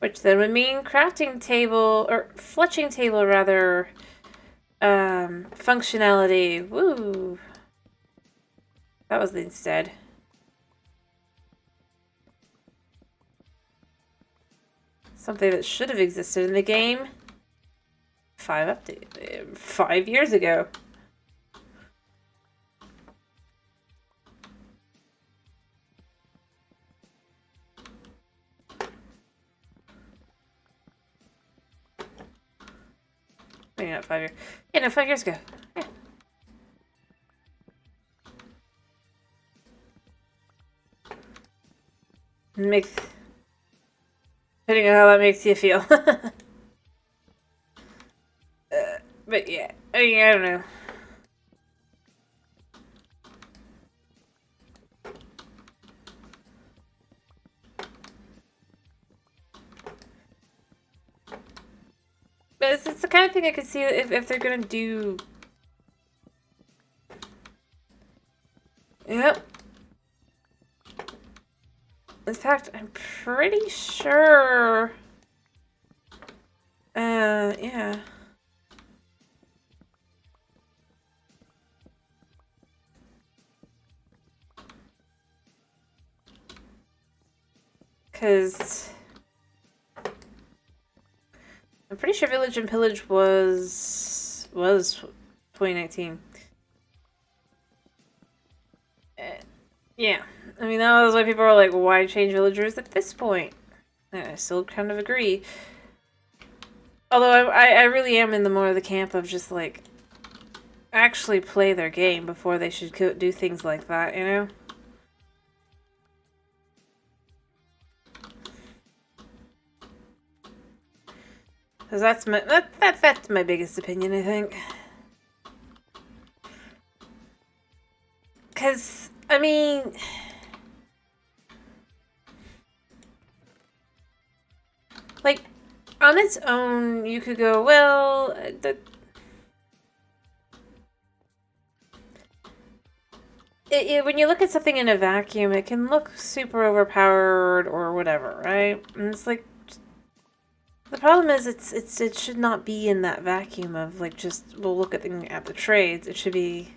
Which then would mean crafting table, or fletching table rather, functionality. Woo! That was the instead. Something that should have existed in the game 5 years ago. Maybe not 5 years. Yeah, no, 5 years ago. Yeah. Makes, depending on how that makes you feel. But yeah, I mean, I don't know. But it's the kind of thing I could see if they're gonna do. Yep. In fact, I'm pretty sure. Yeah. Because I'm pretty sure Village and Pillage was 2019. Yeah. I mean, that was why people were like, why change villagers at this point? And I still kind of agree. Although I really am in the more of the camp of just like actually play their game before they should do things like that, you know? Because that's my biggest opinion, I think. Because, I mean, like, on its own, you could go, well, when you look at something in a vacuum, it can look super overpowered or whatever, right? And it's like, the problem is it should not be in that vacuum of like just we'll look at the trades. It should be,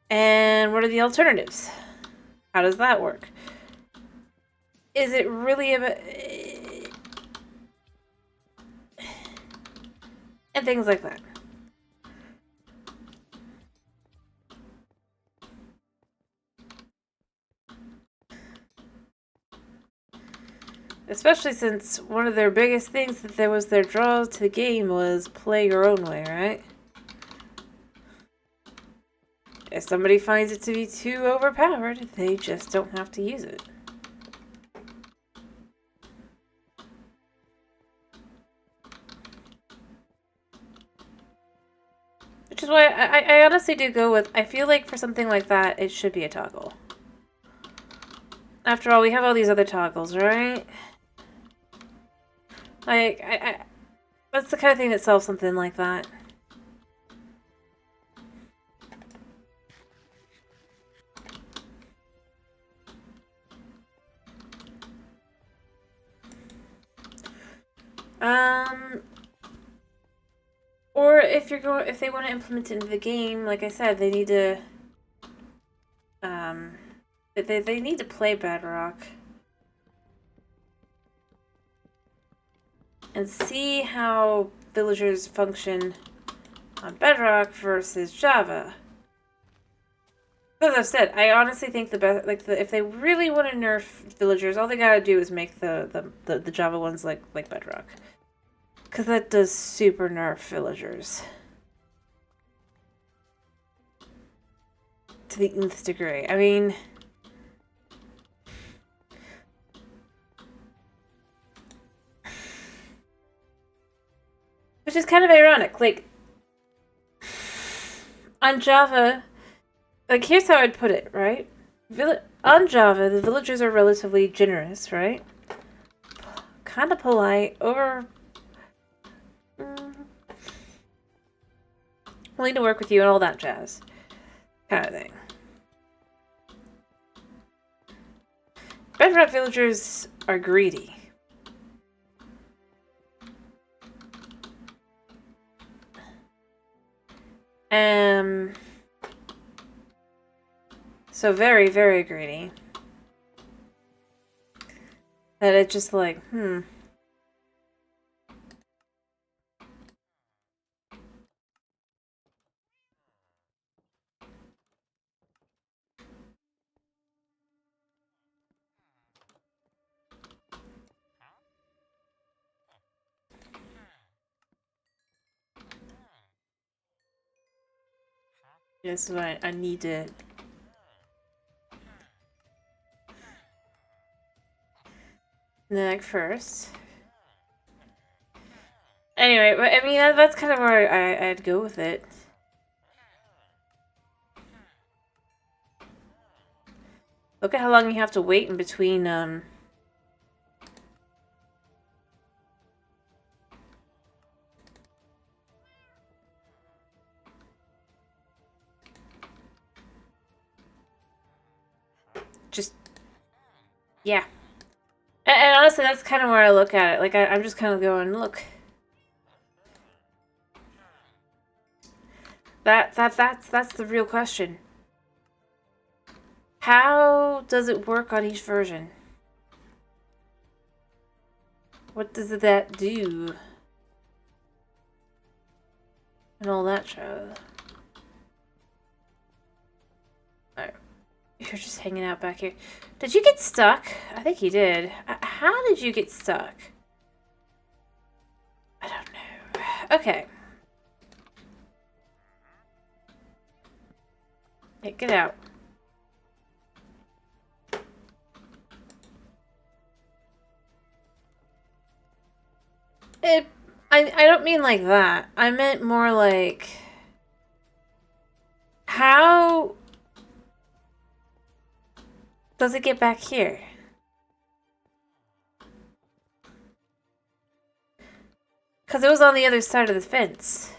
and what are the alternatives? How does that work? Is it really about and things like that? Especially since one of their biggest things that there was their draw to the game was play your own way, right? If somebody finds it to be too overpowered, they just don't have to use it. Which is why I honestly do go with, I feel like for something like that, it should be a toggle. After all, we have all these other toggles, right? Like, that's the kind of thing that sells something like that. Or if they want to implement it into the game, like I said, they need to, they need to play Bedrock. And see how villagers function on Bedrock versus Java. As I've said, I honestly think the best, like if they really want to nerf villagers, all they gotta do is make the Java ones like Bedrock, because that does super nerf villagers to the nth degree. I mean, which is kind of ironic. Like, on Java, like, here's how I'd put it, right? On Java, the villagers are relatively generous, right? Kind of polite, willing to work with you and all that jazz. Kind of thing. Bedrock villagers are greedy. So very, very greedy. That it's just like, This is what I need to... Neck first. Anyway, but I mean, that's kind of where I'd go with it. Look at how long you have to wait in between, just... Yeah. And honestly, that's kind of where I look at it. Like, I'm just kind of going, look. That's the real question. How does it work on each version? What does that do? And all that show. Alright. You're just hanging out back here. Did you get stuck? I think you did. How did you get stuck? I don't know. Okay. Hey, get out. I don't mean like that. I meant more like... How does it get back here? Because it was on the other side of the fence.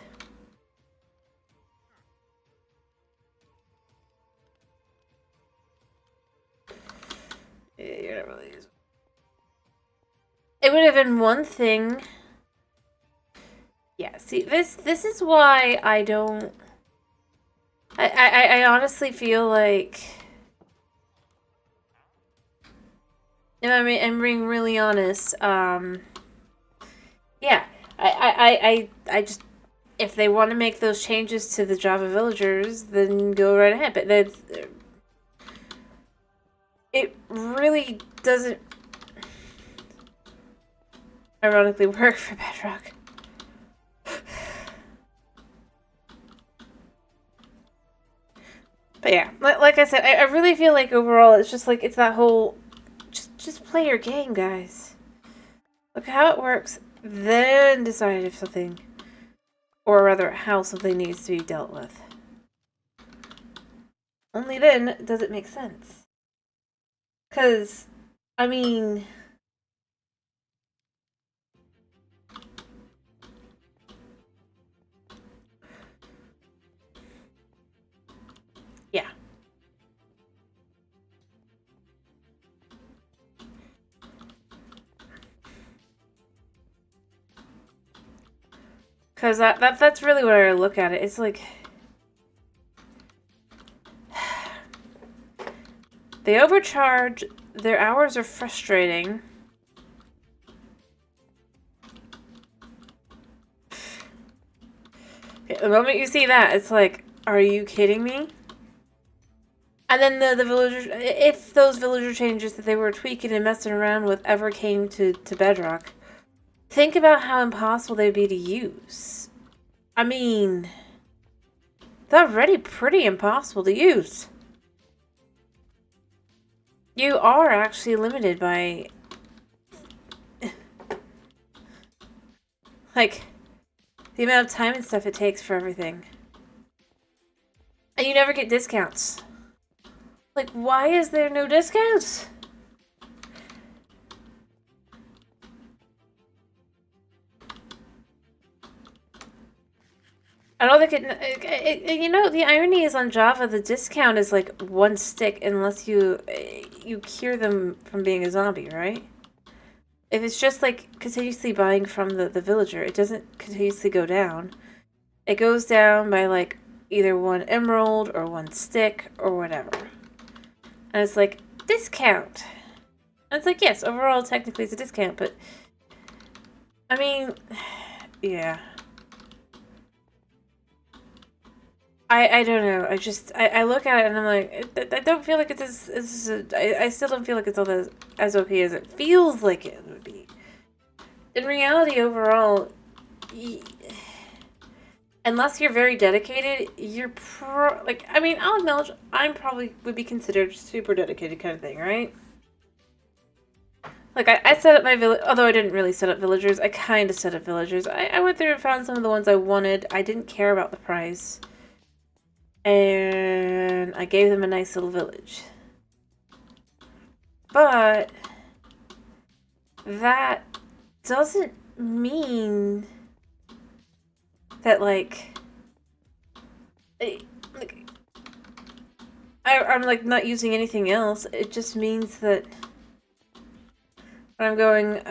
You're not really... It would have been one thing... Yeah, see, this is why I don't... I honestly feel like... If I'm being really honest, yeah, I just... If they want to make those changes to the Java villagers, then go right ahead. But that's... It really doesn't... ironically work for Bedrock. But yeah, like I said, I really feel like overall it's just like, it's that whole, just play your game, guys. Look how it works, then decide if something, or rather how something needs to be dealt with. Only then does it make sense. Because, I mean... Yeah. Because that's really what I look at it. It's like... They overcharge, their hours are frustrating. The moment you see that, it's like, are you kidding me? And then the villagers, if those villager changes that they were tweaking and messing around with ever came to Bedrock, think about how impossible they'd be to use. I mean, they're already pretty impossible to use. You are actually limited by... like, the amount of time and stuff it takes for everything. And you never get discounts. Like, why is there no discounts? I don't think it you know, the irony is on Java, the discount is like 1 stick unless you cure them from being a zombie, right? If it's just like continuously buying from the villager, it doesn't continuously go down. It goes down by like either 1 emerald or 1 stick or whatever. And it's like, discount. And it's like, yes, overall technically it's a discount, but I mean, yeah. I don't know. I look at it and I'm like, I don't feel like it's I still don't feel like it's all as OP as it feels like it would be. In reality, overall, unless you're very dedicated, you're like, I mean, I'll acknowledge I'm probably would be considered super dedicated kind of thing, right? Like, I set up my village, although I didn't really set up villagers, I kind of set up villagers. I went through and found some of the ones I wanted. I didn't care about the price. And I gave them a nice little village. But that doesn't mean that, like I'm like not using anything else. It just means that when I'm going,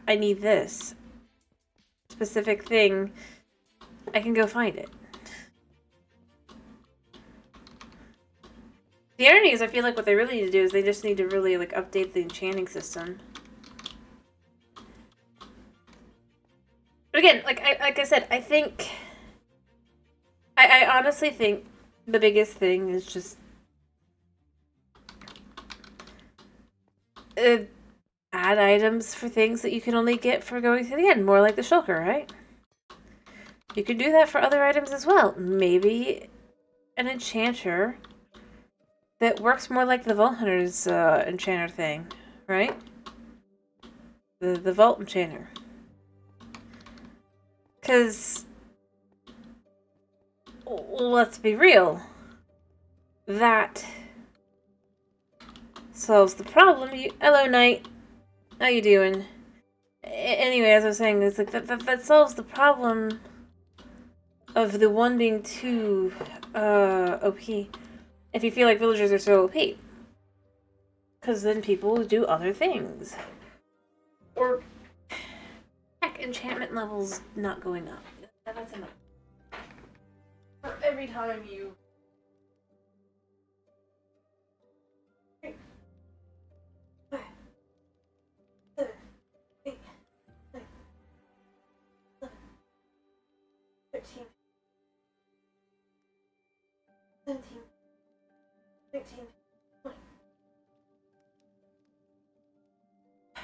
I need this specific thing, I can go find it. The irony is, I feel like what they really need to do is they just need to really, like, update the enchanting system. But again, like I said, I think... I honestly think the biggest thing is just... add items for things that you can only get for going through the end. More like the shulker, right? You could do that for other items as well. Maybe an enchanter... that works more like the Vault Hunter's enchanter thing, right? The Vault Enchanter. Because, let's be real, that solves the problem. Hello, Knight. How you doing? Anyway, as I was saying, it's like that solves the problem of the one being too OP. If you feel like villagers are so OP. Because then people do other things. Or, heck, enchantment levels not going up. That's enough. For every time you...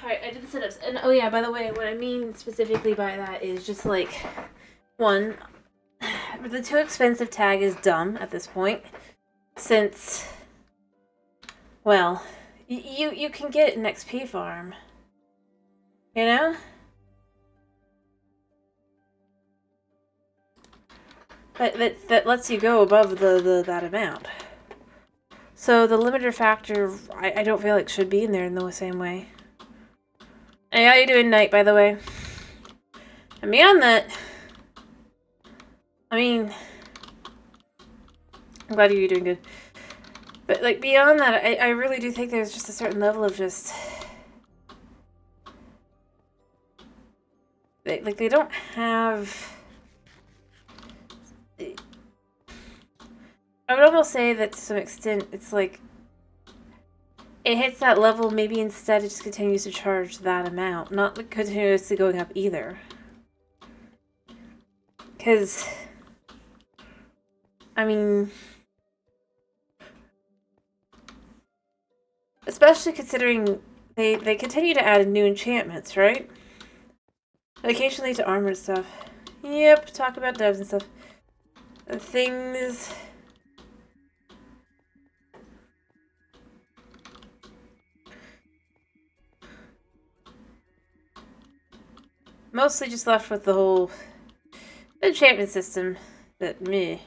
Alright, I did the sit-ups. And oh yeah, by the way, what I mean specifically by that is just like, one, the too expensive tag is dumb at this point, since, well, you can get an XP farm, you know? That lets you go above that amount. So the limiter factor, I don't feel like should be in there in the same way. Hey, how you doing, Knight, by the way? And beyond that, I mean, I'm glad you're doing good. But, like, beyond that, I really do think there's just a certain level of just... They don't have... I would almost say that to some extent, it's like... it hits that level, maybe instead it just continues to charge that amount. Not like continuously going up either. Because... I mean... especially considering they continue to add new enchantments, right? And occasionally to armor and stuff. Yep, talk about devs and stuff. And things... mostly just left with the whole enchantment system that me.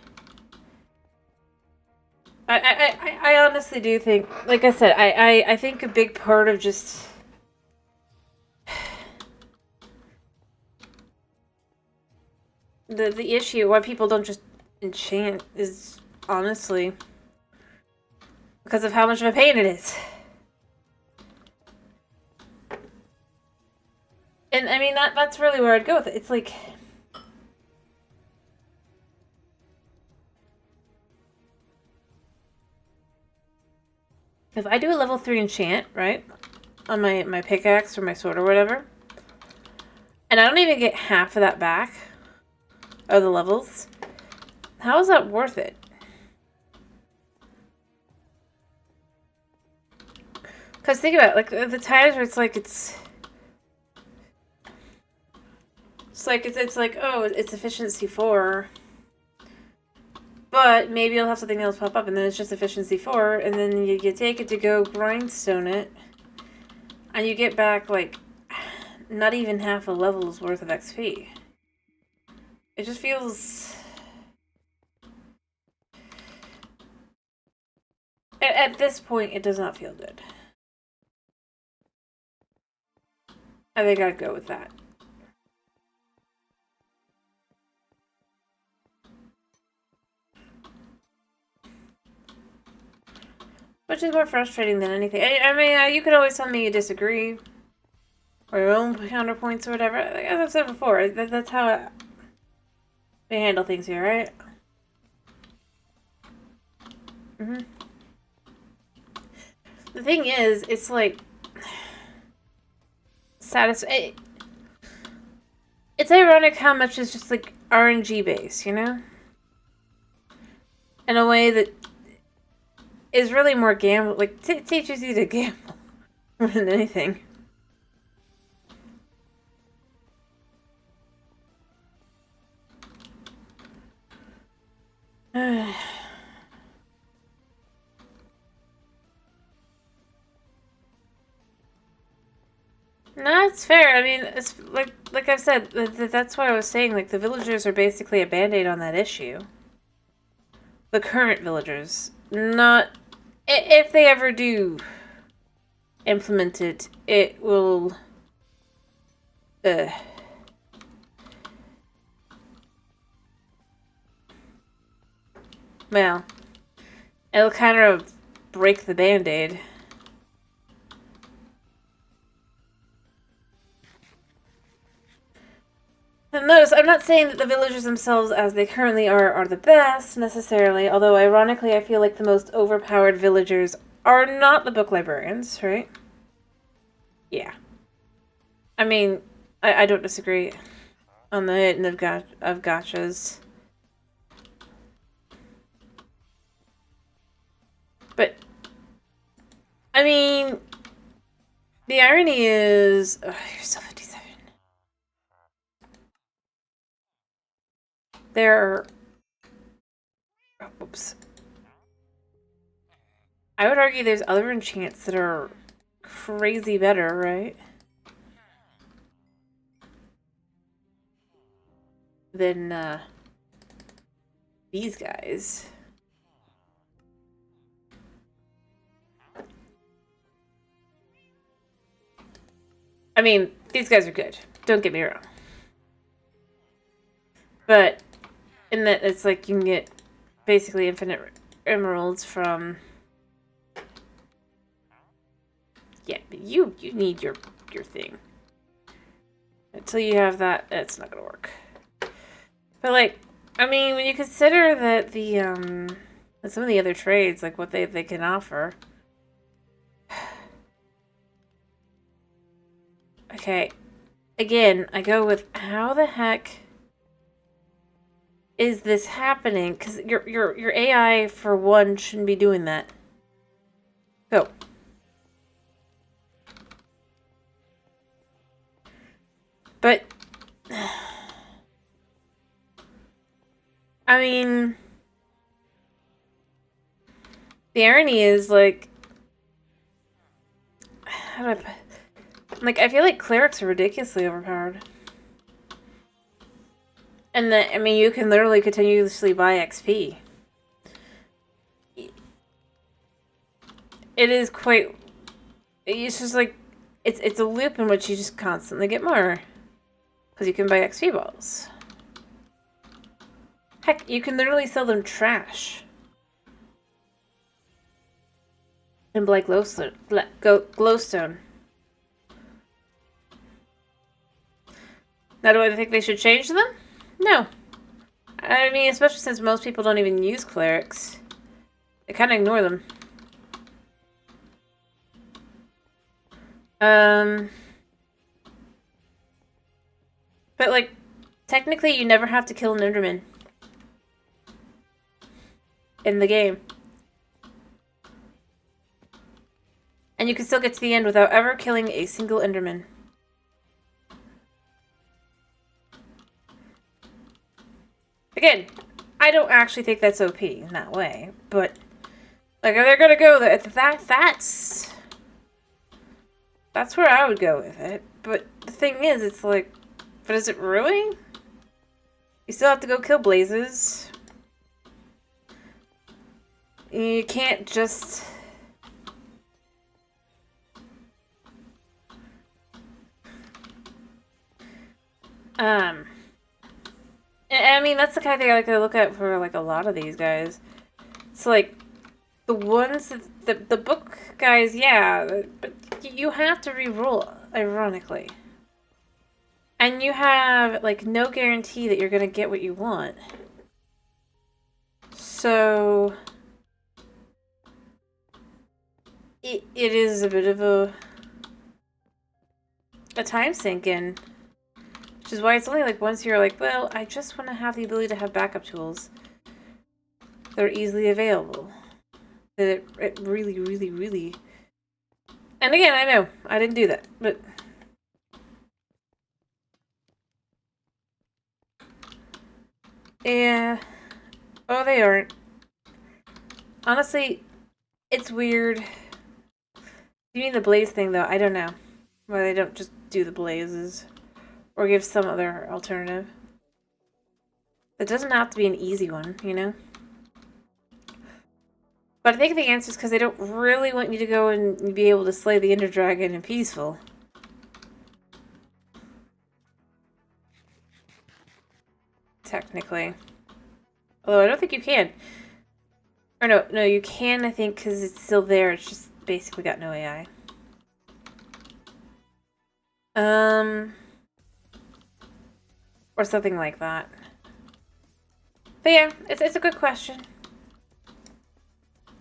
I honestly do think, like I said, I think a big part of just the issue why people don't just enchant is honestly because of how much of a pain it is. And I mean that's really where I'd go with it. It's like if I do a level 3 enchant, right? On my pickaxe or my sword or whatever, and I don't even get half of that back of the levels, how is that worth it? Because think about it, like the times where it's like it's like oh, it's efficiency 4, but maybe you'll have something else pop up and then it's just efficiency 4, and then you take it to go grindstone it and you get back like not even half a level's worth of XP. It just feels at this point it does not feel good. I think I'd go with that. Which is more frustrating than anything. I mean, you could always tell me you disagree. Or your own counterpoints or whatever. As I've said before, that's how we handle things here, right? The thing is, it's like... It's ironic how much is just like RNG based, you know? In a way that is really more gamble, like teaches you to gamble more than anything. No, it's fair. I mean, it's like I've said, that's why I was saying, like, the villagers are basically a band-aid on that issue. The current villagers. Not... If they ever do implement it, it will... Well, it'll kind of break the band-aid. Notice, I'm not saying that the villagers themselves, as they currently are the best, necessarily, although ironically I feel like the most overpowered villagers are not the book librarians, right? Yeah. I mean, I don't disagree on the end of gachas. But, I mean, the irony is... Oh, you're still 57. There are... Oh, whoops. I would argue there's other enchants that are crazy better, right? Than, these guys. I mean, these guys are good. Don't get me wrong. But in that it's like you can get basically infinite emeralds from... Yeah, but you need your thing. Until you have that, it's not gonna work. But like, I mean, when you consider that the some of the other trades, like what they can offer. Okay, again, I go with how the heck is this happening? Because your AI for one shouldn't be doing that. Go. But I mean, the irony is like, how do I put? Like, I feel like clerics are ridiculously overpowered. And that, I mean, you can literally continuously buy XP. it is quite... It's just like... It's a loop in which you just constantly get more. Because you can buy XP balls. Heck, you can literally sell them trash. And black glowstone. Now, do I think they should change them? No. I mean, especially since most people don't even use clerics. They kind of ignore them. But, like, technically you never have to kill an Enderman. In the game. And you can still get to the end without ever killing a single Enderman. Again, I don't actually think that's OP in that way, but like, if they're gonna go there, that's where I would go with it. But the thing is, it's like, but is it really? You still have to go kill blazes. You can't just... I mean, that's the kind of thing I like to look at for, like, a lot of these guys. It's like, the ones that, the book guys, yeah, but you have to reroll, ironically. And you have, like, no guarantee that you're gonna get what you want. So... It is a bit of a time sink in. Which is why it's only like once you're like, well, I just want to have the ability to have backup tools that are easily available. That it really, really, really... And again, I know, I didn't do that, but... Yeah. Oh, they aren't. Honestly, it's weird. You mean the blaze thing, though? I don't know. Why they don't just do the blazes. Or give some other alternative. It doesn't have to be an easy one, you know? But I think the answer is because they don't really want you to go and be able to slay the Ender Dragon in peaceful. Technically. Although I don't think you can. Or no, you can, I think, because it's still there. It's just basically got no AI. Or something like that. But yeah, it's a good question.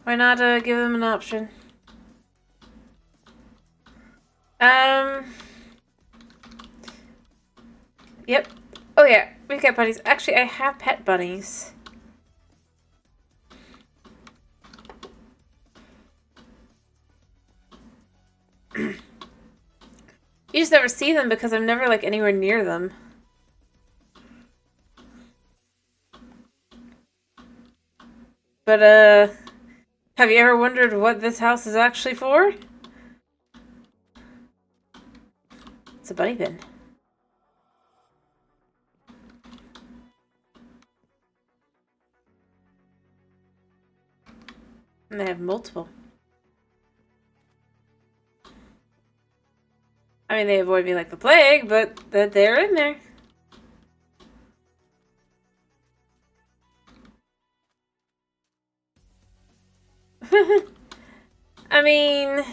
Why not give them an option? Yep. Oh yeah, we've got bunnies. Actually, I have pet bunnies. You just never see them because I'm never, like, anywhere near them. But, have you ever wondered what this house is actually for? It's a bunny bin. And they have multiple. I mean, they avoid me like the plague, but they're in there. I mean...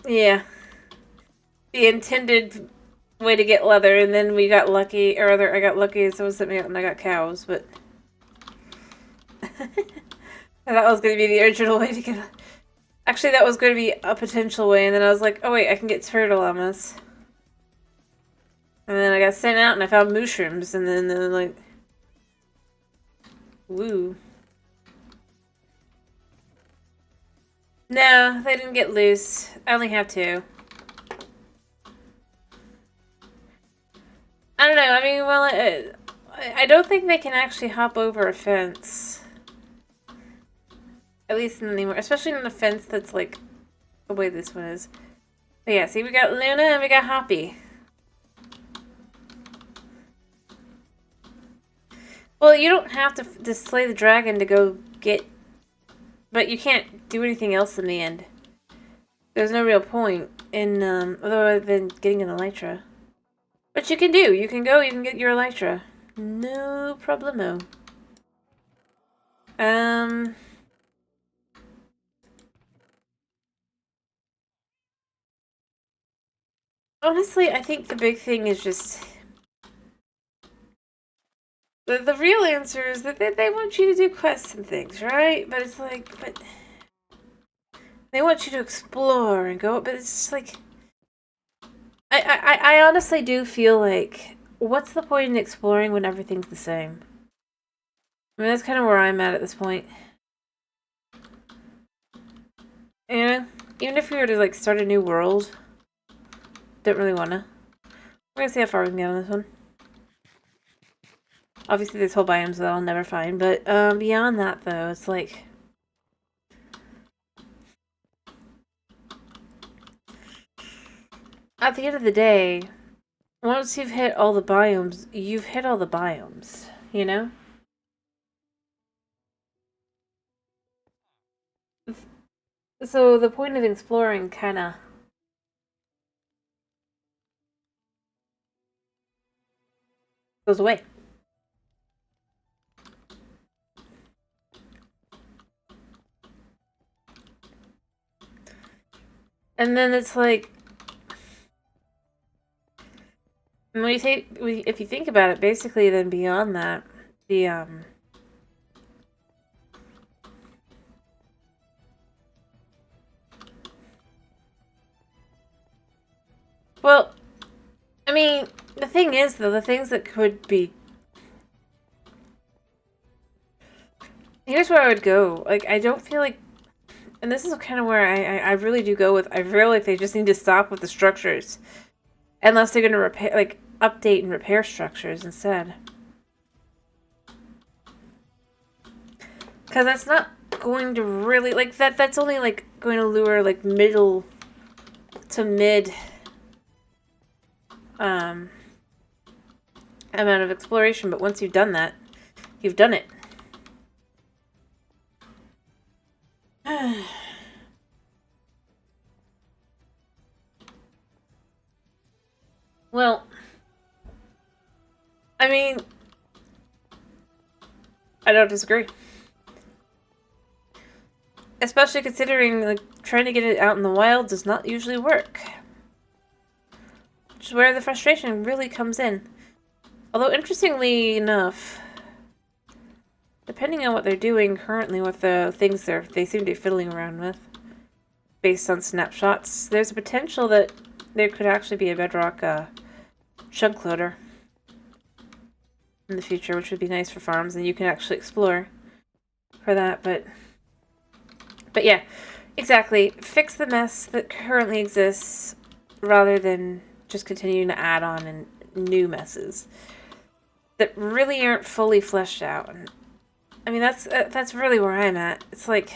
Yeah. The intended way to get leather, and then we got lucky, or rather, I got lucky, and someone sent me out and I got cows, but... That was going to be the original way to get... Actually, that was going to be a potential way, and then I was like, oh wait, I can get turtle llamas. And then I got sent out and I found mushrooms, and then like... Woo. No, they didn't get loose. I only have 2. I don't know, I mean, well, I don't think they can actually hop over a fence. At least anymore, especially in a fence that's like the way this one is. But yeah, see, we got Luna and we got Hoppy. Well, you don't have to slay the dragon to go get... But you can't do anything else in the end. There's no real point in, other than getting an elytra. But you can do. You can go, you can get your elytra. No problemo. Honestly, I think the big thing is just... The real answer is that they want you to do quests and things, right? But it's like, but... They want you to explore and go, but it's just like... I honestly do feel like, what's the point in exploring when everything's the same? I mean, that's kind of where I'm at this point. Yeah, even if we were to, like, start a new world, don't really want to. We're gonna see how far we can get on this one. Obviously, there's whole biomes that I'll never find, but beyond that, though, it's like... At the end of the day, once you've hit all the biomes, you've hit all the biomes, you know? So the point of exploring kind of goes away. And then it's like, when you take, if you think about it, basically then beyond that, the well, I mean, the thing is, though, the things that could be... Here's where I would go. Like, I don't feel like... And this is kind of where I really do go with... I feel like they just need to stop with the structures. Unless they're going to repair... Like, update and repair structures instead. Because that's not going to really... Like, that's only, like, going to lure, like, middle to mid... amount of exploration, but once you've done that, you've done it. Well, I mean, I don't disagree. Especially considering, like, trying to get it out in the wild does not usually work. Which is where the frustration really comes in. Although, interestingly enough, depending on what they're doing currently with the things they seem to be fiddling around with, based on snapshots, there's a potential that there could actually be a Bedrock chunk loader in the future, which would be nice for farms, and you can actually explore for that, but yeah, exactly. Fix the mess that currently exists rather than just continuing to add on and new messes that really aren't fully fleshed out. And I mean, that's really where I'm at. It's like,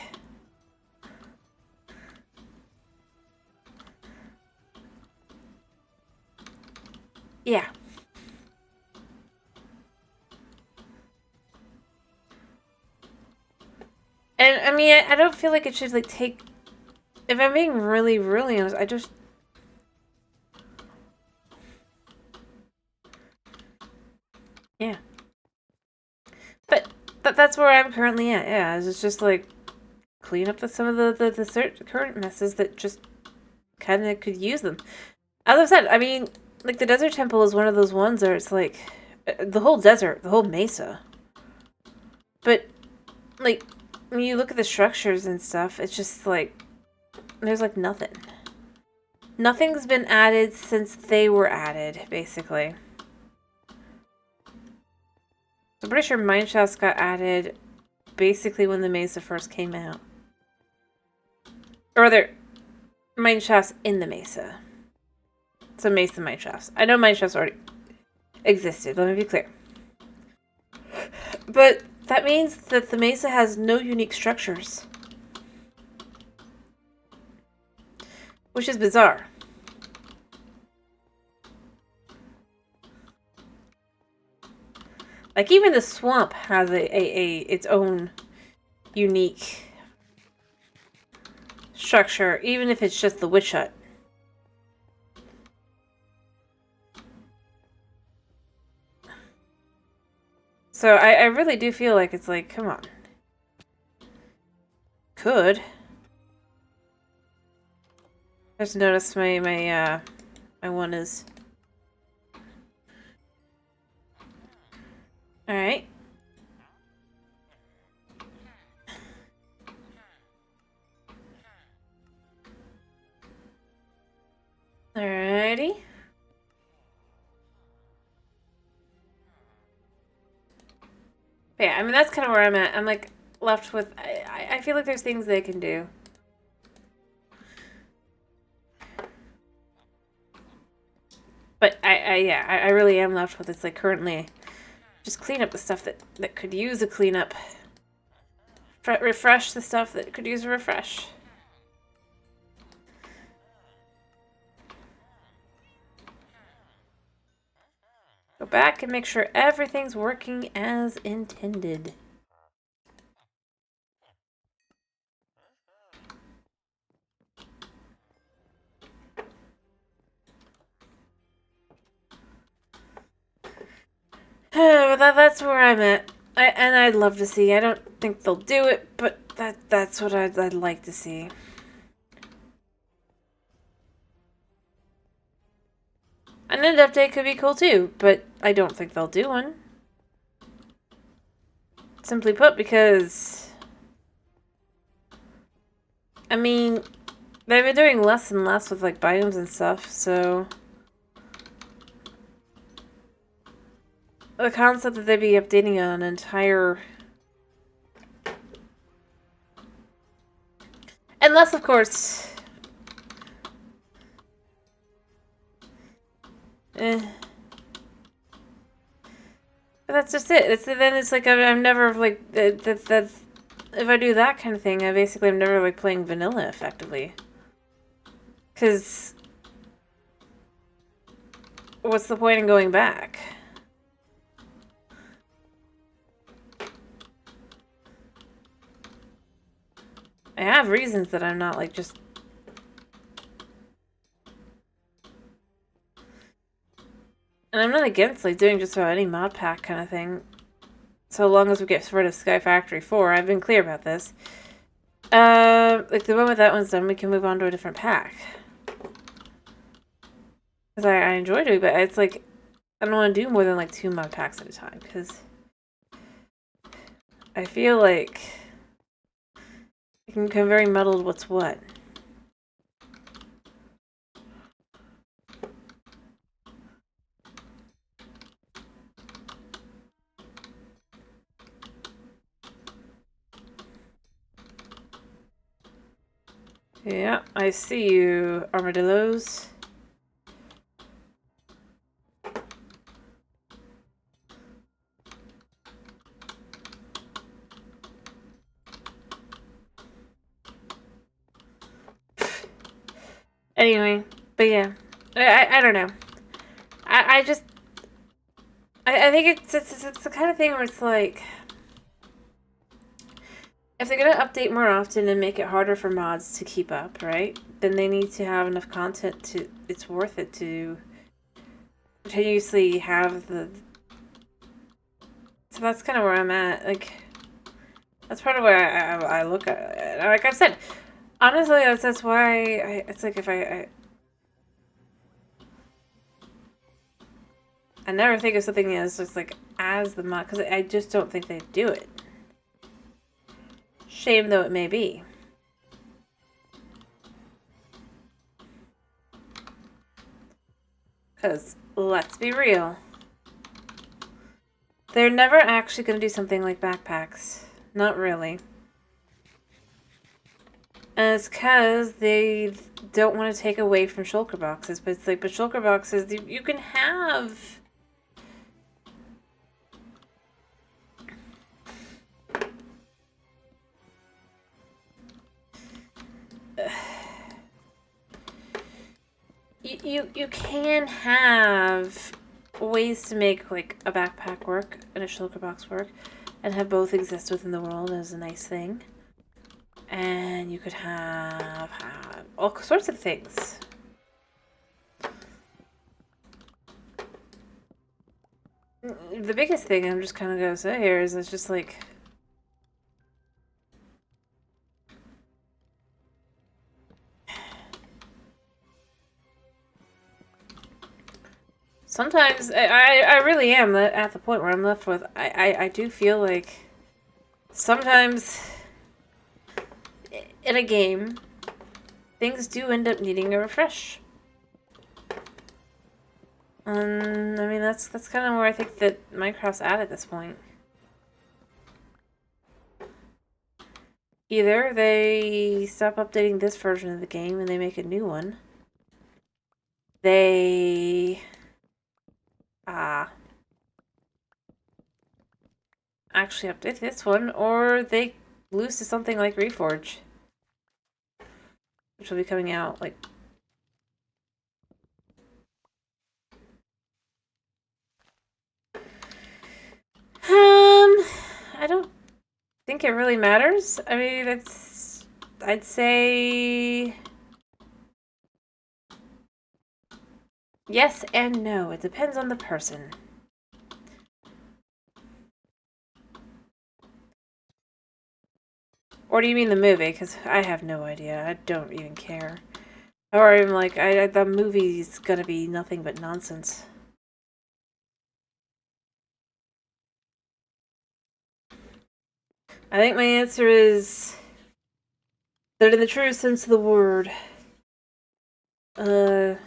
yeah. And I mean, I don't feel like it should, like, take... If I'm being really, really honest, I just... Yeah. But that's where I'm currently at, yeah. It's just, like, clean up some of the current messes that just kind of could use them. As I said, I mean, like, the Desert Temple is one of those ones where it's, like, the whole desert, the whole mesa. But, like, when you look at the structures and stuff, it's just, like, there's, like, nothing. Nothing's been added since they were added, basically. I'm pretty sure Mineshafts got added basically when the Mesa first came out. Or rather, Mineshafts in the Mesa. So Mesa Mineshafts. I know Mineshafts already existed, let me be clear. But that means that the Mesa has no unique structures. Which is bizarre. Like, even the swamp has its own unique structure, even if it's just the witch hut. So I really do feel like it's like, come on. Could. I just noticed my one is... Alright. Alrighty. But yeah, I mean, that's kind of where I'm at. I'm, like, left with... I feel like there's things they can do. But I really am left with, it's like, currently... Just clean up the stuff that could use a cleanup. Refresh the stuff that could use a refresh. Go back and make sure everything's working as intended. But that's where I'm at. And I'd love to see. I don't think they'll do it, but that's what I'd like to see. An end update could be cool too, but I don't think they'll do one. Simply put, because... I mean, they've been doing less and less with, like, biomes and stuff, so... The concept that they'd be updating an entire... Unless, of course... But that's just it. Then it's like I'm never, like... That's... If I do that kind of thing, I'm never, like, playing vanilla, effectively. Because... What's the point in going back? I have reasons that I'm not, like, just... And I'm not against, like, doing just about any mod pack kind of thing. So long as we get rid of Sky Factory 4. I've been clear about this. Like, the moment that one's done, we can move on to a different pack. Because I enjoy doing it, but it's like... I don't want to do more than, like, 2 mod packs at a time, because... I feel like... It can become very muddled what's what. Yeah, I see you, armadillos. Anyway, but yeah, I don't know. I just I think it's the kind of thing where it's like, if they're gonna update more often and make it harder for mods to keep up, right? Then they need to have enough content to it's worth it to continuously have the. So that's kind of where I'm at. Like, that's part of where I look at it. Like I've said, honestly, that's why it's like if I never think of something as just like as the mod, because I just don't think they do it. Shame though it may be. Because let's be real, they're never actually going to do something like backpacks. Not really. And it's because they don't want to take away from shulker boxes. But it's like, but shulker boxes, you can have... You can have ways to make like a backpack work and a shulker box work and have both exist within the world as a nice thing. And you could have all sorts of things. The biggest thing I'm just kind of gonna say here is it's just like sometimes I really am at the point where I'm left with I do feel like sometimes in a game things do end up needing a refresh. I mean that's kind of where I think that Minecraft's at this point. Either they stop updating this version of the game and they make a new one. They actually update this one, or they lose to something like Reforge, which will be coming out like I don't think it really matters. I mean, I'd say yes and no. It depends on the person. Or do you mean the movie? Because I have no idea. I don't even care. Or I'm like, the movie's gonna be nothing but nonsense. I think my answer is that in the true sense of the word, the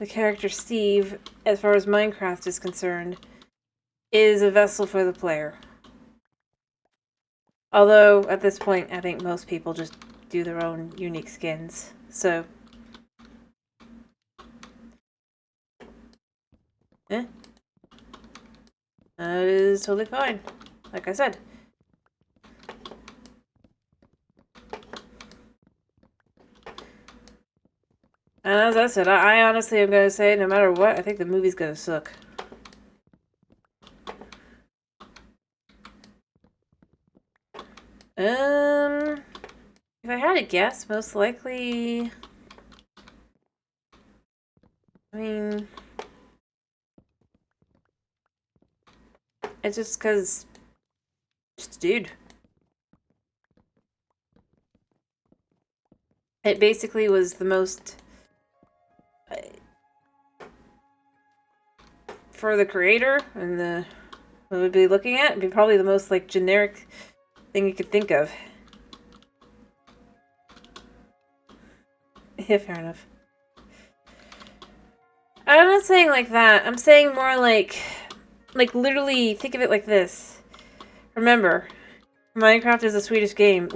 character Steve, as far as Minecraft is concerned, is a vessel for the player. Although, at this point, I think most people just do their own unique skins, so... That is totally fine. Like I said. And as I said, I honestly am gonna say, no matter what, I think the movie's gonna suck. If I had to guess, most likely... I mean... It's just because... Just a dude. It basically was the most... for the creator and the... what we'd be looking at, it'd be probably the most, like, generic thing you could think of. Yeah, fair enough. I'm not saying like that. I'm saying more like literally, think of it like this. Remember, Minecraft is a Swedish game.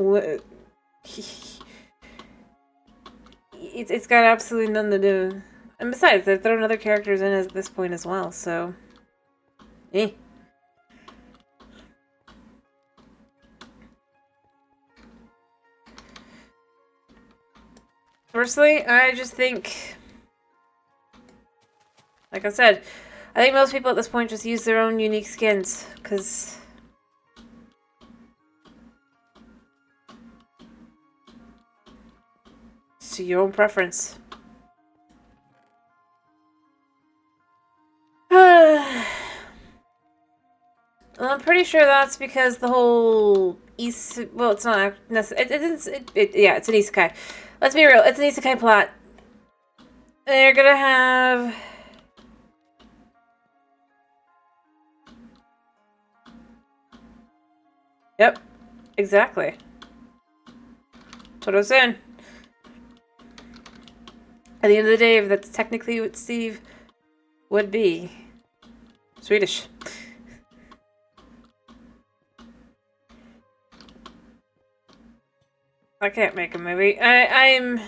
It's got absolutely nothing to do. And besides, they've thrown other characters in at this point as well, so... Eh. Personally, I just think... Like I said, I think most people at this point just use their own unique skins, because... it's to your own preference. Well, I'm pretty sure that's because the whole well, it's not necessarily. Yeah, it's an isekai. Let's be real, it's an isekai plot. They're gonna have... Yep, exactly. That's what I was saying. At the end of the day, that's technically what Steve would be. Swedish. I can't make a movie. I'm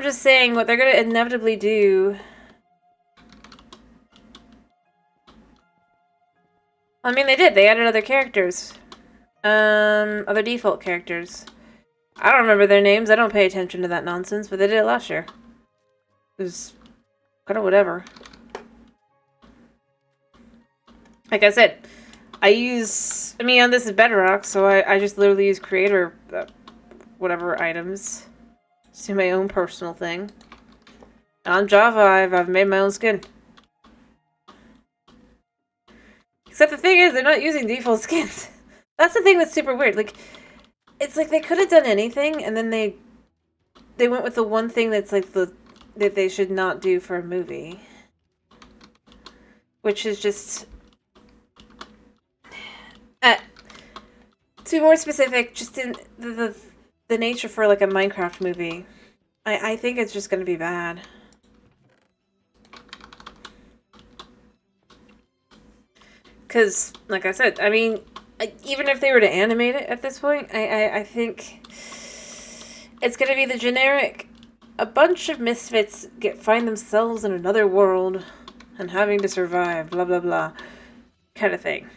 just saying what they're gonna inevitably do. I mean, they did. They added other characters. Other default characters. I don't remember their names. I don't pay attention to that nonsense, but they did it last year. It was kind of whatever. Like I said, this is Bedrock, so I just literally use creator, whatever items. Just do my own personal thing. And on Java, I've made my own skin. Except the thing is, they're not using default skins. That's the thing that's super weird. Like, it's like they could have done anything, and then they went with the one thing that's like that they should not do for a movie. Which is just... to be more specific, just in the nature for like a Minecraft movie, I think it's just going to be bad. Because, like I said, I mean, even if they were to animate it at this point, I think it's going to be the generic, a bunch of misfits find themselves in another world and having to survive, blah, blah, blah, kind of thing.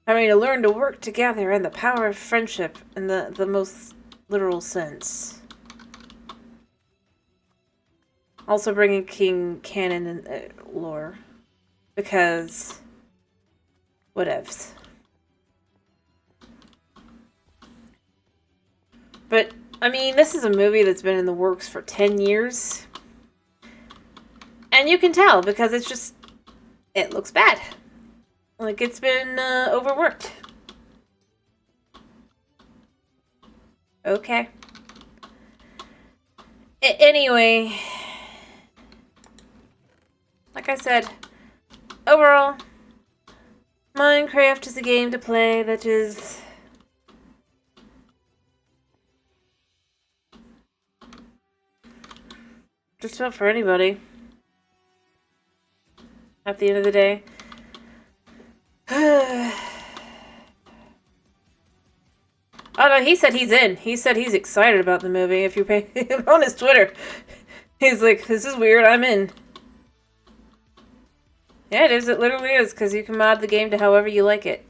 Having to learn to work together and the power of friendship in the most literal sense. Also bringing King canon and lore. Because... whatevs. But, I mean, this is a movie that's been in the works for 10 years. And you can tell, because it's just... it looks bad. Like, it's been, overworked. Okay. Anyway... like I said, overall... Minecraft is a game to play that is... just about for anybody. At the end of the day. Oh no, he said he's in. He said he's excited about the movie. If you pay him on his Twitter, he's like, this is weird, I'm in. Yeah, it is. It literally is, because you can mod the game to however you like it.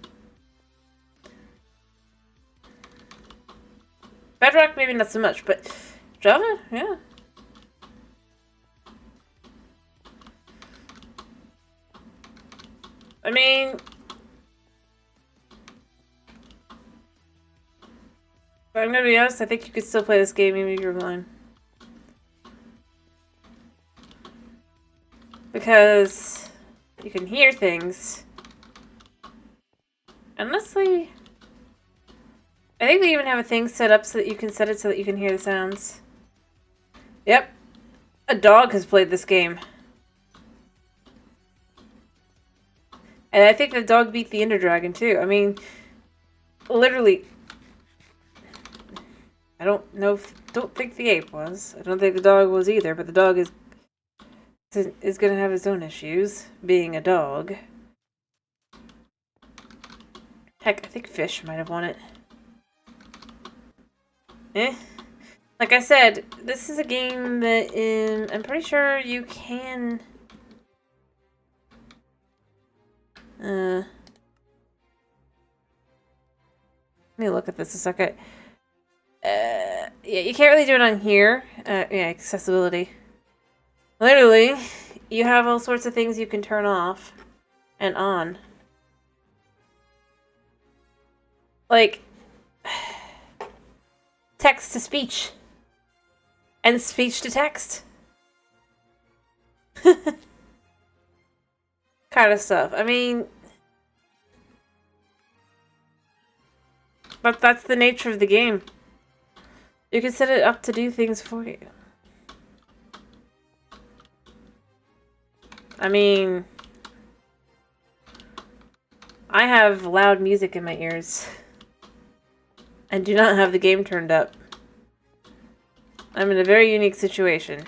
Bedrock, maybe not so much, but Java, yeah. I mean... if I'm gonna be honest, I think you could still play this game even if you're blind. Because... you can hear things. Honestly, I think they even have a thing set up so that you can set it so that you can hear the sounds. Yep. A dog has played this game. And I think the dog beat the Ender Dragon too. I mean, literally. I don't think the ape was. I don't think the dog was either, but the dog is going to have his own issues, being a dog. Heck, I think fish might have won it. Like I said, this is a game that I'm pretty sure you can... let me look at this a second. Yeah, you can't really do it on here. Yeah, accessibility. Literally, you have all sorts of things you can turn off and on. Like, text to speech. And speech to text. Kind of stuff. I mean... but that's the nature of the game. You can set it up to do things for you. I mean... I have loud music in my ears. And do not have the game turned up. I'm in a very unique situation.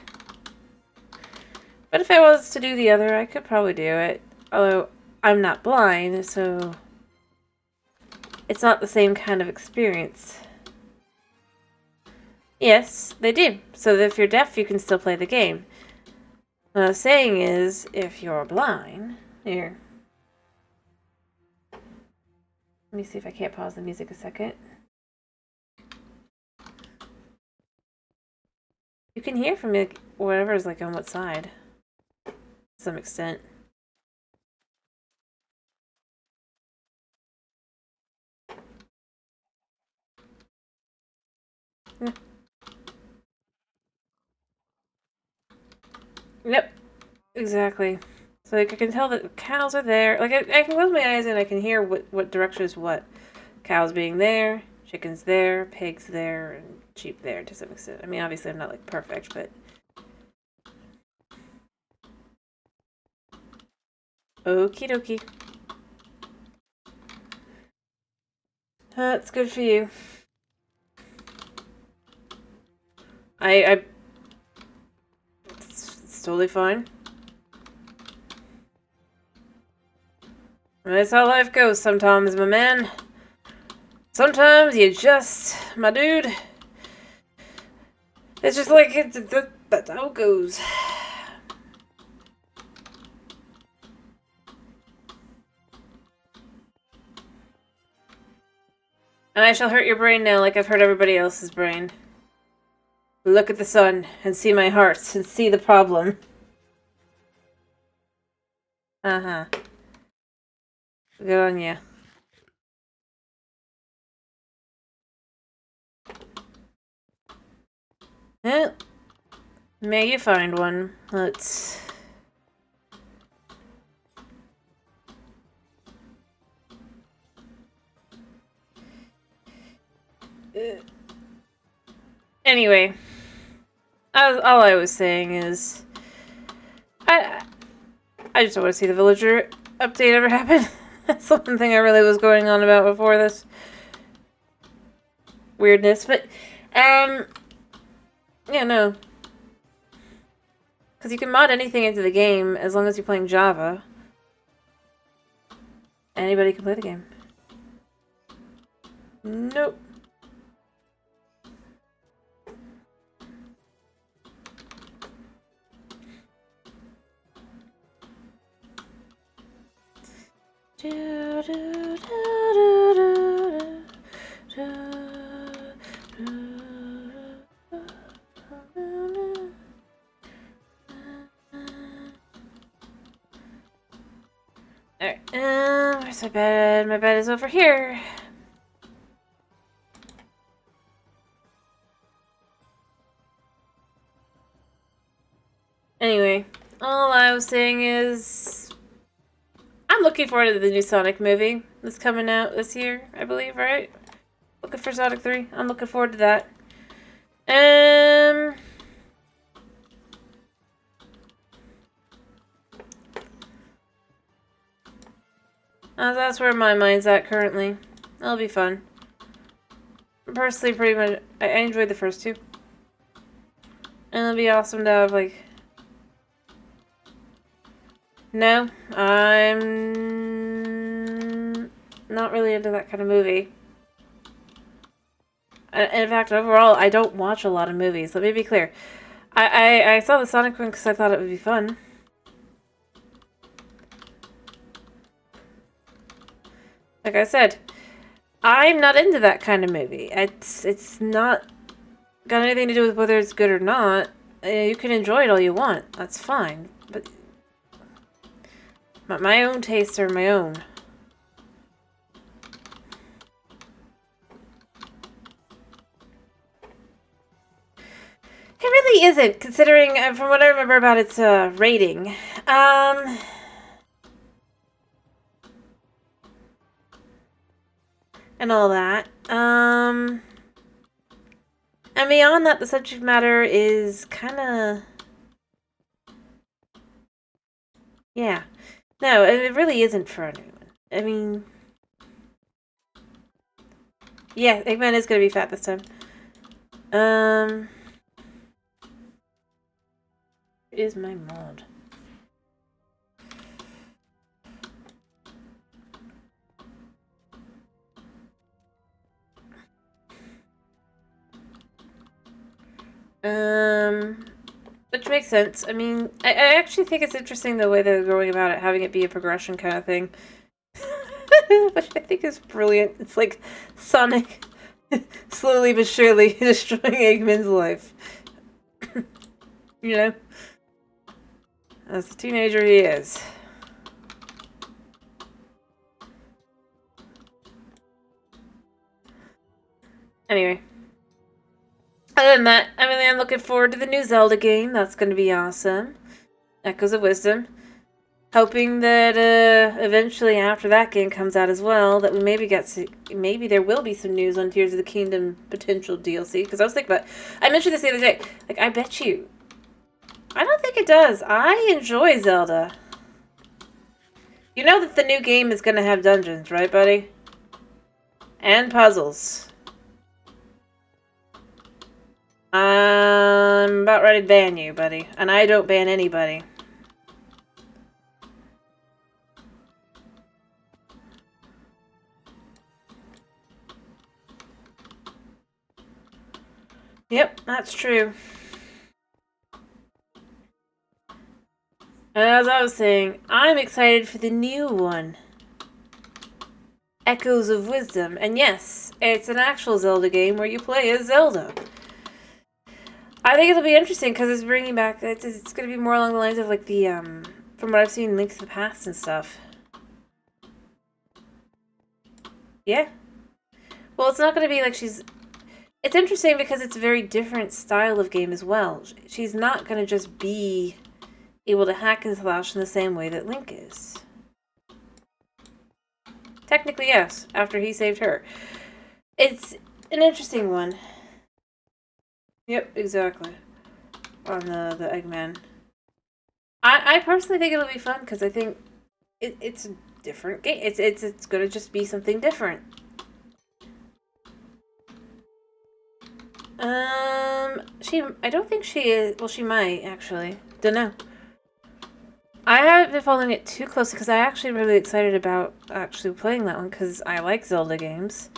But if I was to do the other, I could probably do it. Although, I'm not blind, so... it's not the same kind of experience. Yes, they do. So that if you're deaf, you can still play the game. What I was saying is, if you're blind... here. Let me see if I can't pause the music a second. You can hear from it, whatever is like on what side. To some extent. Yep, exactly. So like I can tell that cows are there. Like I can close my eyes and I can hear what direction is what. Cows being there, chickens there, pigs there, and sheep there to some extent. I mean, obviously I'm not like perfect, but okie dokie. That's good for you. I it's totally fine. That's how life goes sometimes, my man. Sometimes you just, my dude. It's just like that's how it goes. And I shall hurt your brain now like I've hurt everybody else's brain. Look at the sun and see my heart and see the problem. Uh-huh. Good on you. Eh, may you find one. Let's... Anyway, all I was saying is, I just don't want to see the villager update ever happen. That's the one thing I really was going on about before this weirdness. But, yeah, no. Because you can mod anything into the game as long as you're playing Java. Anybody can play the game. Nope. Alright, where's my bed? My bed is over here. Anyway, all I was saying is... I'm looking forward to the new Sonic movie that's coming out this year, I believe, right? Looking for Sonic 3. I'm looking forward to that. That's where my mind's at currently. That'll be fun. Personally, pretty much, I enjoyed the first two. And it'll be awesome to have, like... No, I'm not really into that kind of movie. In fact, overall, I don't watch a lot of movies. Let me be clear. I saw the Sonic one because I thought it would be fun. Like I said, I'm not into that kind of movie. It's not got anything to do with whether it's good or not. You can enjoy it all you want. That's fine. But my own tastes are my own. It really isn't, considering from what I remember about its rating. And all that. And beyond that, the subject matter is kind of... Yeah. No, it really isn't for anyone. I mean... Yeah, Eggman is going to be fat this time. Is my mod? Which makes sense. I mean, I actually think it's interesting the way they're going about it, having it be a progression kind of thing. Which I think is brilliant. It's like Sonic slowly but surely destroying Eggman's life. You know? As the teenager he is. Anyway. Other than that, I'm looking forward to the new Zelda game. That's going to be awesome. Echoes of Wisdom. Hoping that eventually after that game comes out as well, that we maybe there will be some news on Tears of the Kingdom potential DLC. Because I was thinking about, I mentioned this the other day. Like, I bet you, I don't think it does. I enjoy Zelda. You know that the new game is going to have dungeons, right, buddy? And puzzles. I'm about ready to ban you, buddy. And I don't ban anybody. Yep, that's true. As I was saying, I'm excited for the new one. Echoes of Wisdom. And yes, it's an actual Zelda game where you play as Zelda. I think it'll be interesting because it's bringing back... It's going to be more along the lines of like the... from what I've seen, Link to the Past and stuff. Yeah. Well, it's not going to be like she's... It's interesting because it's a very different style of game as well. She's not going to just be able to hack and slash in the same way that Link is. Technically, yes, after he saved her. It's an interesting one. Yep, exactly. On the Eggman. I personally think it'll be fun because I think it's a different game. It's going to just be something different. I don't think she is. Well, she might, actually. Don't know. I haven't been following it too closely because I actually am really excited about actually playing that one because I like Zelda games.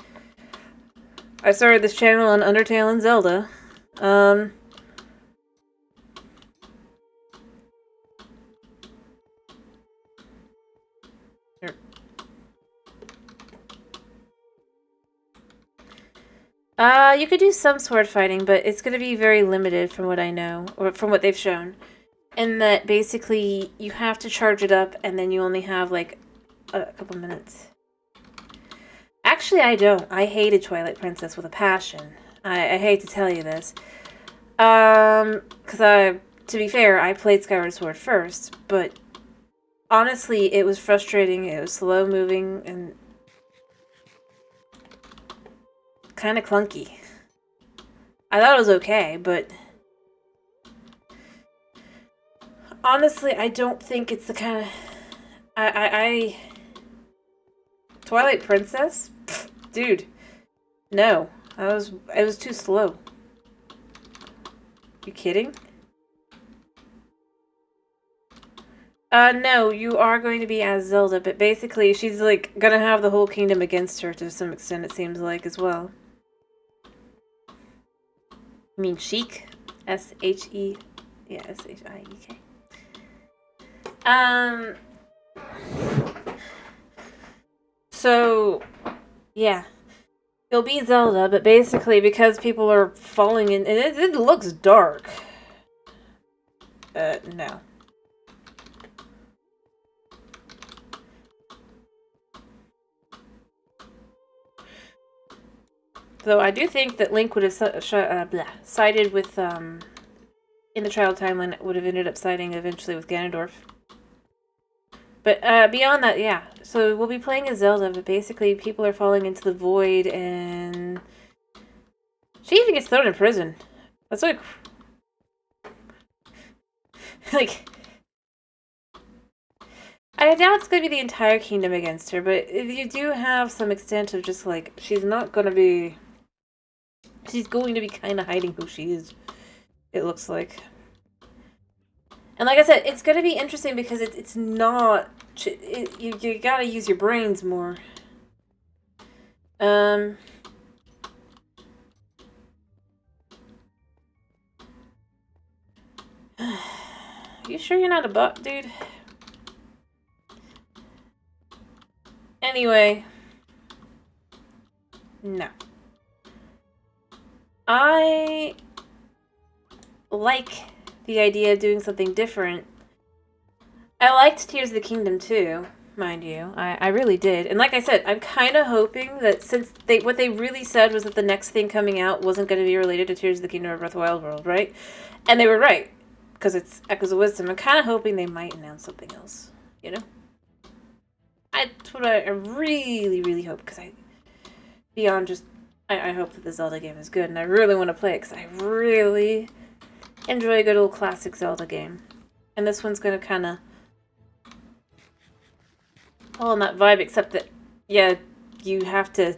I started this channel on Undertale and Zelda. You could do some sword fighting, but it's going to be very limited from what I know, or from what they've shown. And that basically you have to charge it up and then you only have like a couple minutes. Actually, I don't. I hated Twilight Princess with a passion. I hate to tell you this. Because to be fair, I played Skyward Sword first, but honestly, it was frustrating. It was slow moving and kind of clunky. I thought it was okay, but honestly, I don't think it's the kind of... Twilight Princess? Pfft, dude. No. It was too slow. You kidding? No, you are going to be as Zelda, but basically she's, like, gonna have the whole kingdom against her to some extent, it seems like, as well. I mean, Sheik? S-H-E... Yeah, S-H-I-E-K. So, yeah. You'll be Zelda, but basically because people are falling in... And it looks dark. No. Though I do think that Link would have sided with, in the Child Timeline, would have ended up siding eventually with Ganondorf. But beyond that, yeah. So we'll be playing as Zelda, but basically people are falling into the void, and she even gets thrown in prison. That's like... like... I doubt it's going to be the entire kingdom against her, but you do have some extent of just, like, she's not going to be... She's going to be kind of hiding who she is, it looks like. And like I said, it's going to be interesting because it's not... You got to use your brains more. You sure you're not a bot, dude? Anyway. No. I like the idea of doing something different. I liked Tears of the Kingdom too, mind you. I really did. And like I said, I'm kind of hoping that since what they really said was that the next thing coming out wasn't going to be related to Tears of the Kingdom or Breath of the Wild World, right? And they were right. because it's Echoes of Wisdom. I'm kind of hoping they might announce something else, you know? That's what I really, really hope, because beyond just, I hope that the Zelda game is good, and I really want to play it, because I really enjoy a good old classic Zelda game. And this one's going to kind of fall in that vibe, except that, yeah, you have to,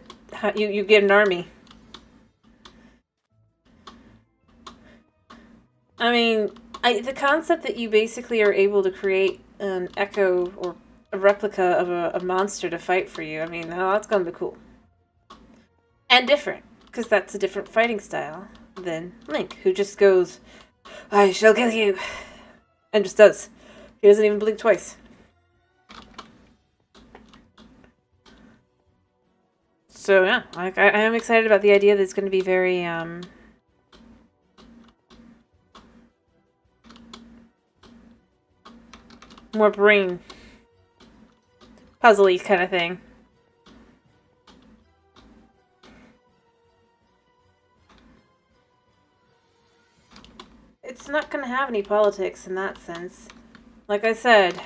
you get an army. I mean, the concept that you basically are able to create an echo or a replica of a monster to fight for you, I mean, that's going to be cool. And different, because that's a different fighting style than Link, who just goes, I shall kill you, and just does. He doesn't even blink twice. So yeah, like I am excited about the idea that it's going to be very more brain puzzly kind of thing. It's not going to have any politics in that sense. Like I said,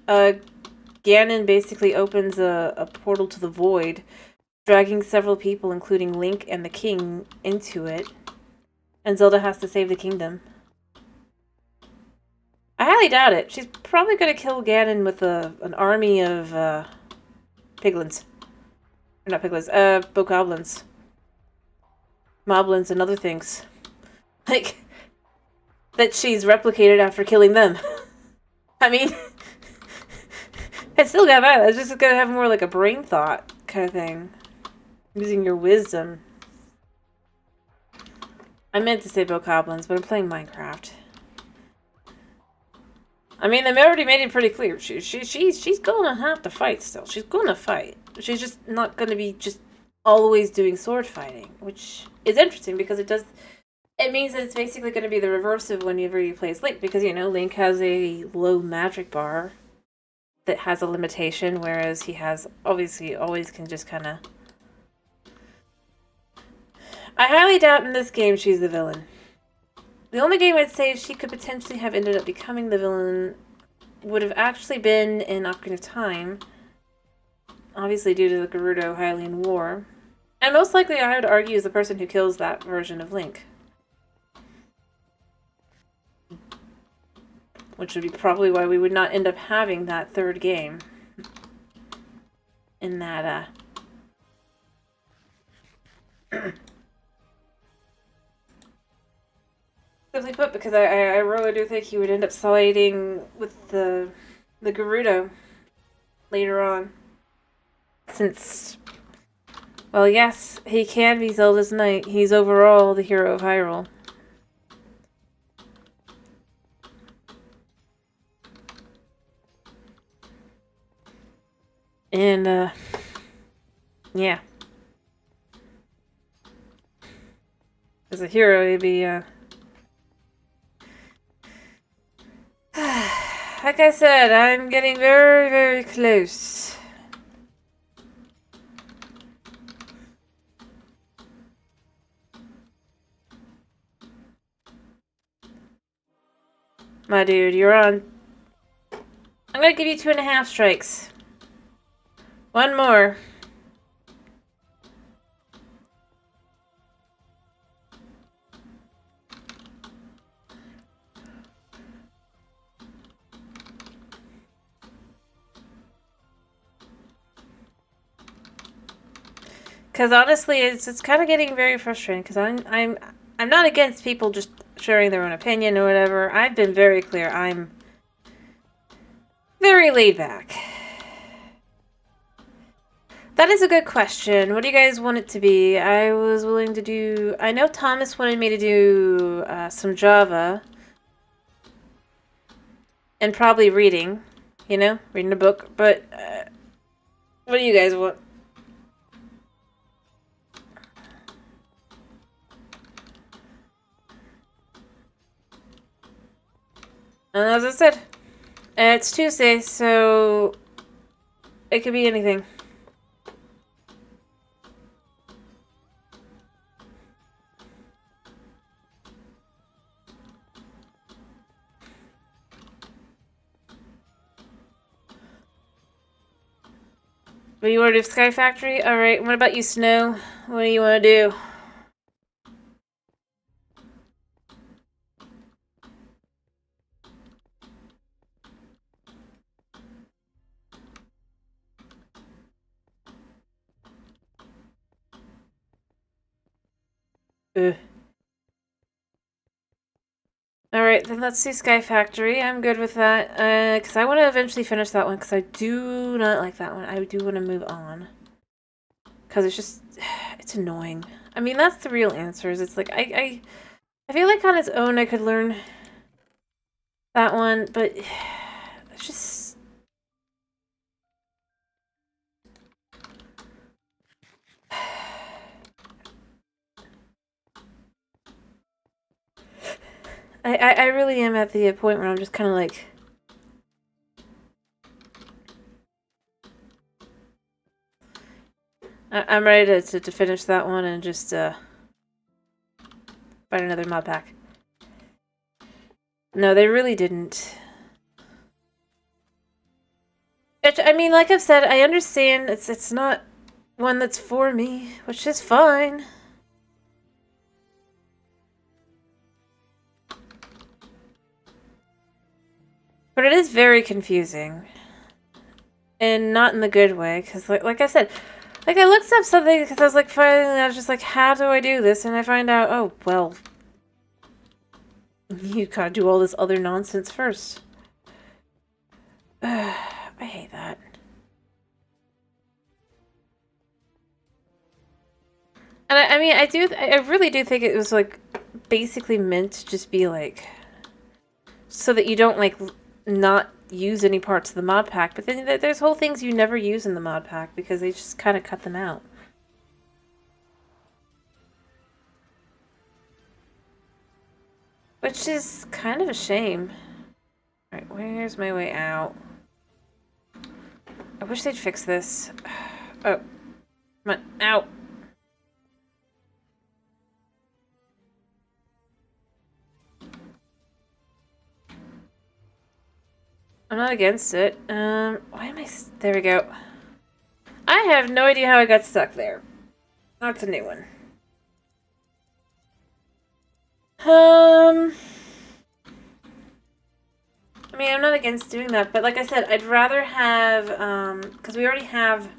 Ganon basically opens a portal to the void, dragging several people, including Link and the king, into it. And Zelda has to save the kingdom. I highly doubt it. She's probably going to kill Ganon with an army of piglins. Or not piglins, bokoblins. Moblins and other things. Like, that she's replicated after killing them. I mean, it's still got that. It's just gonna have more like a brain thought kind of thing. Using your wisdom. I meant to say bokoblins, but I'm playing Minecraft. I mean, they've already made it pretty clear. She's gonna have to fight still. She's gonna fight. She's just not gonna be just always doing sword fighting, which is interesting because it means that it's basically going to be the reverse of whenever you play as Link, because, you know, Link has a low magic bar that has a limitation, whereas he has, obviously, always can just kind of... I highly doubt in this game she's the villain. The only game I'd say she could potentially have ended up becoming the villain would have actually been in Ocarina of Time, obviously due to the Gerudo Hylian War, and most likely I would argue is the person who kills that version of Link. Which would be probably why we would not end up having that third game. In that, simply put, because I really do think he would end up siding with the Gerudo later on. Since, well, yes, he can be Zelda's knight. He's overall the hero of Hyrule. And, yeah. As a hero, he'd be, like I said, I'm getting very, very close. My dude, you're on. I'm gonna give you 2.5 strikes. One more. Because honestly, it's kind of getting very frustrating. Because I'm not against people just sharing their own opinion or whatever. I've been very clear. I'm very laid back. That is a good question. What do you guys want it to be? I was willing to do... I know Thomas wanted me to do some Java. And probably reading. You know? Reading a book. But what do you guys want? And as I said, it's Tuesday, so it could be anything. What do you want to do, Sky Factory? Alright, what about you, Snow? What do you want to do? Ugh. Alright, then let's see Sky Factory. I'm good with that. Because I want to eventually finish that one, because I do not like that one. I do want to move on. Because it's just... It's annoying. I mean, that's the real answers. It's like, I feel like on its own I could learn that one, but... It's just... I really am at the point where I'm just kind of like... I'm ready to finish that one and just find another mod pack. No, they really didn't. I mean, like I've said, I understand it's not one that's for me, which is fine. But it is very confusing. And not in the good way, because like I said, like I looked up something because I was like, finally, I was just like, how do I do this? And I find out, oh, well, you gotta do all this other nonsense first. I hate that. And I mean, I really do think it was like basically meant to just be like, so that you don't like not use any parts of the mod pack, but then there's whole things you never use in the mod pack because they just kind of cut them out. Which is kind of a shame. Alright, where's my way out? I wish they'd fix this. Oh. Come on, out! I'm not against it. Why am I... There we go. I have no idea how I got stuck there. That's a new one. I mean, I'm not against doing that, but like I said, I'd rather have, because we already have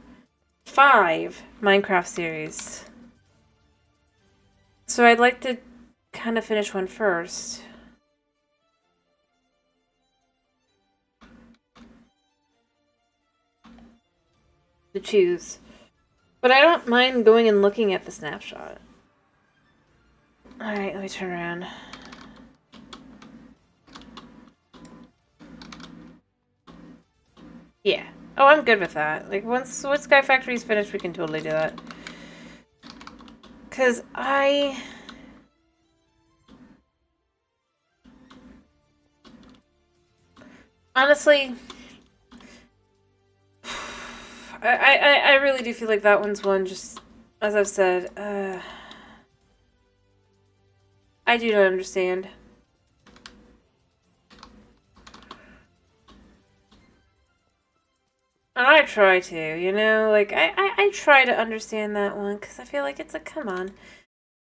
5 Minecraft series. So I'd like to kind of finish one first. To choose. But I don't mind going and looking at the snapshot. Alright, let me turn around. Yeah. Oh, I'm good with that. Like, once Sky Factory's finished, we can totally do that. Because honestly... I really do feel like that one's one, just... As I've said, I do not understand. And I try to, you know? Like, I try to understand that one, because I feel like it's like, come on.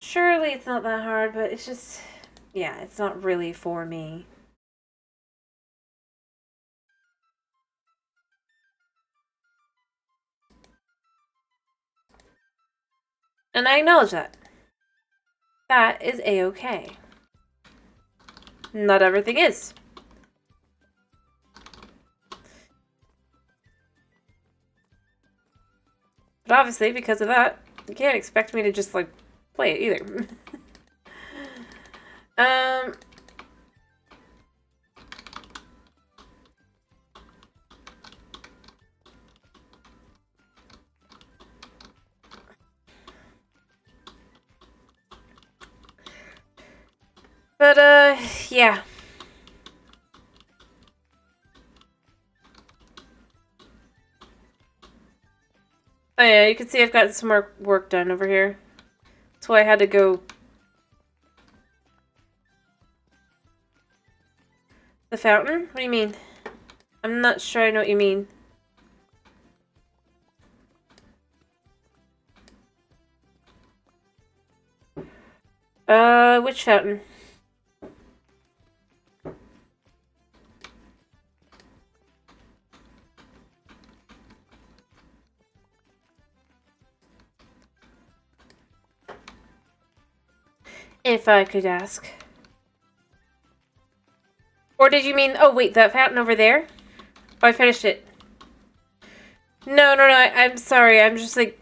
Surely it's not that hard, but it's just... Yeah, it's not really for me. And I acknowledge that. That is a-okay. Not everything is. But obviously, because of that, you can't expect me to just, like, play it either. But, yeah. Oh yeah, you can see I've gotten some more work done over here. That's why I had to go... The fountain? What do you mean? I'm not sure I know what you mean. Which fountain? If I could ask. Or did you mean... Oh, wait, that fountain over there? Oh, I finished it. No, I'm sorry. I'm just, like...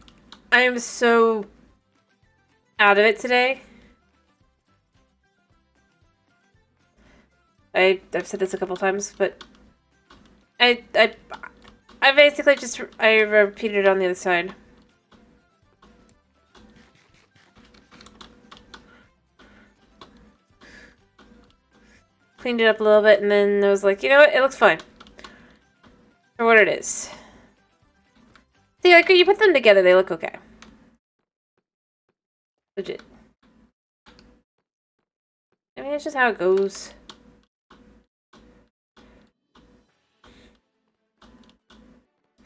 I am so... out of it today. I've said this a couple times, but... I basically just... I repeated it on the other side. Cleaned it up a little bit, and then I was like, you know what? It looks fine. For what it is. See, like, when you put them together, they look okay. Legit. I mean, it's just how it goes.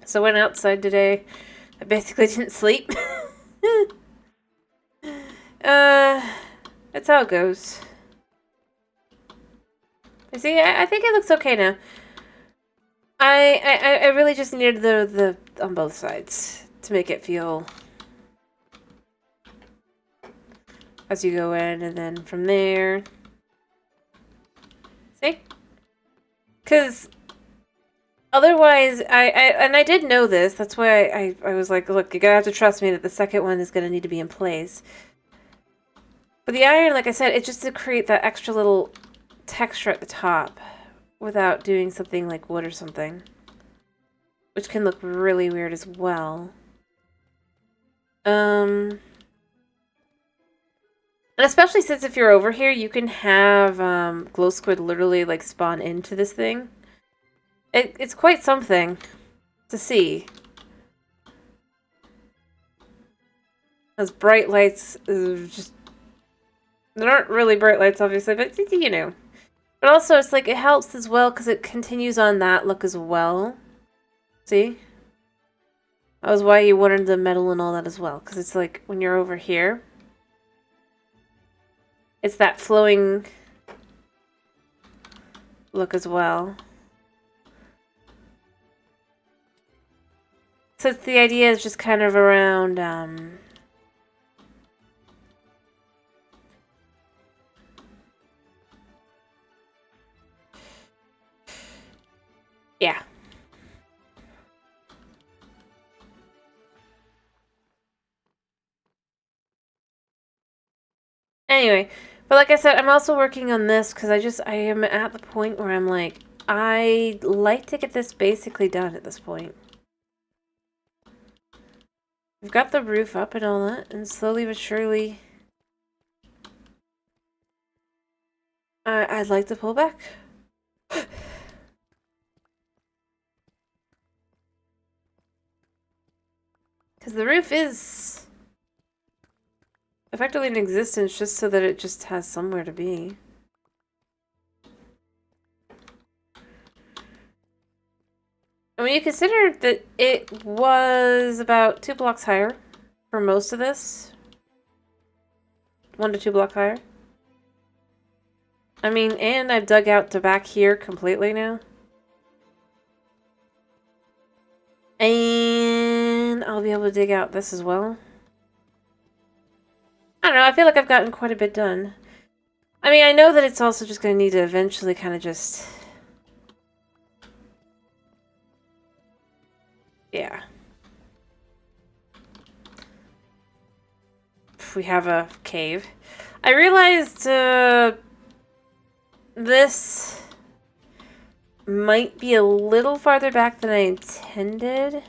So I went outside today. I basically didn't sleep. That's how it goes. You see, I think it looks okay now. I really just needed the on both sides to make it feel as you go in, and then from there. See? Because otherwise, I did know this. That's why I was like, look, you're gonna have to trust me that the second one is gonna need to be in place. But the iron, like I said, it's just to create that extra little texture at the top without doing something like wood or something, which can look really weird as well. And especially since if you're over here, you can have glow squid literally like spawn into this thing. It's quite something to see. Those bright lights, just... There aren't really bright lights, obviously, but you know. But also, it's like, it helps as well, because it continues on that look as well. See? That was why you wanted the metal and all that as well, because it's like, when you're over here, it's that flowing look as well. So it's, the idea is just kind of around, yeah. Anyway, but like I said, I'm also working on this because I am at the point where I'm like, I'd like to get this basically done at this point. We've got the roof up and all that, and slowly but surely, I'd like to pull back. Because the roof is effectively in existence just so that it just has somewhere to be. I mean, you consider that it was about 2 blocks higher for most of this. 1 to 2 blocks higher. I mean, and I've dug out to back here completely now. And I'll be able to dig out this as well. I don't know, I feel like I've gotten quite a bit done. I mean, I know that it's also just going to need to eventually kind of just... Yeah. We have a cave. I realized this might be a little farther back than I intended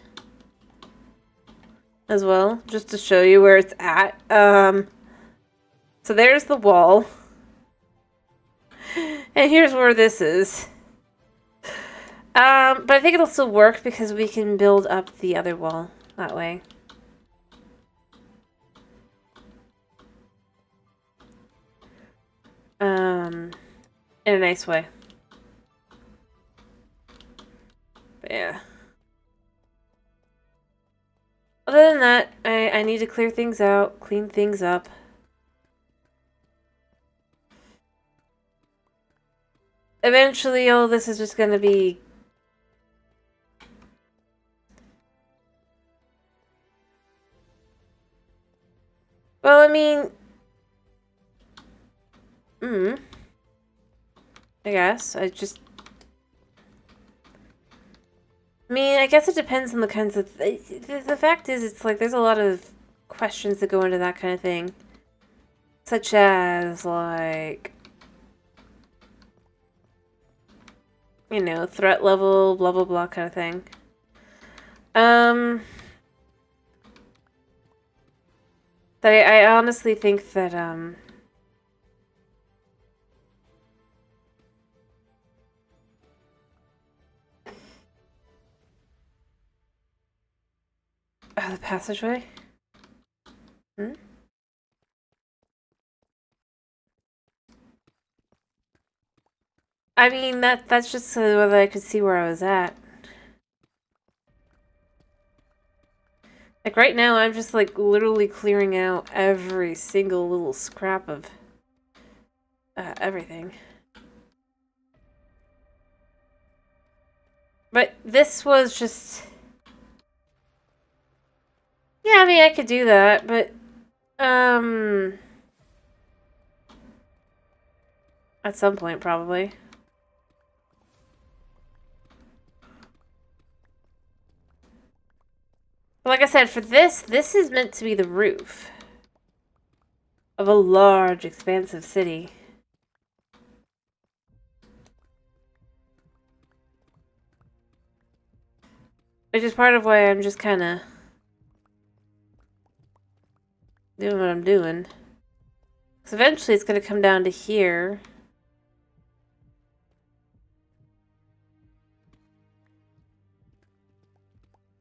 as well, just to show you where it's at. So there's the wall. And here's where this is. But I think it'll still work because we can build up the other wall that way. In a nice way. But yeah. Other than that, I need to clear things out, clean things up. eventually all this is just gonna be... Well, I mean... I guess. I mean, I guess it depends on the kinds of... The fact is, it's like, there's a lot of questions that go into that kind of thing. Such as, like... You know, threat level, blah, blah, blah kind of thing. But I honestly think that, oh, the passageway? I mean, that's just so whether I could see where I was at. Like, right now, I'm just, like, literally clearing out every single little scrap of everything. But this was just... Yeah, I mean, I could do that, but... At some point, probably. But like I said, for this is meant to be the roof of a large, expansive city. Which is part of why I'm just kind of doing what I'm doing. Because eventually it's going to come down to here.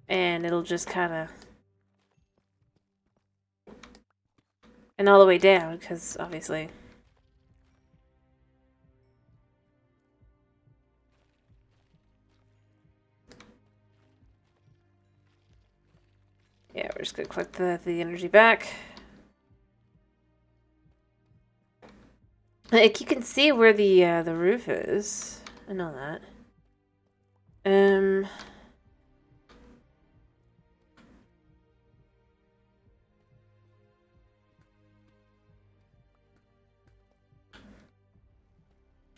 And it'll just kind of... And all the way down, because obviously... Yeah, we're just going to collect the energy back. Like, you can see where the roof is. I know that.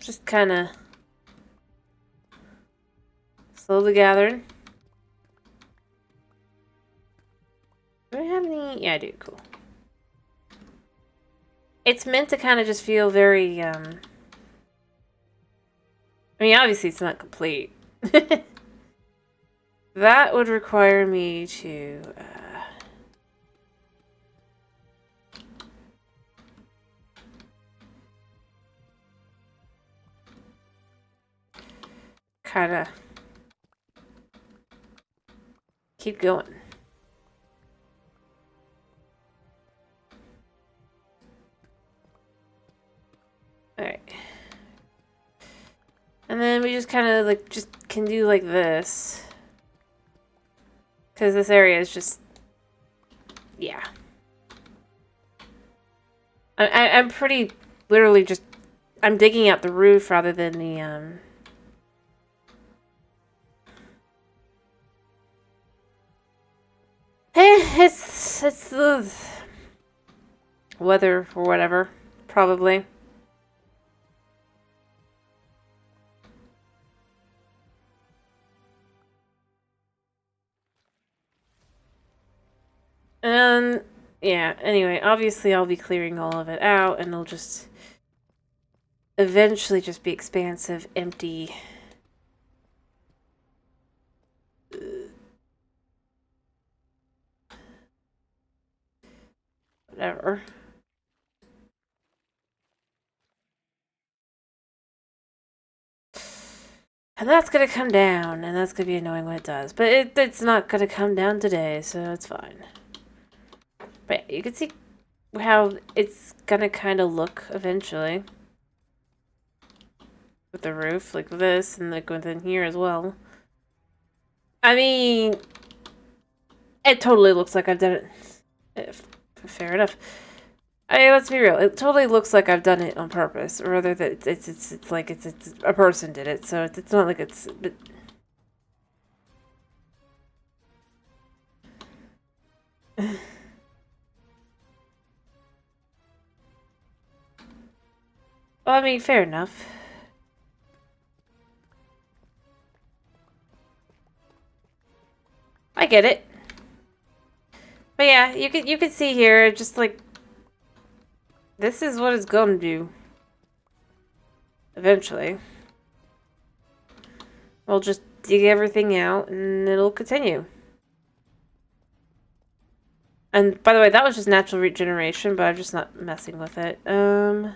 Just kind of slowly gathering. Do I have any? Yeah, I do. Cool. It's meant to kind of just feel very, I mean, obviously it's not complete. That would require me to, kind of keep going. Alright. And then we just kind of, like, just can do like this. Because this area is just... Yeah. I'm pretty... Literally just... I'm digging out the roof rather than the, It's the... weather or whatever. Probably. Yeah, anyway, obviously I'll be clearing all of it out, and it'll just eventually just be expansive, empty. Whatever. And that's gonna come down, and that's gonna be annoying when it does. But it's not gonna come down today, so it's fine. But yeah, you can see how it's gonna kind of look eventually. With the roof, like this, and like within here as well. I mean, it totally looks like I've done it. Fair enough. Let's be real. It totally looks like I've done it on purpose, or rather that it's like it's a person did it. So it's not like it's. But well, I mean, fair enough. I get it. But yeah, you could see here, just like this is what it's gonna do. Eventually. We'll just dig everything out and it'll continue. And by the way, that was just natural regeneration, but I'm just not messing with it. But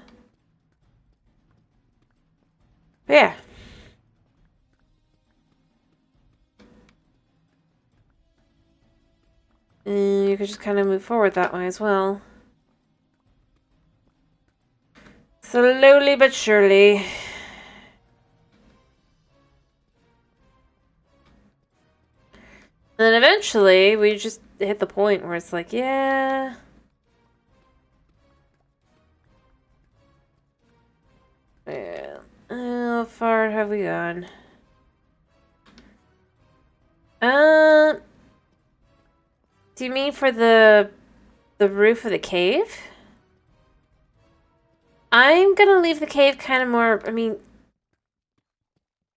yeah. And you could just kind of move forward that way as well. Slowly but surely. And then eventually, we just hit the point where it's like, yeah. Yeah. How far have we gone? Do you mean for the roof of the cave? I'm gonna leave the cave kind of more, I mean,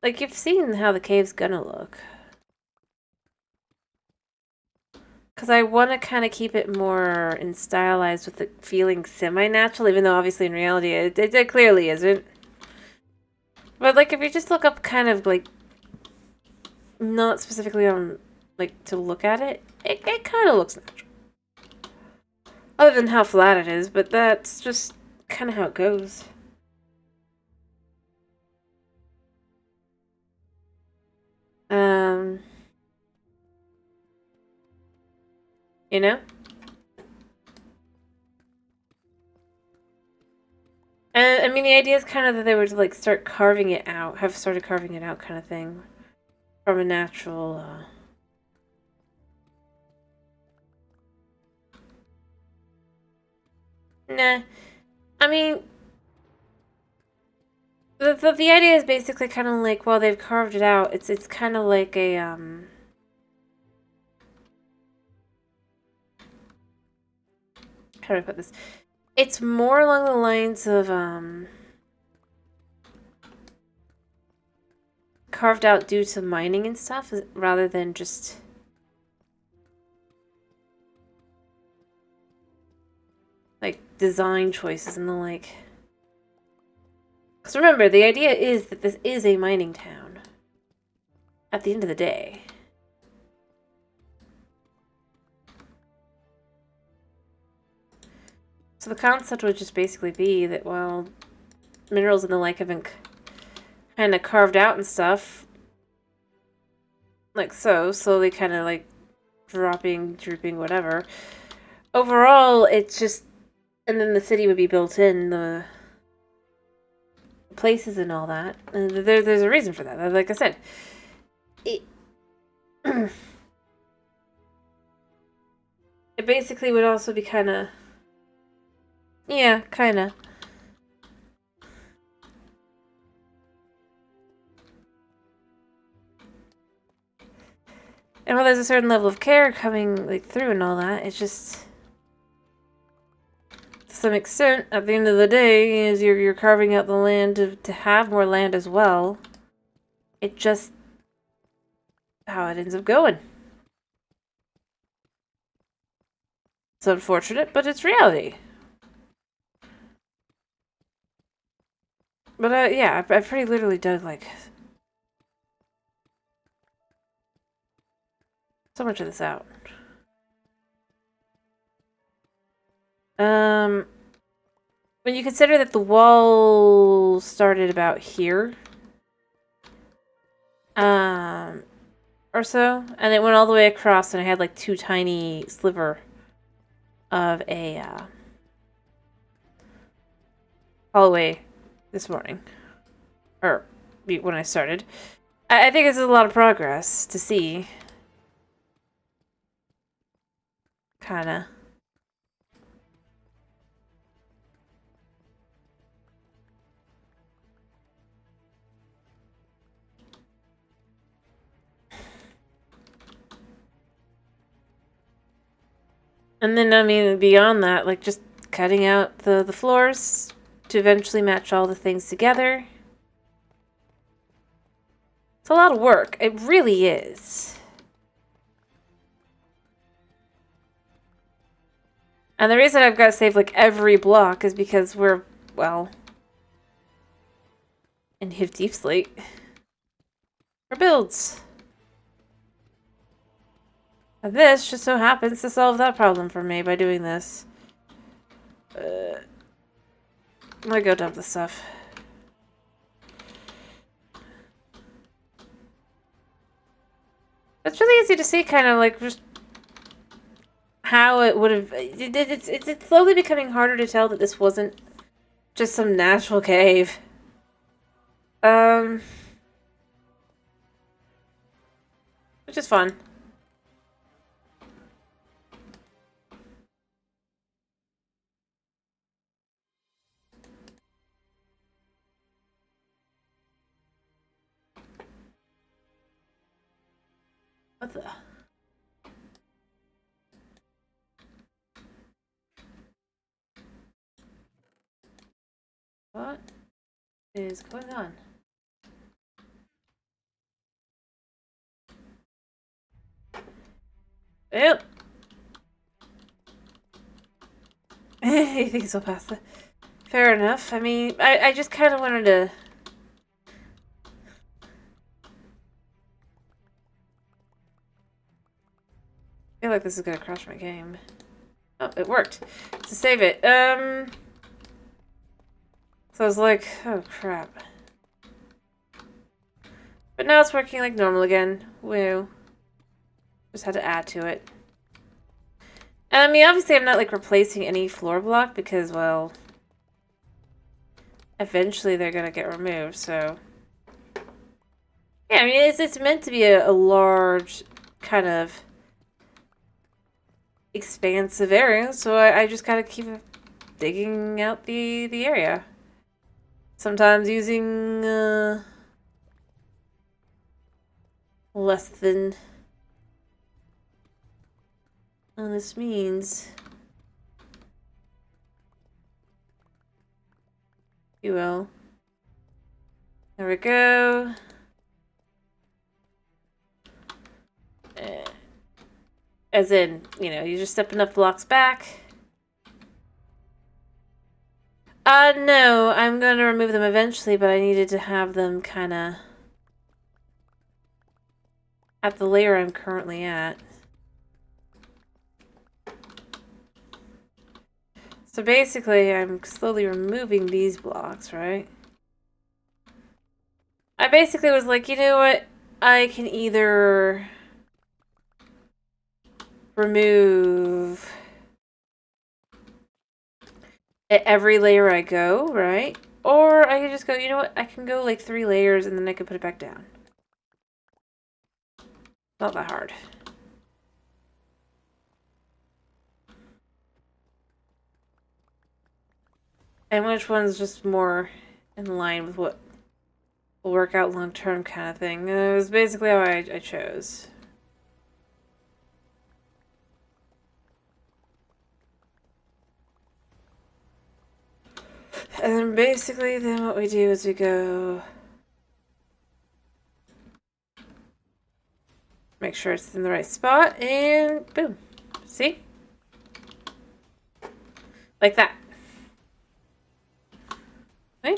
like you've seen how the cave's gonna look. Because I want to kind of keep it more in stylized with it feeling semi-natural, even though obviously in reality it clearly isn't. But like if you just look up kind of like, not specifically on, like to look at it, it kind of looks natural. Other than how flat it is, but that's just kind of how it goes. You know? And I mean, the idea is kind of that they would like start carving it out, have started carving it out kind of thing. From a natural, Nah. I mean, the idea is basically kind of like, well, they've carved it out. It's kind of like a, how do I put this? It's more along the lines of, carved out due to mining and stuff, rather than just like design choices and the like. Because remember, the idea is that this is a mining town at the end of the day. So the concept would just basically be that, well, minerals and the like have been kind of carved out and stuff. Like so, slowly kind of like dropping, drooping, whatever. Overall, it's just, and then the city would be built in, the places and all that. And there's a reason for that. Like I said, it it basically would also be kind of, yeah, kind of. And while there's a certain level of care coming like through and all that, it's just, to some extent, at the end of the day, is you're carving out the land to have more land as well. It just how it ends up going. It's unfortunate, but it's reality. But yeah, I pretty literally dug like so much of this out. When you consider that the wall started about here, or so, and it went all the way across, and I had like two tiny sliver of a hallway this morning, or when I started. I think this is a lot of progress to see. Kinda. And then, I mean, beyond that, like, just cutting out the floors to eventually match all the things together. It's a lot of work. It really is. And the reason I've got to save, like, every block is because we're, well, in deep sleep. For builds. And this just so happens to solve that problem for me by doing this. I'm gonna go dump this stuff. It's really easy to see, kind of like just how it would have. It's slowly becoming harder to tell that this wasn't just some natural cave. Which is fun. What the? What is going on? Yep. He thinks he'll pass it. Fair enough. I mean, I just kind of wanted to. I feel like this is gonna crash my game. Oh, it worked. To save it. So I was like, oh crap. But now it's working like normal again. Woo. Just had to add to it. And I mean, obviously I'm not like replacing any floor block because, well, eventually they're gonna get removed, so. Yeah, I mean, it's meant to be a large kind of expansive area, so I just gotta keep digging out the area. Sometimes using less than this means, if you will. There we go. As in, you know, you just step enough blocks back. No, I'm going to remove them eventually, but I needed to have them kind of at the layer I'm currently at. So basically, I'm slowly removing these blocks, right? I basically was like, you know what? I can either remove at every layer I go, right? Or I can just go, you know what? I can go like 3 layers and then I can put it back down. Not that hard. And which one's just more in line with what will work out long term kind of thing. And it was basically how I chose. And then basically then what we do is we go make sure it's in the right spot and boom. See? Like that. Okay?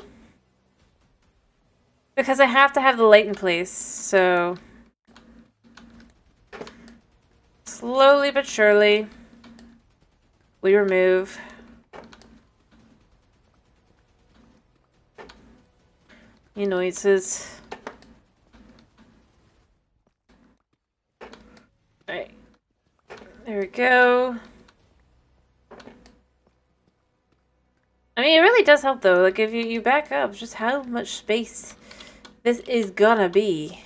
Because I have to have the light in place, so slowly but surely we remove any noises. Alright. There we go. I mean, it really does help, though. Like, if you back up, just how much space this is gonna be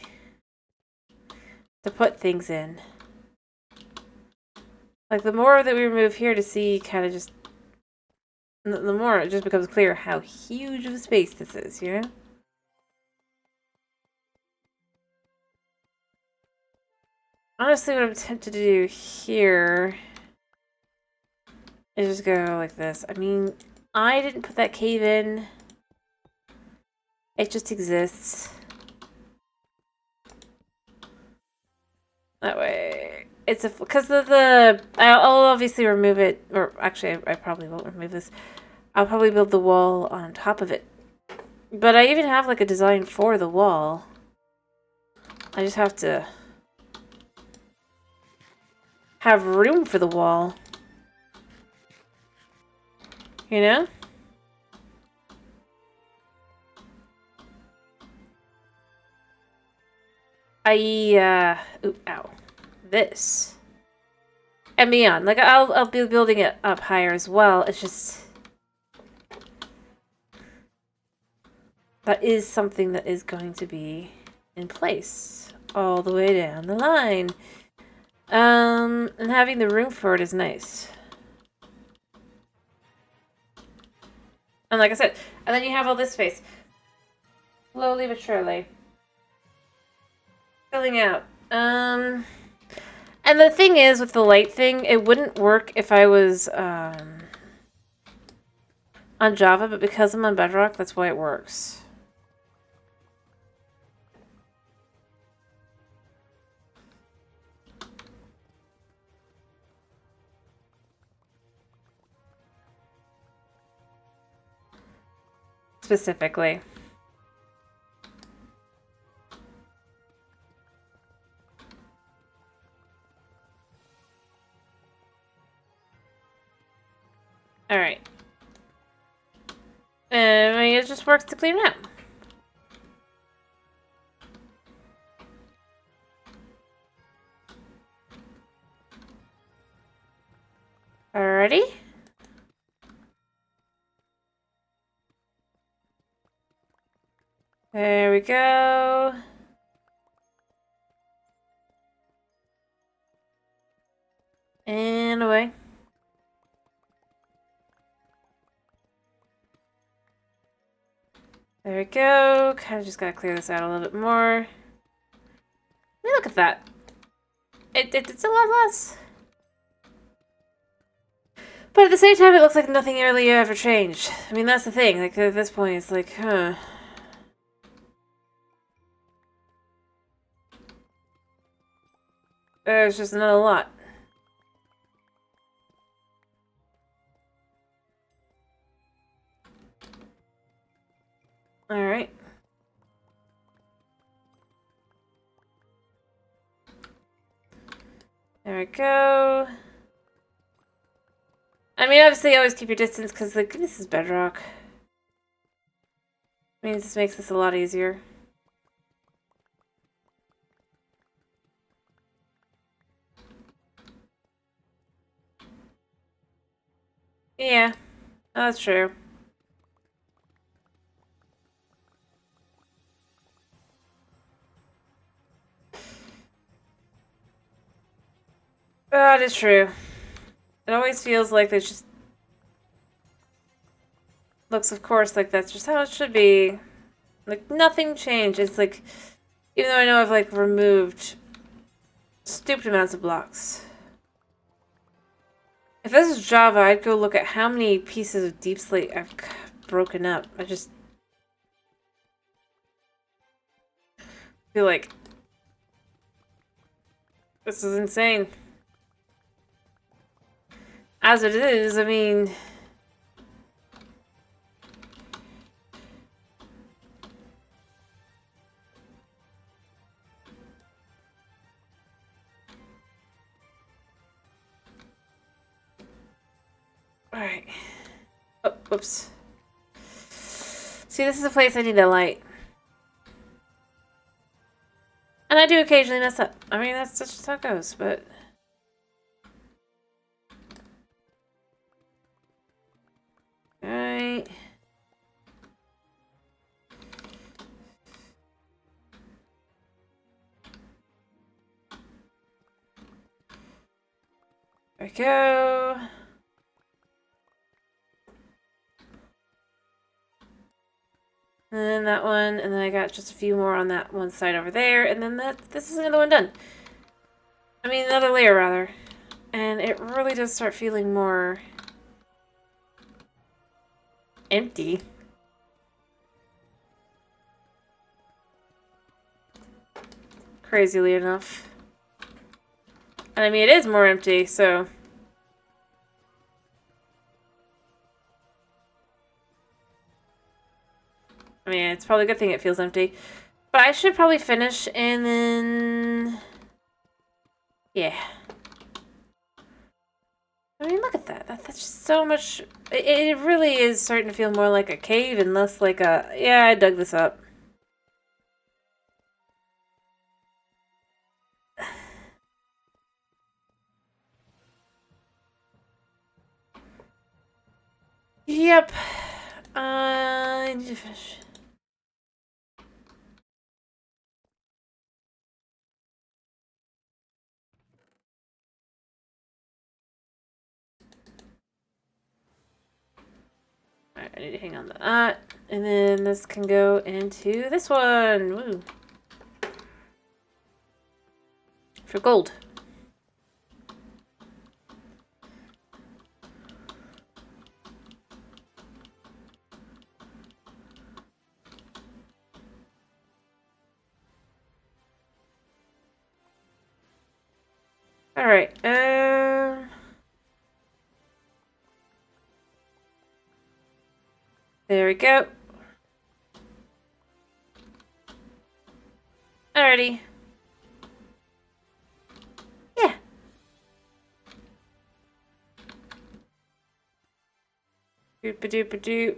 to put things in. Like, the more that we remove here to see kind of just... The more it just becomes clear how huge of a space this is, you know? Honestly, what I'm tempted to do here I just go like this. I mean, I didn't put that cave in. It just exists. That way, it's a because I'll obviously remove it, or actually, I probably won't remove this. I'll probably build the wall on top of it. But I even have like a design for the wall. I just have to have room for the wall. You know? Ooh, ow. This. And beyond. Like, I'll be building it up higher as well. It's just... that is something that is going to be in place all the way down the line. And having the room for it is nice. And like I said, and then you have all this space. Slowly but surely. Filling out. And the thing is, with the light thing, it wouldn't work if I was, on Java, but because I'm on Bedrock, that's why it works. Specifically. Alright. I mean, it just works to clean it out. Alrighty. There we go. And away. There we go. Kind of just gotta clear this out a little bit more. I mean, look at that. It's a lot less. But at the same time, it looks like nothing really ever changed. I mean, that's the thing. Like, at this point, it's like, huh. There's just not a lot. Alright. There we go. I mean, obviously, always keep your distance, because, like, this is Bedrock. Means this makes this a lot easier. Yeah, that's true. That is true. It always feels like there's just... looks, of course, like that's just how it should be. Like, nothing changed. It's like... even though I know I've, like, removed stupid amounts of blocks. If this is Java, I'd go look at how many pieces of deep slate I've broken up. I just... feel like... this is insane. As it is, I mean... alright. Oh, whoops. See, this is a place I need a light. And I do occasionally mess up. I mean, that's just how it goes, but... alright. There we go. And then that one, and then I got just a few more on that one side over there, and then this is another one done. I mean, another layer, rather. And it really does start feeling more empty. Crazily enough. And I mean, it is more empty, so... I mean, it's probably a good thing it feels empty. But I should probably finish and then... Yeah. I mean, look at that. That's just so much... It really is starting to feel more like a cave and less like a... Yeah, I dug this up. Yep. I need to finish. Alright, I need to hang on to that. And then this can go into this one. Woo. For gold. Alright, there we go. Alrighty. Yeah. Doop-a-doop-a-doop.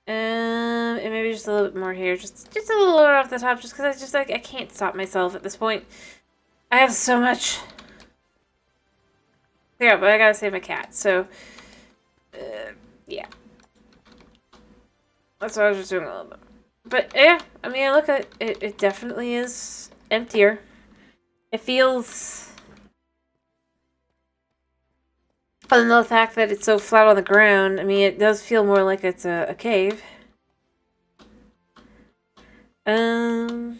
And maybe just a little bit more here. Just a little lower off the top, just because I just, like, I can't stop myself at this point. I have so much. Yeah, but I gotta save my cat, so... yeah. That's what I was just doing a little bit. But, yeah, I mean, look at it. It definitely is emptier. It feels... Other than the fact that it's so flat on the ground, I mean, it does feel more like it's a cave. And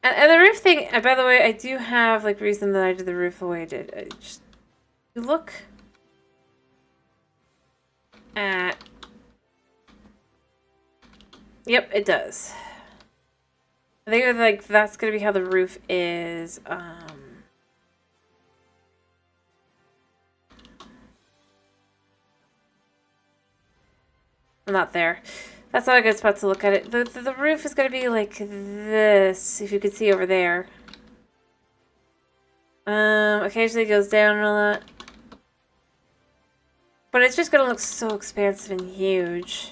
the roof thing, by the way, I do have, like, reason that I did the roof the way I did. I just... You look... at... Yep, it does. I think, like, that's gonna be how the roof is, not there. That's not a good spot to look at it. The roof is going to be like this, if you can see over there. Occasionally it goes down and all that. But it's just going to look so expansive and huge.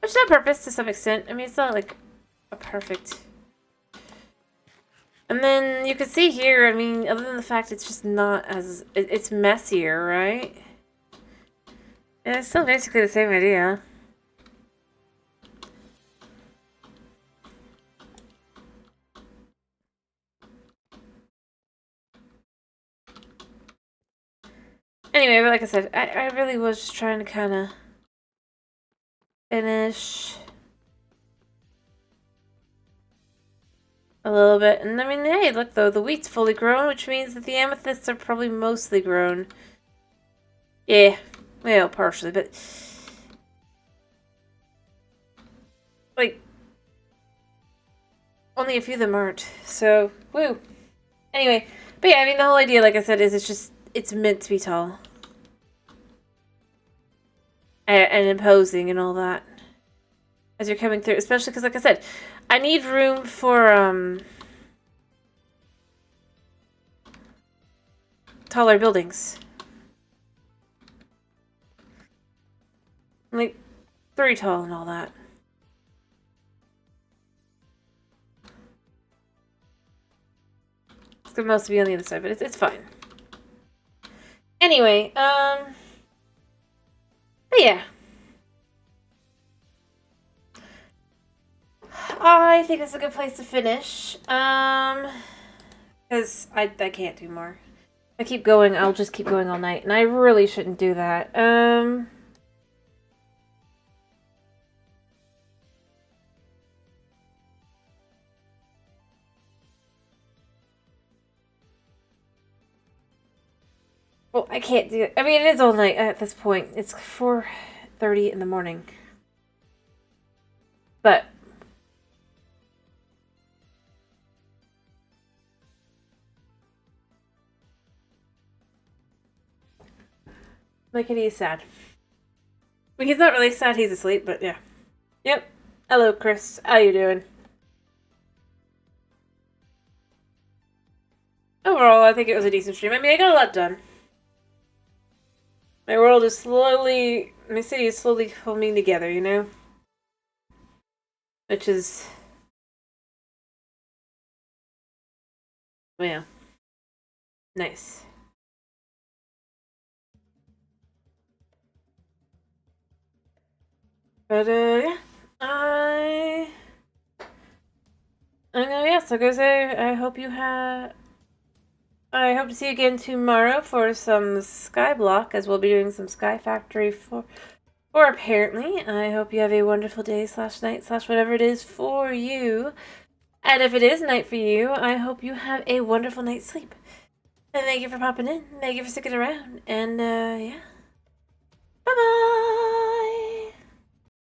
Which is on purpose to some extent. I mean, it's not like a perfect... And then you can see here, I mean, other than the fact it's just not as... It's messier, right? And it's still basically the same idea. Anyway, but like I said, I really was just trying to kind of finish a little bit. And I mean, hey, look though, the wheat's fully grown, which means that the amethysts are probably mostly grown. Yeah, well, partially, but... like... only a few of them aren't, so, woo. Anyway, but yeah, I mean, the whole idea, like I said, is it's just, it's meant to be tall. And imposing and all that. As you're coming through, especially because, like I said, I need room for, taller buildings. Like, 3 tall and all that. It's gonna mostly be on the other side, but it's fine. Anyway, but yeah. I think it's a good place to finish. Because I can't do more. If I keep going, I'll just keep going all night, and I really shouldn't do that. Well, I can't do it. I mean, it is all night at this point. It's 4:30 in the morning. But my kitty is sad. I mean, he's not really sad. He's asleep, but yeah. Yep. Hello, Chris. How you doing? Overall, I think it was a decent stream. I mean, I got a lot done. My world is slowly... My city is slowly coming together, you know? Which is... well, nice. But, yeah. Yeah, so I say, I hope you have... I hope to see you again tomorrow for some Skyblock, as we'll be doing some Sky Factory for apparently. I hope you have a wonderful day / night / whatever it is for you. And if it is night for you, I hope you have a wonderful night's sleep. And thank you for popping in. Thank you for sticking around. And, yeah. Bye-bye!